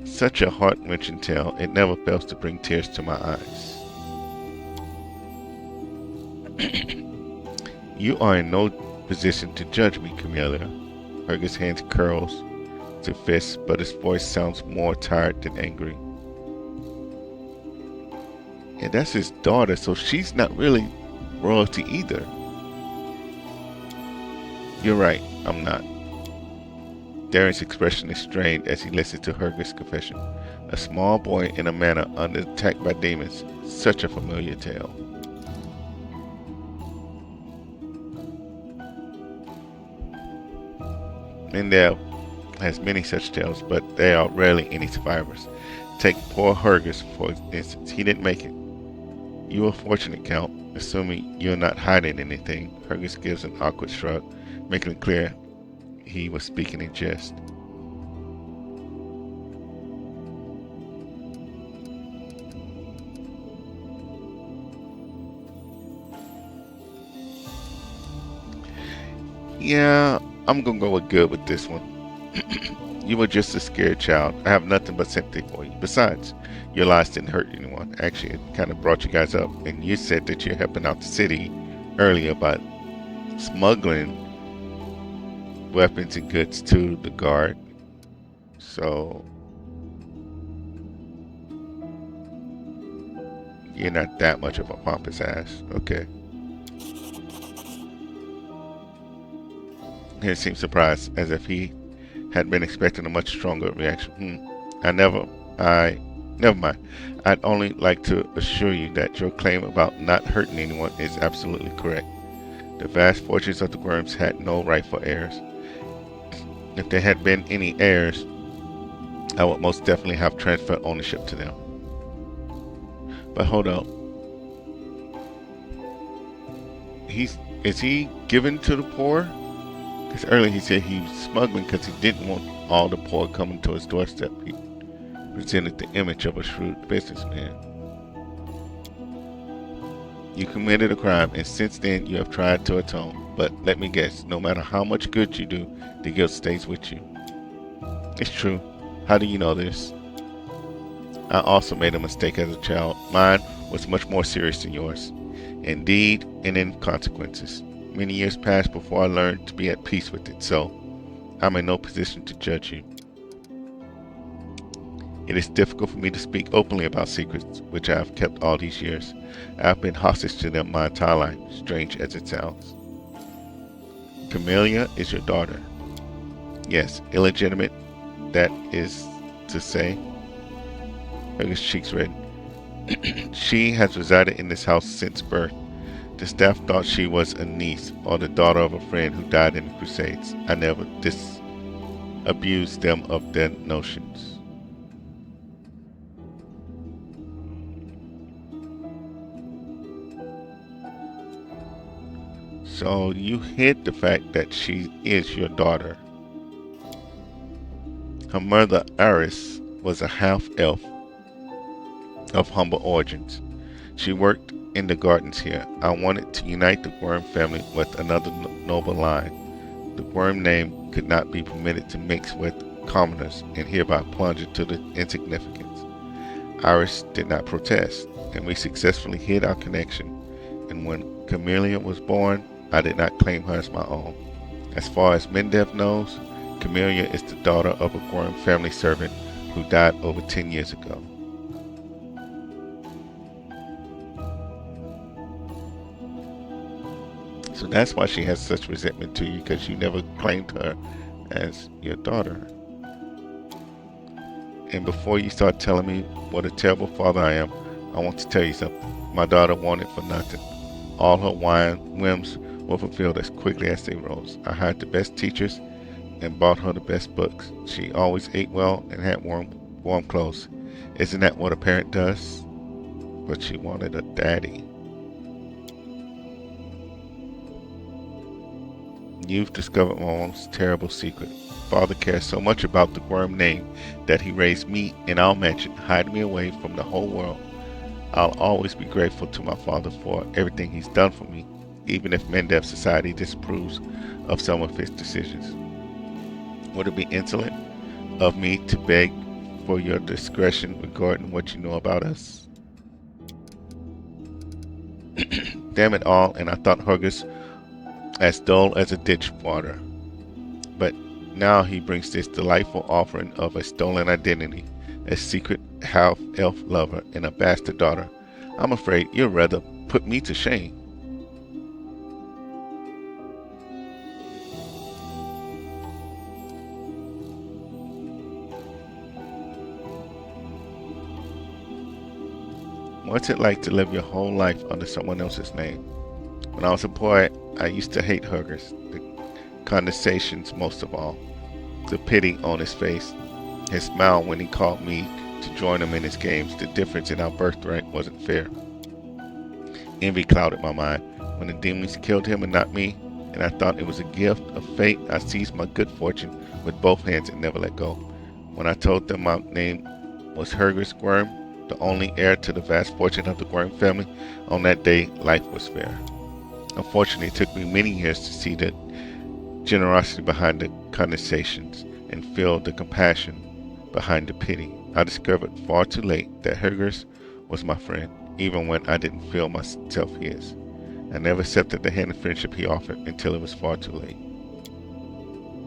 Such a heart-wrenching tale, it never fails to bring tears to my eyes. You are in no position to judge me, Camilla. Horgus' hands curls to fists, but his voice sounds more tired than angry. And that's his daughter, so she's not really royalty either. You're right, I'm not. Darren's expression is strained as he listens to Horgus' confession. A small boy in a manor under attack by demons. Such a familiar tale. Mendel has many such tales, but there are rarely any survivors. Take poor Horgus, for instance. He didn't make it. You were fortunate, Count, assuming you're not hiding anything. Horgus gives an awkward shrug, making it clear he was speaking in jest. Yeah, I'm gonna go with good with this one. You were just a scared child. I have nothing but sympathy for you. Besides, your lies didn't hurt anyone. Actually, it kind of brought you guys up. And you said that you're helping out the city earlier by smuggling weapons and goods to the guard. So you're not that much of a pompous ass. Okay. He seemed surprised, as if he had been expecting a much stronger reaction. Never mind. I'd only like to assure you that your claim about not hurting anyone is absolutely correct. The vast fortunes of the Worms had no rightful heirs. If there had been any heirs, I would most definitely have transferred ownership to them. But hold up. Is he given to the poor? Because earlier he said he was smuggling because he didn't want all the poor coming to his doorstep. He presented the image of a shrewd businessman. You committed a crime, and since then you have tried to atone. But let me guess, no matter how much good you do, the guilt stays with you. It's true. How do you know this? I also made a mistake as a child. Mine was much more serious than yours. Indeed, and in consequences. Many years passed before I learned to be at peace with it, so I'm in no position to judge you. It is difficult for me to speak openly about secrets which I have kept all these years. I have been hostage to them my entire life, strange as it sounds. Camilla is your daughter. Yes, illegitimate, that is to say. His cheeks reddened. She has resided in this house since birth. The staff thought she was a niece or the daughter of a friend who died in the Crusades. I never disabused them of their notions. So you hid the fact that she is your daughter. Her mother, Iris, was a half-elf of humble origins. She worked in the gardens here. I wanted to unite the Worm family with another noble line. The Worm name could not be permitted to mix with commoners and hereby plunge it to the insignificance. Iris did not protest, and we successfully hid our connection. And when Camilla was born, I did not claim her as my own. As far as Mendev knows, Camilla is the daughter of a Worm family servant who died over 10 years ago. So that's why she has such resentment to you, because you never claimed her as your daughter. And before you start telling me what a terrible father I am, I want to tell you something. My daughter wanted for nothing. All her whims were fulfilled as quickly as they rose. I hired the best teachers and bought her the best books. She always ate well and had warm clothes. Isn't that what a parent does? But she wanted a daddy. You've discovered my most terrible secret. Father cares so much about the Worm name that he raised me in our mansion, hiding me away from the whole world. I'll always be grateful to my father for everything he's done for me, even if Mendev society disapproves of some of his decisions. Would it be insolent of me to beg for your discretion regarding what you know about us? Damn it all, and I thought Hurgus as dull as a ditch water. But now he brings this delightful offering of a stolen identity, a secret half-elf lover, and a bastard daughter. I'm afraid you'll rather put me to shame. What's it like to live your whole life under someone else's name? When I was a boy, I used to hate Hurgus, the condescensions most of all, the pity on his face, his smile when he called me to join him in his games. The difference in our birthright wasn't fair. Envy clouded my mind. When the demons killed him and not me, and I thought it was a gift of fate, I seized my good fortune with both hands and never let go. When I told them my name was Hurgus Worm, the only heir to the vast fortune of the Worm family, on that day life was fair. Unfortunately, it took me many years to see the generosity behind the condensations and feel the compassion behind the pity. I discovered far too late that Hergers was my friend, even when I didn't feel myself his. I never accepted the hand of friendship he offered until it was far too late.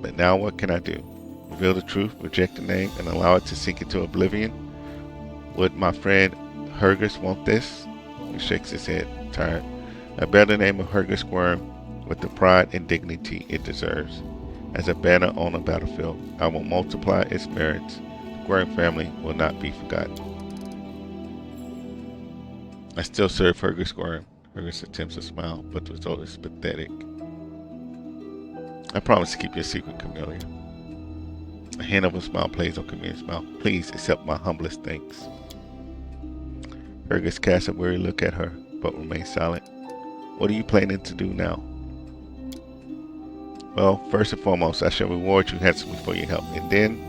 But now what can I do? Reveal the truth, reject the name, and allow it to sink into oblivion? Would my friend Hergers want this? He shakes his head, tired. I bear the name of Hergers Worm with the pride and dignity it deserves. As a banner on a battlefield, I will multiply its merits. The Worm family will not be forgotten. I still serve Hergers Worm. Hergers attempts to smile, but the result is pathetic. I promise to keep your secret, Camilla. A hint of a smile plays on Camilla's mouth. Please accept my humblest thanks. Hergers casts a weary look at her, but remains silent. What are you planning to do now? Well, first and foremost, I shall reward you handsomely for your help, and then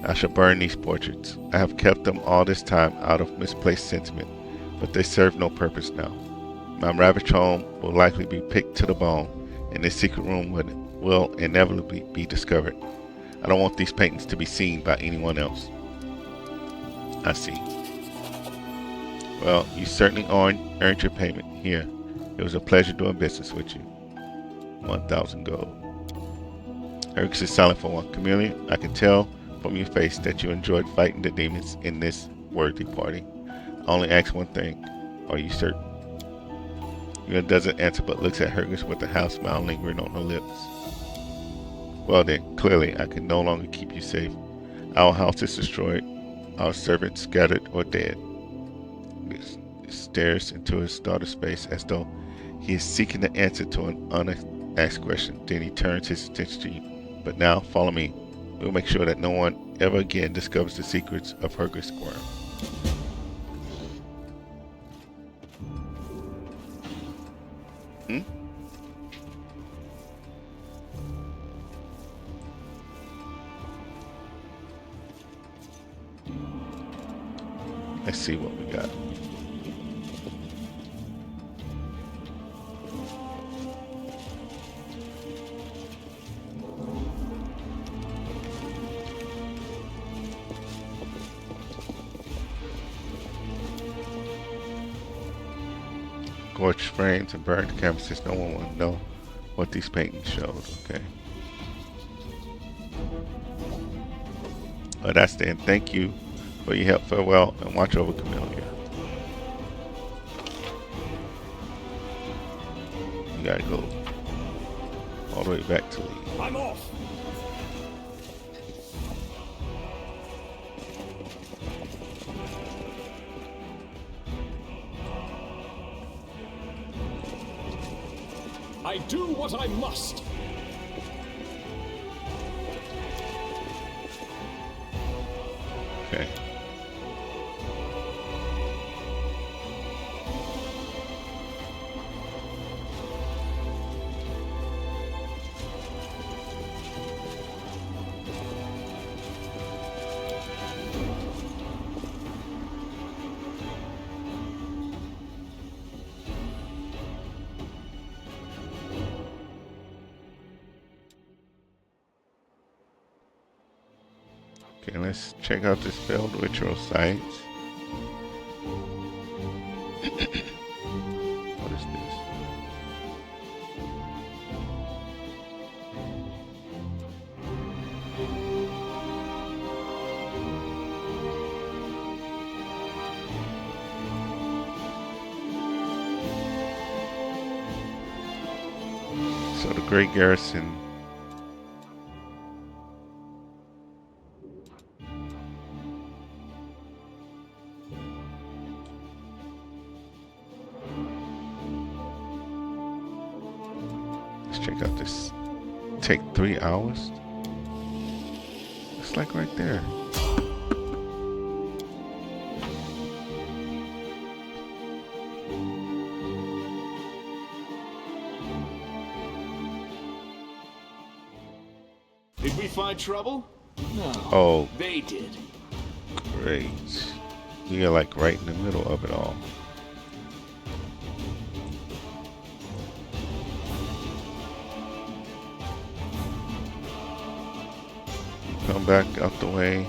I shall burn these portraits. I have kept them all this time out of misplaced sentiment, but they serve no purpose now. My ravaged home will likely be picked to the bone, and this secret room will inevitably be discovered. I don't want these paintings to be seen by anyone else. I see. Well, you certainly earned your payment. Here, it was a pleasure doing business with you. 1,000 gold. Hergers is silent for a while. Camilla, I can tell from your face that you enjoyed fighting the demons in this worthy party. I only ask one thing. Are you certain? Camilla doesn't answer but looks at Hergers with a half smile lingering on her lips. Well then, clearly I can no longer keep you safe. Our house is destroyed, our servants scattered or dead. He stares into his daughter's face as though he is seeking the answer to an unasked question. Then he turns his attention to you. But now, follow me. We'll make sure that no one ever again discovers the secrets of Hergers Worm. Let's see what we got. Scorched frames and burned canvases. No one will know what these paintings showed. Okay. Well, that's the end. Thank you for your help. Farewell, and watch over Camilla. You gotta go all the way back to Lee. I'm off. I do what I must. Okay. Okay, let's check out this failed ritual site. What is this? So the Great Garrison. Check out this. Take 3 hours. It's like right there. Did we find trouble? No. Oh, They did. great. We are like right in the middle of it all. Come back out the way.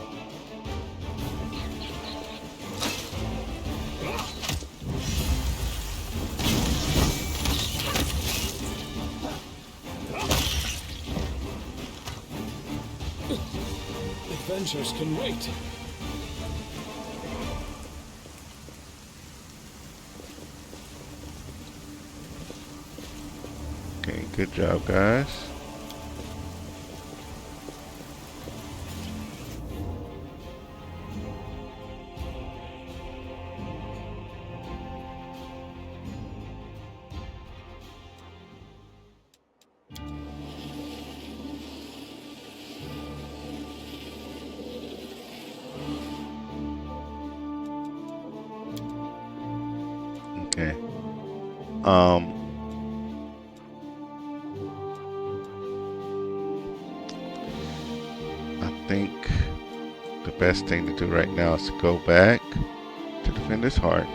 Adventures can wait. Okay, good job, guys. Okay. I think the best thing to do right now is to go back to Defender's Heart,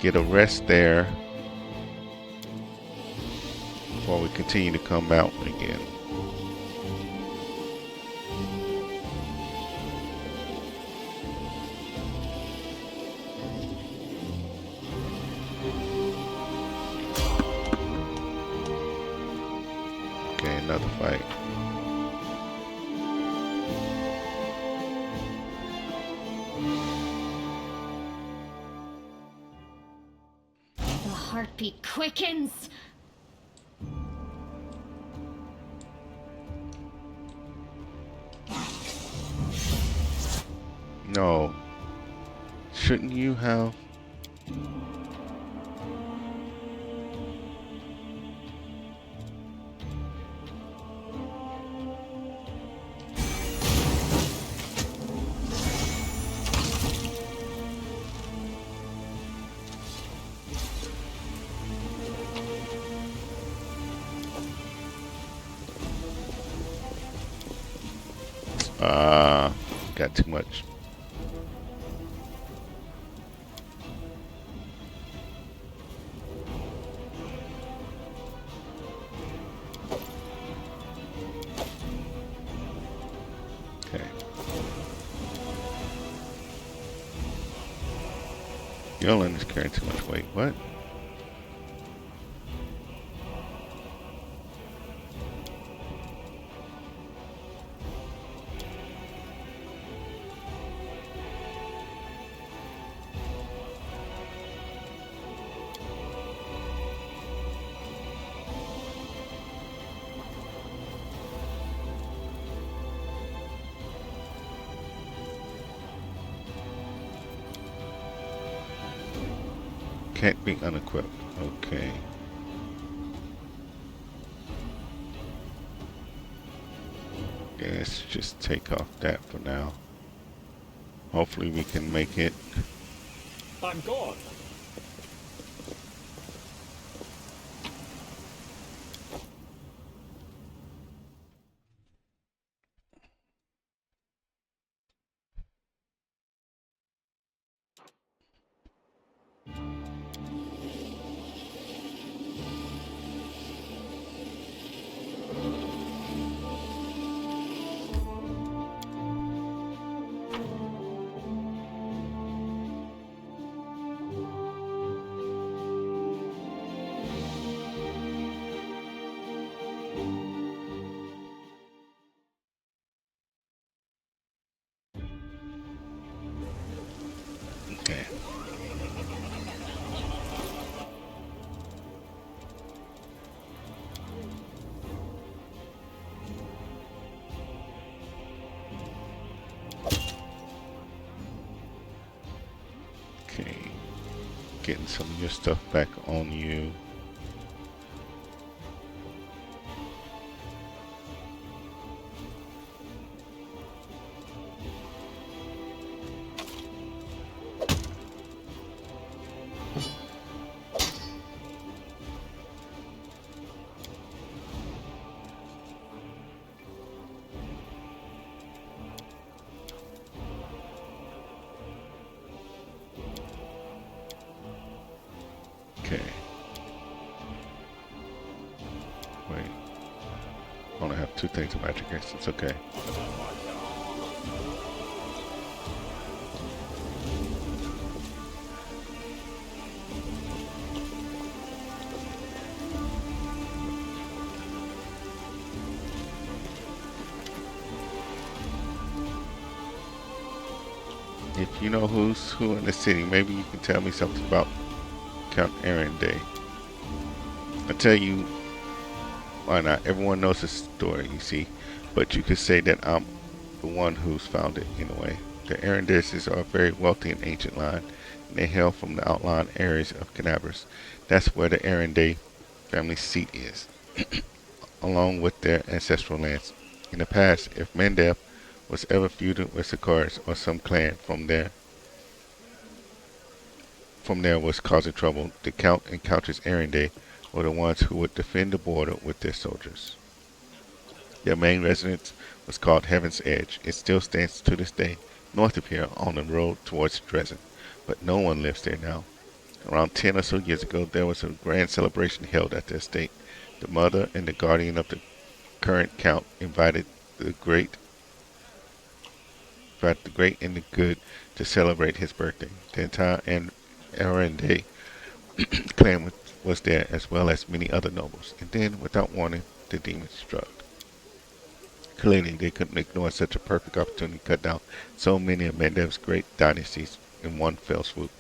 get a rest there before we continue to come out again. Okay, another fight. The heartbeat quickens. No. Shouldn't you have... got too much. Okay. Yolan is carrying too much weight. What? Can't be unequipped. Okay. Yeah, let's just take off that for now. Hopefully we can make it. I'm gone. Okay. Okay. Getting some of your stuff back on you. Okay. 2 things of magic essence. Okay. If you know who's who in the city, maybe you can tell me something about Count Aaron Day. I'll tell you why not. Everyone knows the story, you see, but you could say that I'm the one who's found it in a way. The Arendaces are a very wealthy and ancient line, and they hail from the outlying areas of Canabras. That's where the Aaron Day family seat is, along with their ancestral lands. In the past, if Mendev was ever feuding with Sicars or some clan from there was causing trouble, the Count and Countess Arendelle were the ones who would defend the border with their soldiers. Their main residence was called Heaven's Edge. It still stands to this day north of here on the road towards Dresden, but no one lives there now. Around 10 or so years ago, there was a grand celebration held at the estate. The mother and the guardian of the current Count invited the great and the good to celebrate his birthday. The entire Arendelle clan was there, as well as many other nobles. And then, without warning, the demons struck. Clearly, they couldn't ignore such a perfect opportunity to cut down so many of Mendev's great dynasties in one fell swoop.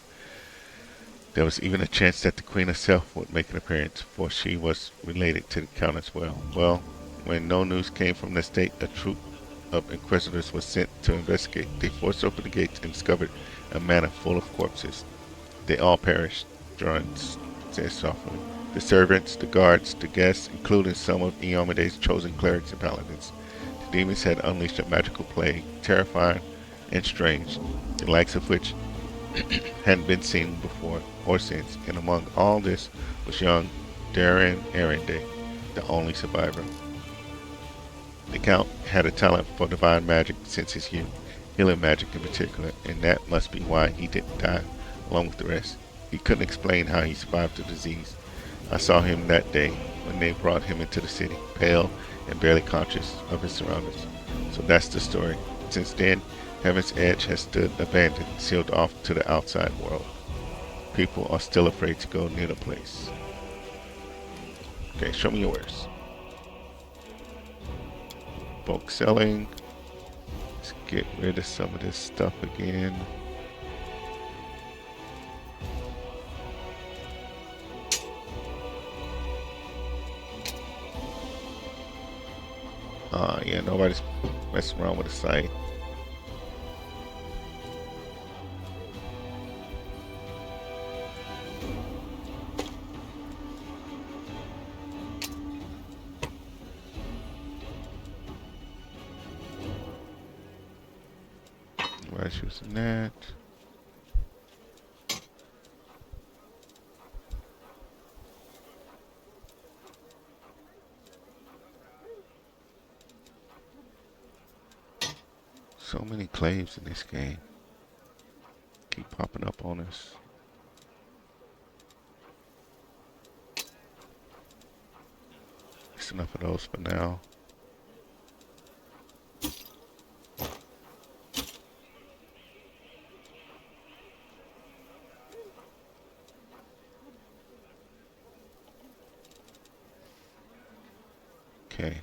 There was even a chance that the queen herself would make an appearance, for she was related to the count as well. Well, when no news came from the state, a troop of inquisitors was sent to investigate. They forced open the gates and discovered a manor full of corpses. They all perished, Jordan said softly. The servants, the guards, the guests, including some of Iomede's chosen clerics and paladins. The demons had unleashed a magical plague, terrifying and strange, the likes of which hadn't been seen before or since. And among all this was young Darren Arendelle, the only survivor. The Count had a talent for divine magic since his youth, healing magic in particular, and that must be why he didn't die along with the rest. He couldn't explain how he survived the disease. I saw him that day when they brought him into the city, pale and barely conscious of his surroundings. So that's the story. Since then, Heaven's Edge has stood abandoned, sealed off to the outside world. People are still afraid to go near the place. Okay, show me yours. Bulk selling. Let's get rid of some of this stuff again. Yeah, nobody's messing around with the site. Nobody's using that. So many claims in this game. Keep popping up on us. That's enough of those for now. Okay.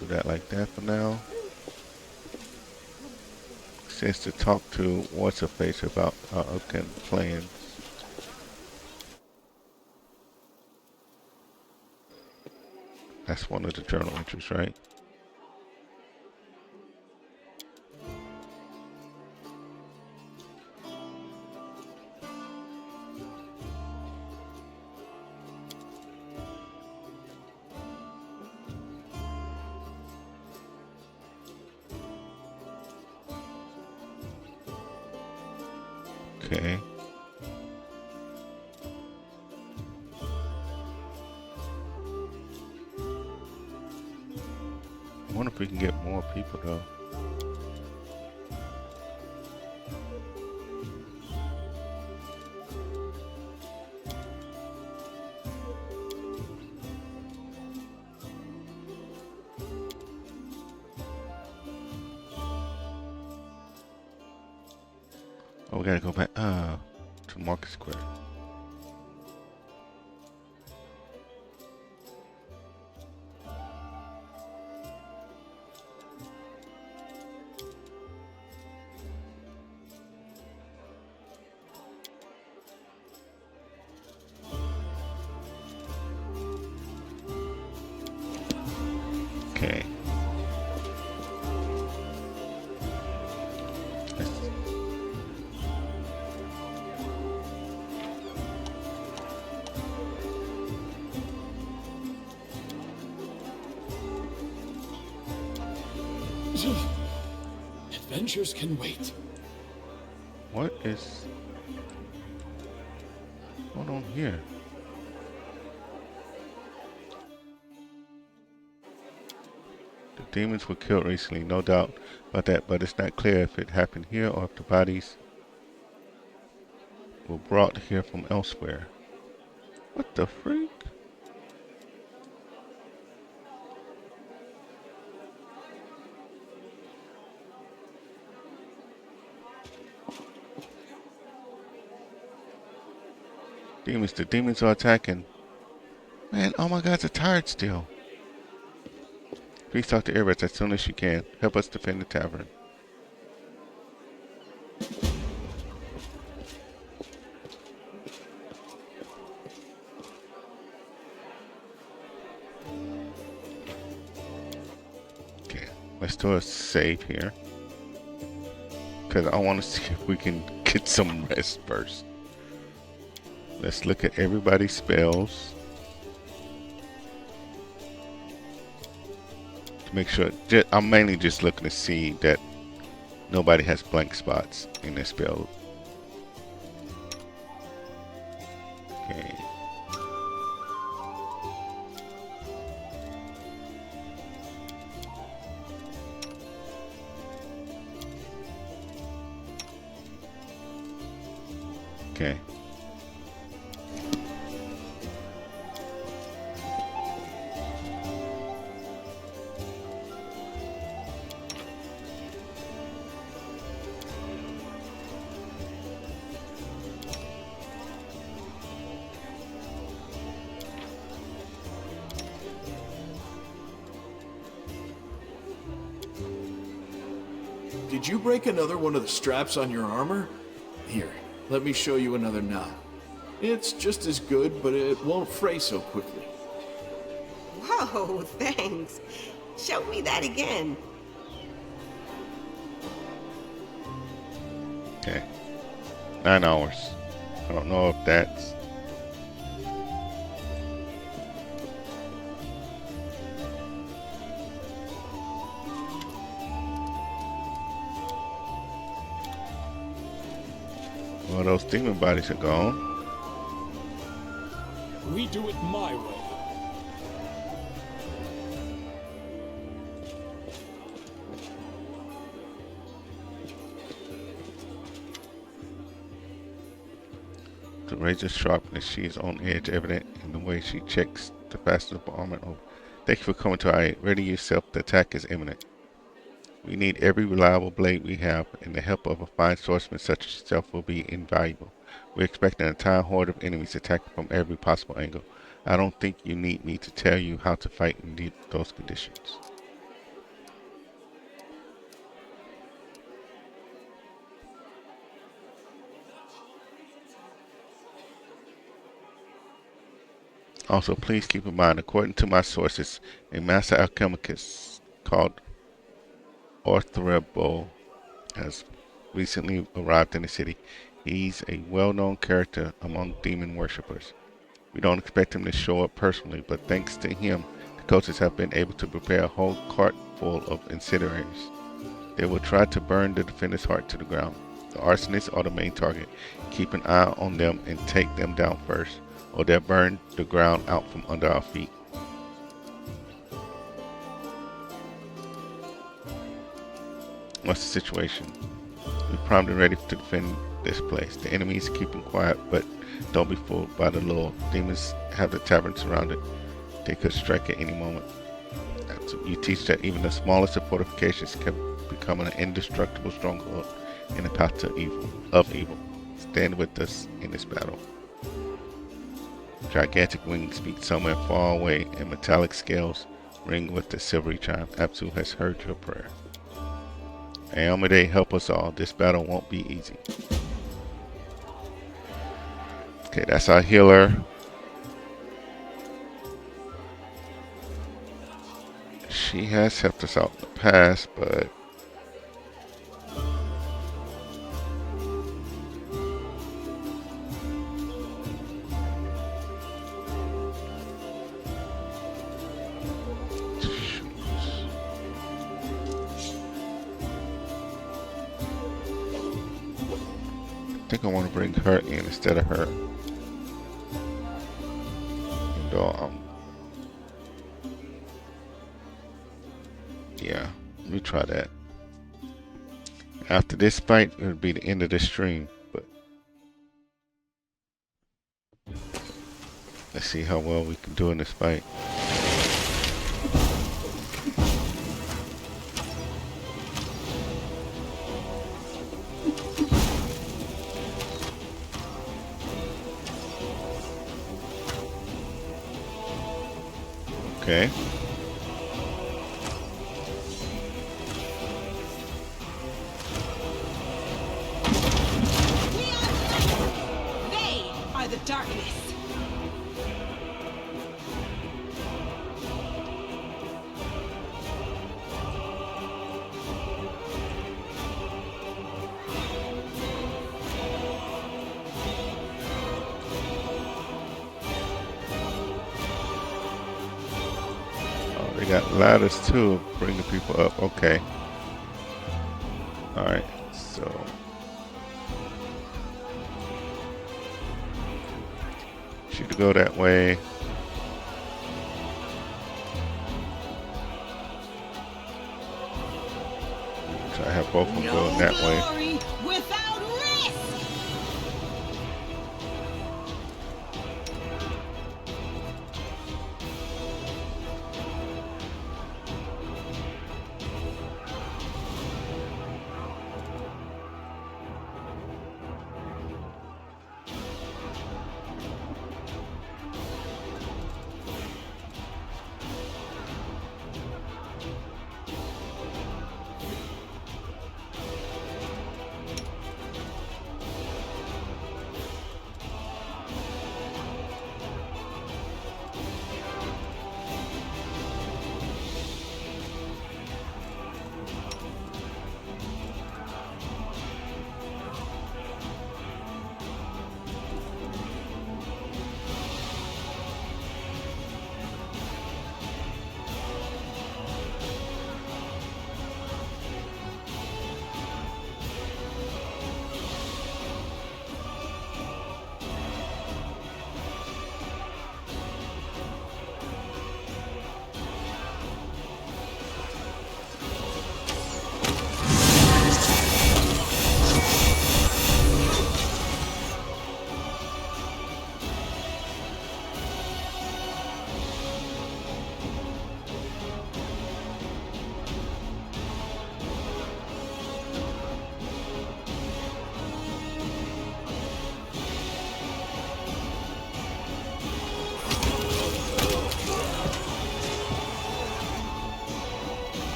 Do that like that for now. Says to talk to what's her face about our upcoming plans. That's one of the journal entries, right? Okay. I wonder if we can get more people though. Oh, we gotta go back to Market Square. Okay. Adventures can wait. What is going on here? The demons were killed recently, no doubt about that, but it's not clear if it happened here or if the bodies were brought here from elsewhere. What the freak? Demons, the demons are attacking. Man, oh my god, it's tired still. Please talk to Erebus as soon as you can. Help us defend the tavern. Okay, let's do a save here. Because I want to see if we can get some rest first. Let's look at everybody's spells. To make sure, I'm mainly just looking to see that nobody has blank spots in their spell. Okay. Okay. Did you break another one of the straps on your armor? Here, let me show you another knot. It's just as good, but it won't fray so quickly. Whoa, thanks. Show me that again. Okay. 9 hours. I don't know if that's... Well, those demon bodies are gone. We do it my way. The razor's sharpness, she is on edge, evident in the way she checks the fasteners of armor over. Thank you for coming to our aid. Ready yourself, the attack is imminent. We need every reliable blade we have, and the help of a fine swordsman such as yourself will be invaluable. We expect an entire horde of enemies attacking from every possible angle. I don't think you need me to tell you how to fight in those conditions. Also, please keep in mind, according to my sources, a master alchemist called Orthorebo has recently arrived in the city. He's a well-known character among demon worshippers. We don't expect him to show up personally, but thanks to him, the coaches have been able to prepare a whole cart full of incendiaries. They will try to burn the defender's heart to the ground. The arsonists are the main target. Keep an eye on them and take them down first, or they'll burn the ground out from under our feet. What's the situation? We're primed and ready to defend this place. The enemy is keeping quiet, but don't be fooled by the lure. Demons have the tavern surrounded. They could strike at any moment. You teach that even the smallest of fortifications can become an indestructible stronghold in the path to evil. Stand with us in this battle. Gigantic wings speak somewhere far away, and metallic scales ring with the silvery chime. Apsu has heard your prayer. Aomade, help us all. This battle won't be easy. Okay, that's our healer. She has helped us out in the past, but I think I want to bring her in instead of her. Though, yeah, let me try that. After this fight, it'll be the end of the stream, but let's see how well we can do in this fight. Okay. They are the darkness. They got ladders too, bringing people up. Okay. Alright, so should go that way. Try to have both of them going that way. Without risk.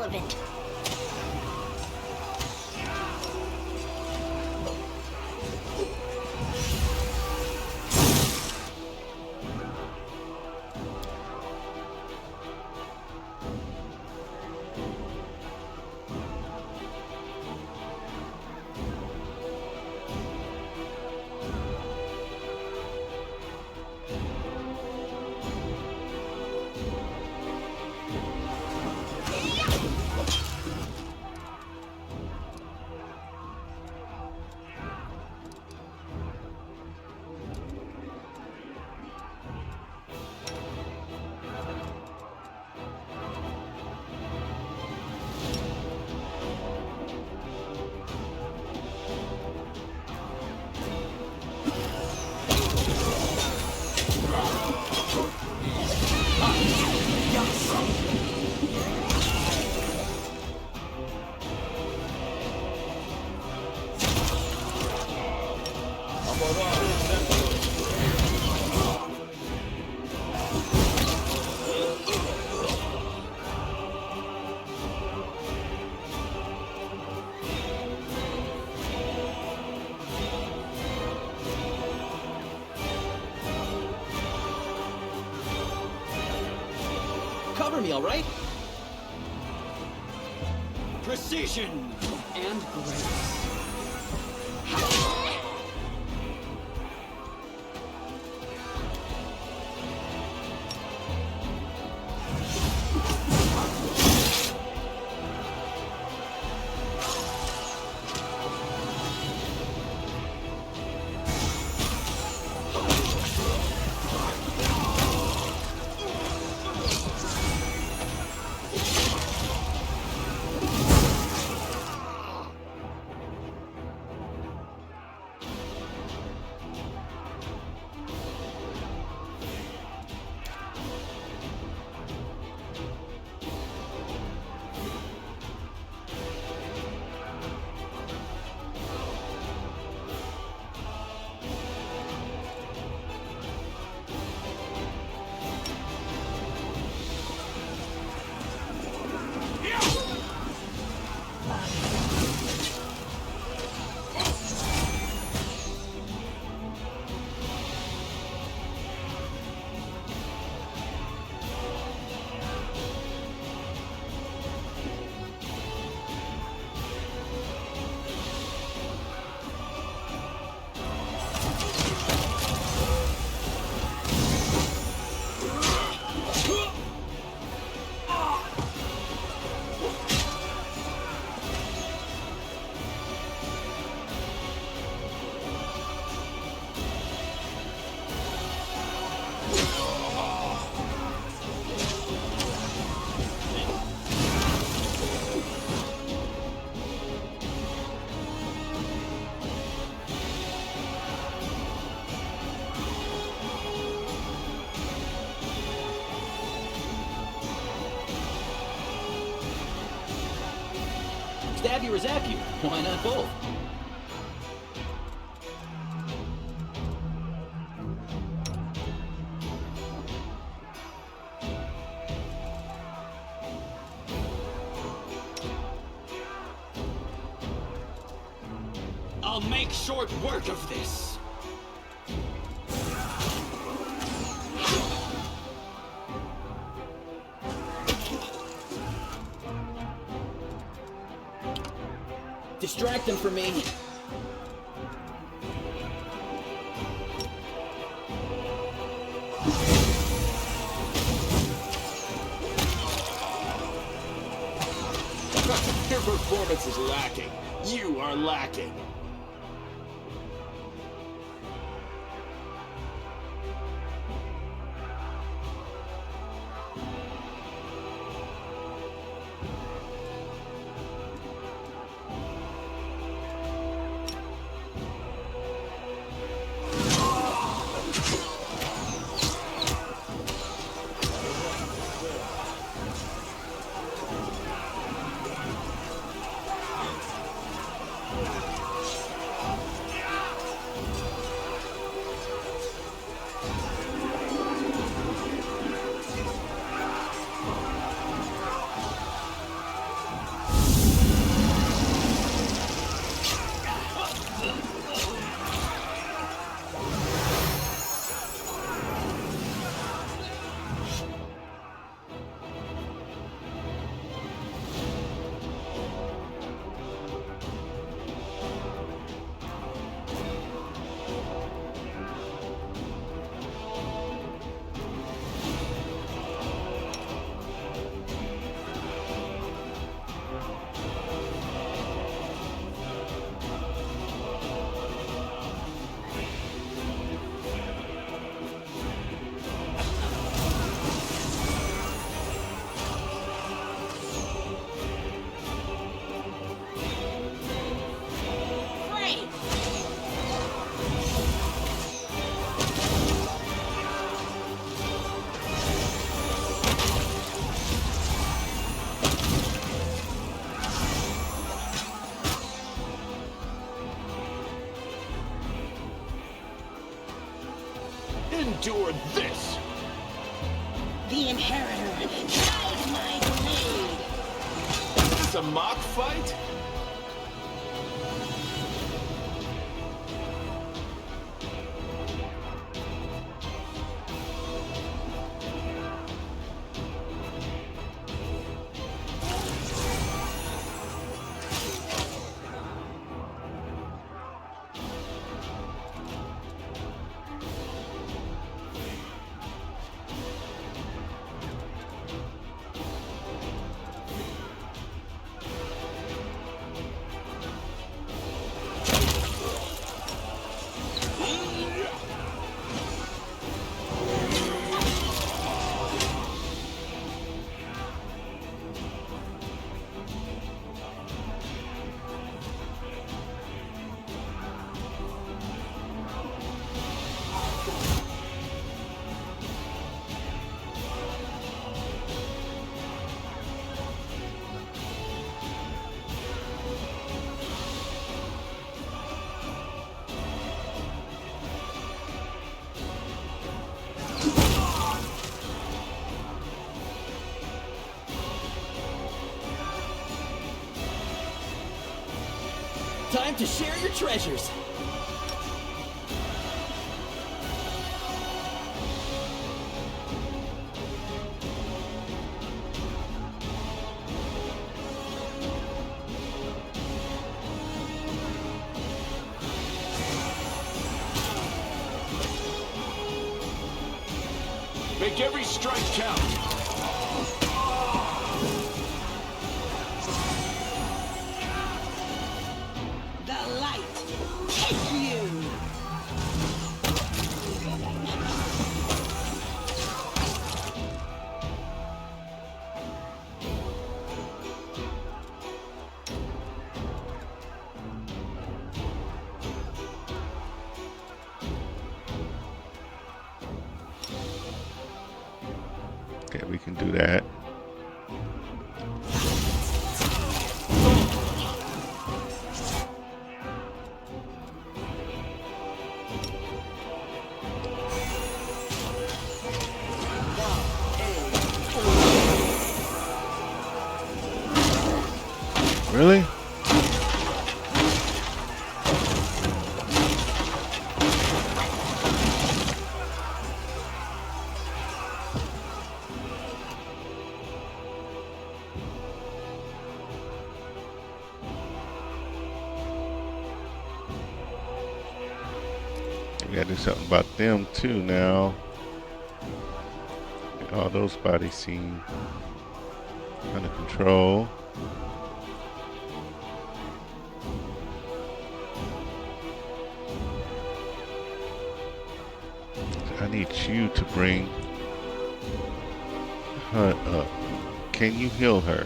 irrelevant. Cover me, all right? Precision and grace. Stab you or zap you? Why not both? I'll make short work of this. Distract them for me. Your performance is lacking. You are lacking. endure this! The Inheritor, guide my blade! Is this a mock fight? Time to share your treasures. Make every strike count. The light, take you! Okay, we can do that. Really? We gotta do something about them too now. Get all those bodies seem under control. I need you to bring her up. Can you heal her?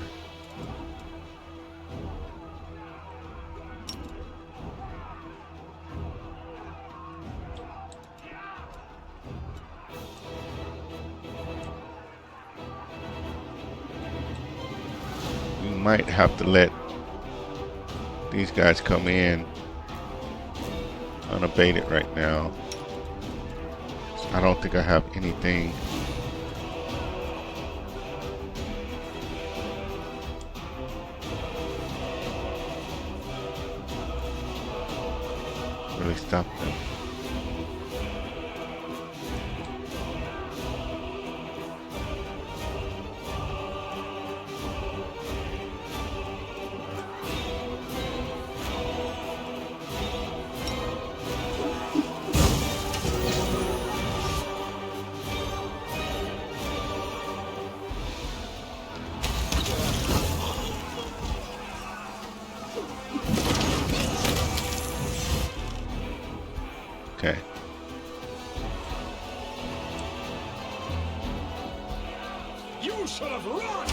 We might have to let these guys come in unabated right now. I don't think I have anything. Really stop them. Okay. You should have run!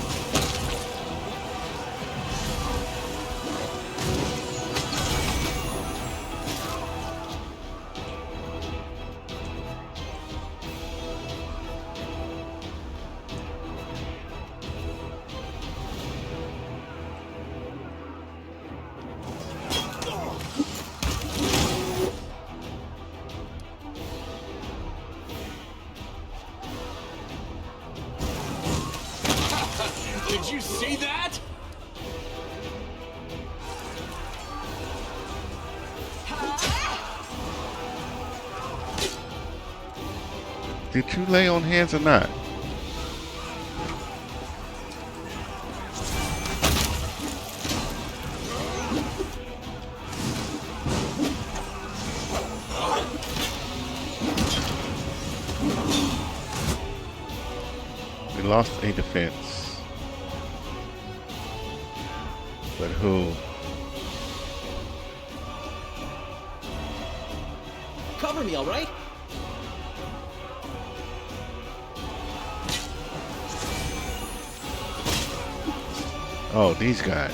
Did you see that? Did you lay on hands or not? We lost a defense. But who? Cover me, all right? Oh, these guys.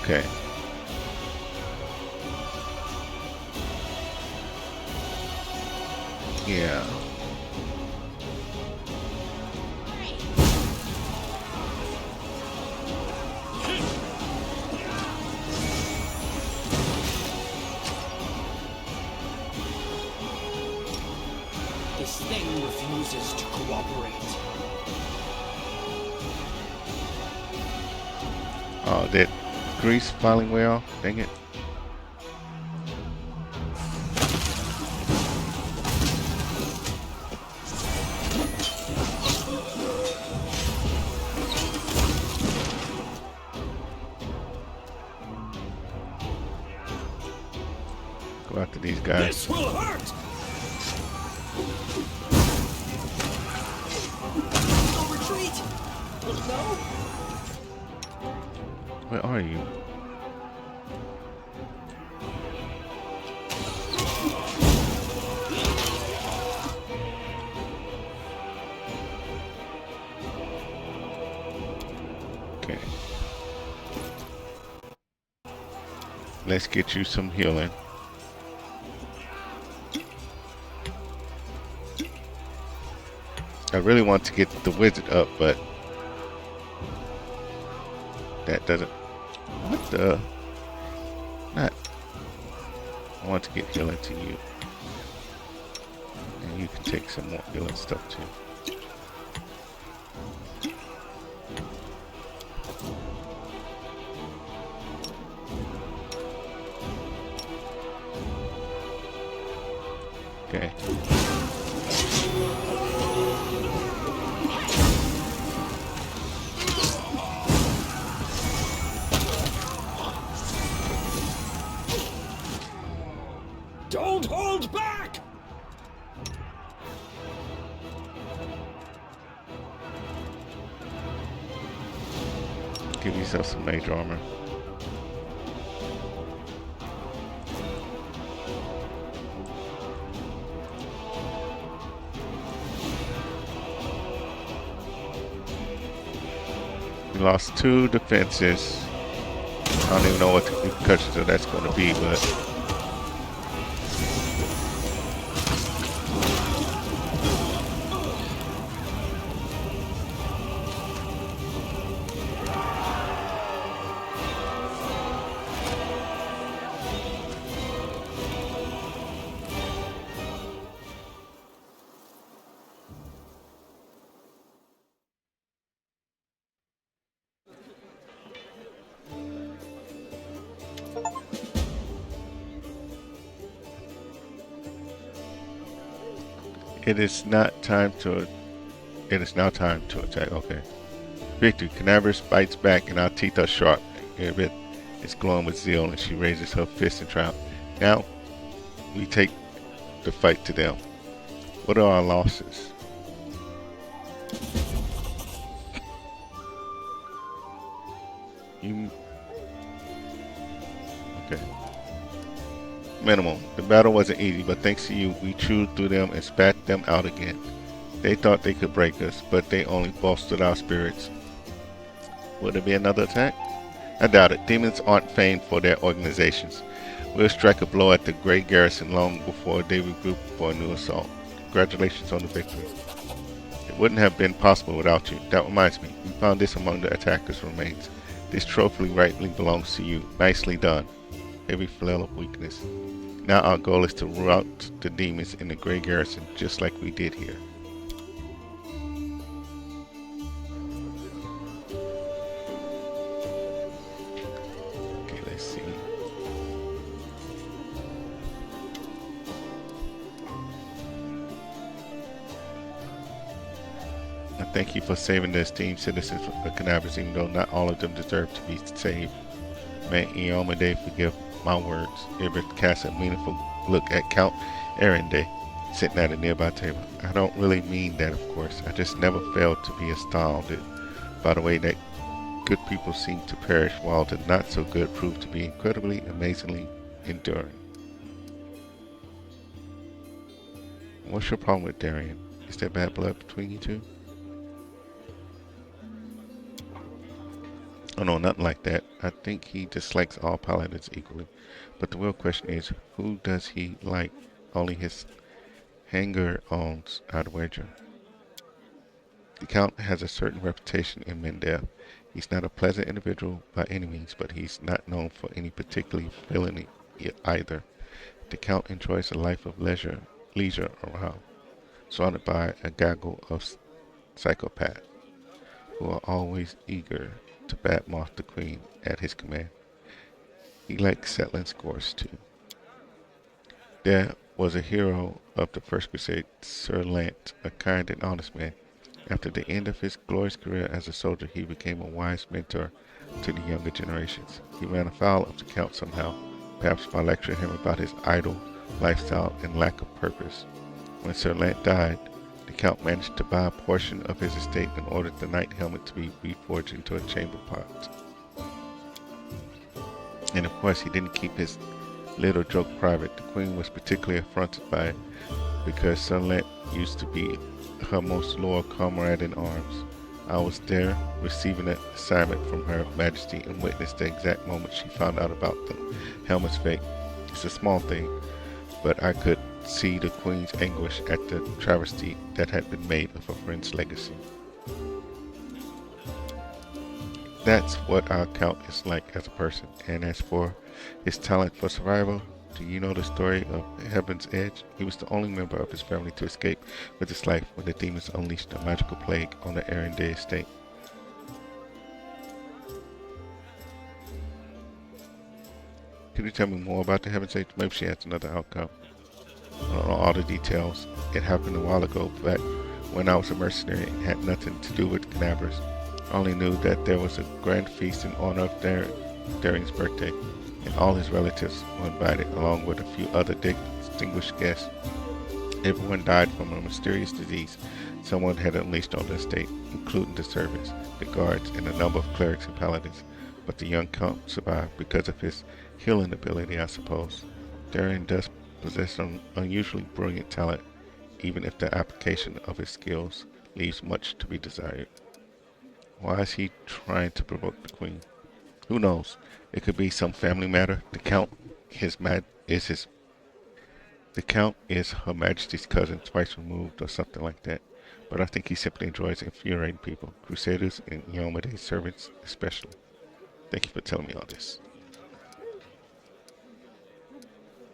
Okay. Yeah. This thing refuses to cooperate. Oh, that grease finally wear off. Dang it. Go after these guys. This will hurt! No retreat! No? Where are you? Okay. Let's get you some healing. I really want to get the wizard up, but that doesn't. What the? Not. I want to get healing to you. And you can take some more healing stuff too. Okay. Don't hold back! Give yourself some major armor. We lost 2 defenses. I don't even know what the repercussions of that's going to be, but it is now time to attack. Okay. Victory. Canaverous bites back and our teeth are sharp. Erebit is glowing with zeal and she raises her fist in triumph. Now we take the fight to them. What are our losses? Okay. Minimum. The battle wasn't easy, but thanks to you, we chewed through them and spat them out again. They thought they could break us, but they only bolstered our spirits. Will there be another attack? I doubt it. Demons aren't famed for their organizations. We'll strike a blow at the Grey Garrison long before they regroup for a new assault. Congratulations on the victory. It wouldn't have been possible without you. That reminds me, we found this among the attackers' remains. This trophy rightly belongs to you. Nicely done. Every flail of weakness. Now our goal is to rout the demons in the Grey Garrison, just like we did here. I thank you for saving the esteemed citizens of Cannabis, even though not all of them deserve to be saved. May Iomade forgive my words. Ibris cast a meaningful look at Count Arende, sitting at a nearby table. I don't really mean that, of course. I just never failed to be astounded by the way that good people seem to perish, while the not so good prove to be incredibly, amazingly enduring. What's your problem with Darian? Is there bad blood between you two? Oh no, nothing like that. I think he dislikes all paladins equally. But the real question is, who does he like? Only his hanger-ons, I'd wager. The Count has a certain reputation in Mendev. He's not a pleasant individual by any means, but he's not known for any particular villainy either. The Count enjoys a life of leisure around, surrounded by a gaggle of psychopaths who are always eager to badmouth the Queen at his command. He likes settling scores too. There was a hero of the First Crusade, Sir Lance, a kind and honest man. After the end of his glorious career as a soldier, he became a wise mentor to the younger generations. He ran afoul of the Count somehow, perhaps by lecturing him about his idle lifestyle and lack of purpose. When Sir Lance died, the Count managed to buy a portion of his estate and ordered the knight helmet to be reforged into a chamber pot. And of course, he didn't keep his little joke private. The Queen was particularly affronted by it because Sir Lance used to be her most loyal comrade in arms. I was there receiving an assignment from Her Majesty and witnessed the exact moment she found out about the helmet's fate. It's a small thing, but I could see the Queen's anguish at the travesty that had been made of her friend's legacy. That's what our Count is like as a person. And as for his talent for survival, do you know the story of Heaven's Edge? He was the only member of his family to escape with his life when the demons unleashed a magical plague on the Arende estate. Could you tell me more about the Heaven's Edge? Maybe she has another outcome. I don't know all the details. It happened a while ago, but when I was a mercenary and had nothing to do with Canaveras. I only knew that there was a grand feast in honor of Darian's birthday, and all his relatives were invited, along with a few other distinguished guests. Everyone died from a mysterious disease someone had unleashed on the estate, including the servants, the guards, and a number of clerics and paladins. But the young Count survived because of his healing ability, I suppose. Darian does possess an unusually brilliant talent, even if the application of his skills leaves much to be desired. Why is he trying to provoke the Queen? Who knows? It could be some family matter. The Count is Her Majesty's cousin twice removed or something like that. But I think he simply enjoys infuriating people, Crusaders and Iomede's servants especially. Thank you for telling me all this.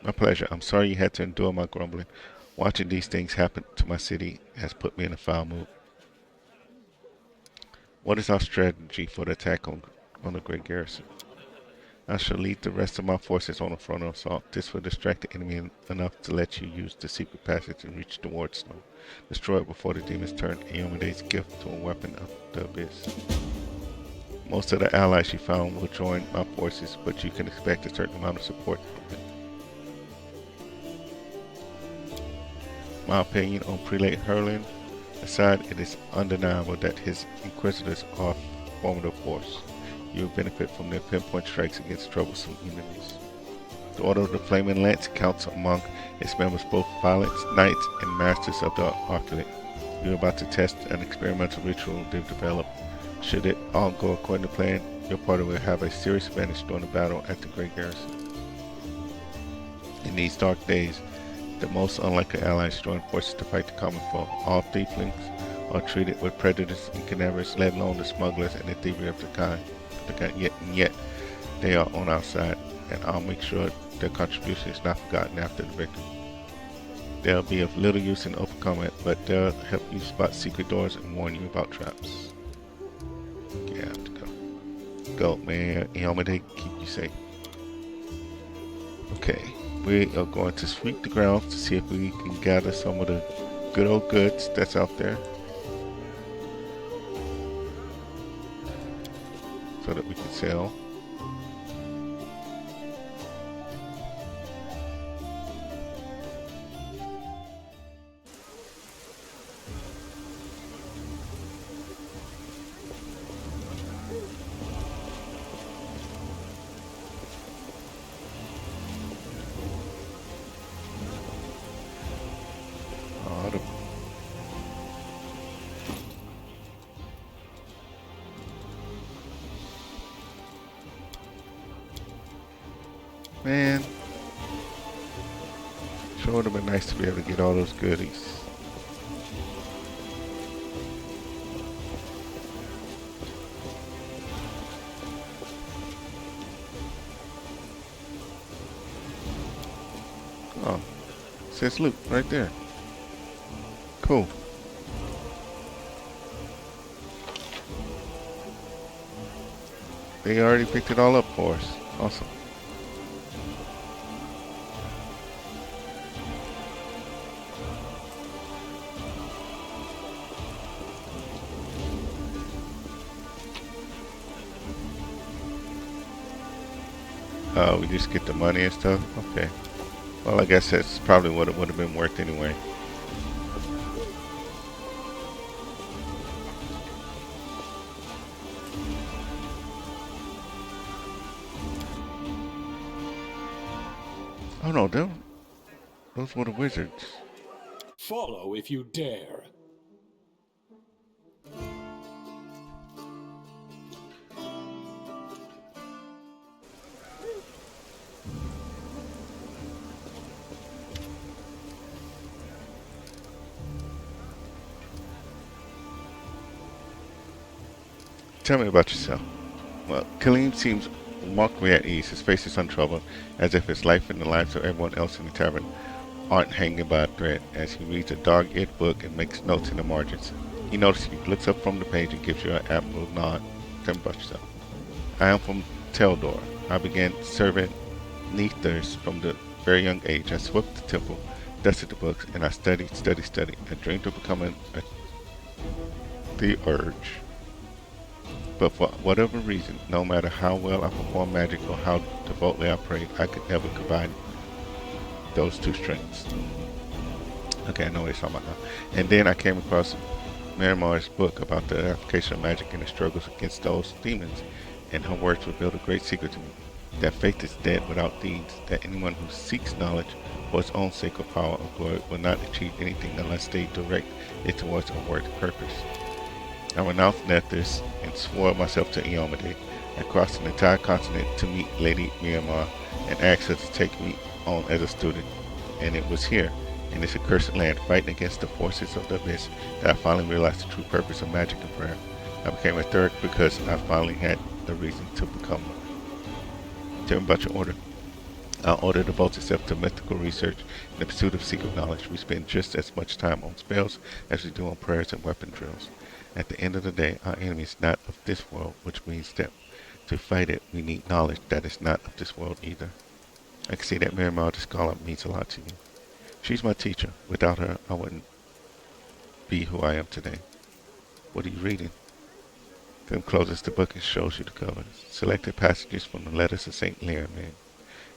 My pleasure. I'm sorry you had to endure my grumbling. Watching these things happen to my city has put me in a foul mood. What is our strategy for the attack on the great garrison? I shall lead the rest of my forces on a frontal assault. This will distract the enemy enough to let you use the secret passage and reach the ward snow. Destroy it before the demons turn Iomede's gift to a weapon of the abyss. Most of the allies you found will join my forces, but you can expect a certain amount of support from them. My opinion on Prelate Herlin aside, it is undeniable that his Inquisitors are a formidable force. You will benefit from their pinpoint strikes against troublesome enemies. The Order of the Flaming Lance counts among its members both pilots, knights, and masters of the arcade. You are about to test an experimental ritual they've developed. Should it all go according to plan, your party will have a serious advantage during the battle at the Great Garrison. In these dark days, the most unlikely allies join forces to fight the common foe. All thieflings are treated with prejudice in Canaveras, let alone the smugglers and the thievery of the kind. Yet they are on our side, and I'll make sure their contribution is not forgotten after the victory. They'll be of little use in open combat, but they'll help you spot secret doors and warn you about traps. Yeah, I have to go. Go, man. Iomade, keep you safe. Okay, we are going to sweep the grounds to see if we can gather some of the good old goods that's out there. so that we can sell. Man, sure would have been nice to be able to get all those goodies. Oh, says loot right there. Cool. They already picked it all up for us. Awesome. We just get the money and stuff? Okay. Well, I guess that's probably what it would have been worth anyway. Oh no, those were the wizards. Follow if you dare. Tell me about yourself. Well, Kaleem seems remarkably at ease. His face is untroubled, as if his life and the lives of everyone else in the tavern aren't hanging by a thread, as he reads a dog-eared book and makes notes in the margins. He notices you, looks up from the page, and gives you an affable nod. Tell me about yourself. I am from Teldor. I began serving Neathers from the very young age. I swept the temple, dusted the books, and I studied. I dreamed of becoming the urge. But for whatever reason, no matter how well I performed magic or how devoutly I prayed, I could never combine those two strengths. Okay, I know what he's talking about now. And then I came across Mirimar's book about the application of magic and the struggles against those demons, and her words revealed a great secret to me. That faith is dead without deeds, that anyone who seeks knowledge for its own sake or power or glory will not achieve anything unless they direct it towards a worthy purpose. I renounced Nethers and swore myself to Iomade. I crossed an entire continent to meet Lady Miramar and asked her to take me on as a student. And it was here, in this accursed land, fighting against the forces of the abyss, that I finally realized the true purpose of magic and prayer. I became a third because I finally had the reason to become one. Tell me about your order. Our order devotes itself to mythical research and the pursuit of secret knowledge. We spend just as much time on spells as we do on prayers and weapon drills. At the end of the day, our enemy is not of this world, which means that to fight it, we need knowledge that is not of this world either. I can see that Miramar the Scholar means a lot to you. She's my teacher. Without her, I wouldn't be who I am today. What are you reading? Then closes the book and shows you the cover. Selected passages from the letters of St. Learman.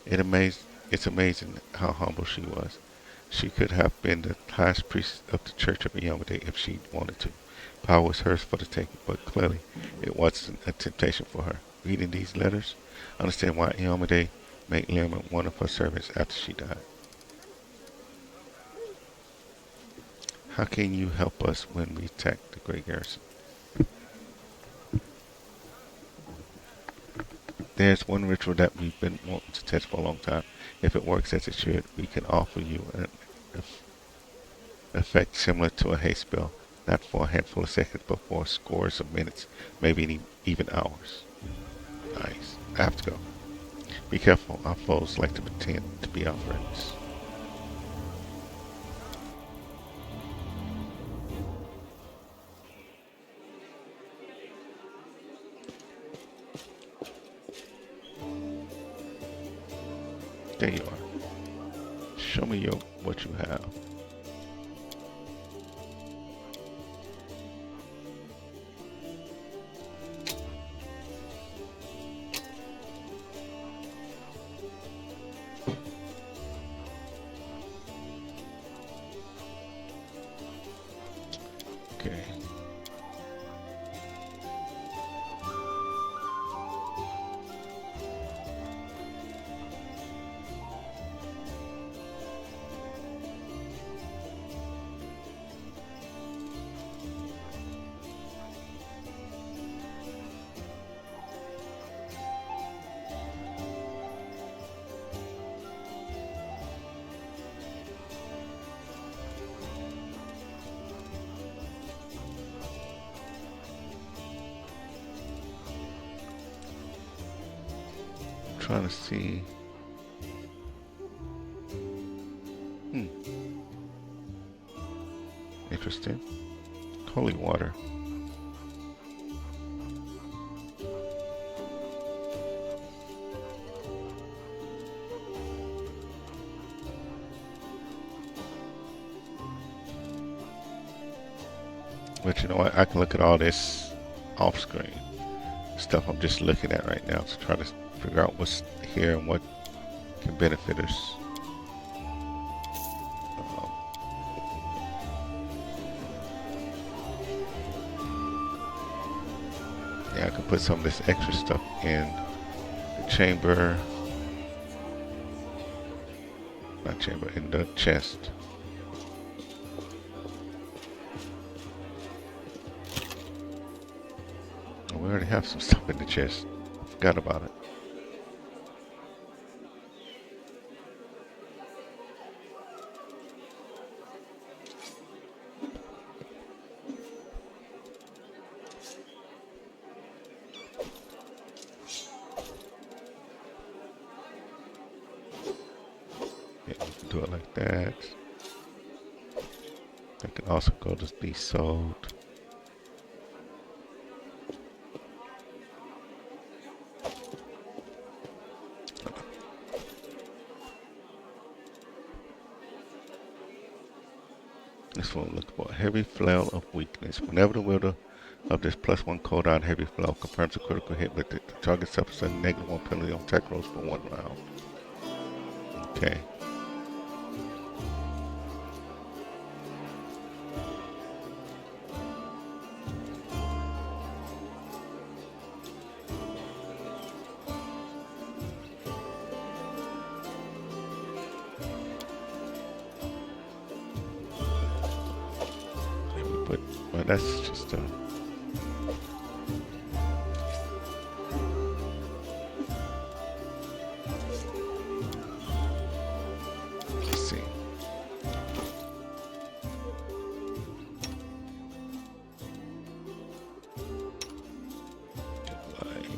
It's amazing how humble she was. She could have been the highest priest of the Church of Iomade if she wanted to. Power was hers for the taking, but clearly it wasn't a temptation for her. Reading these letters, understand why Iomade made Learman one of her servants after she died. How can you help us when we attack the Great Garrison? There's one ritual that we've been wanting to test for a long time. If it works as it should, we can offer you an effect similar to a haste spell. Not for a handful of seconds, but for scores of minutes, maybe even hours. Nice. I have to go. Be careful, our foes like to pretend to be our friends. There you are. Show me what you have. Okay. Trying to see. Interesting. Holy water. But you know what? I can look at all this off screen stuff I'm just looking at right now to try to figure out what's here and what can benefit us. Yeah, I can put some of this extra stuff in the chamber. Not chamber, in the chest. We already have some stuff in the chest. Forgot about it. Yeah, we can do it like that. That can also go to be sold. This one look for heavy flail of weakness. Whenever the wielder of this +1 cooldown heavy flail confirms a critical hit with it, the target suffers a -1 penalty on attack rolls for 1 round. Okay. Well, that's just let's see. Right.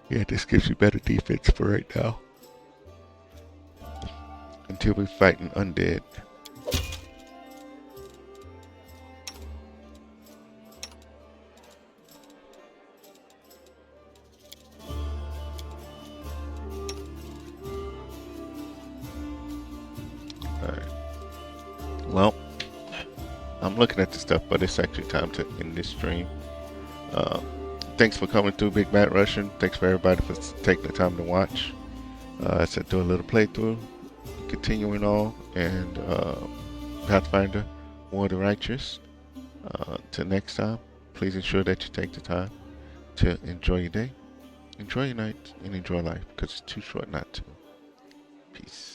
Yeah, this gives you better defense for right now. Until we fight an undead. Alright. Well, I'm looking at the stuff, but it's actually time to end this stream. Thanks for coming through, Big Bad Russian. Thanks for everybody for taking the time to watch. I said do a little playthrough. Continuing on, and Pathfinder, War of the Righteous. Till next time, please ensure that you take the time to enjoy your day, enjoy your night, and enjoy life, because it's too short not to. Peace.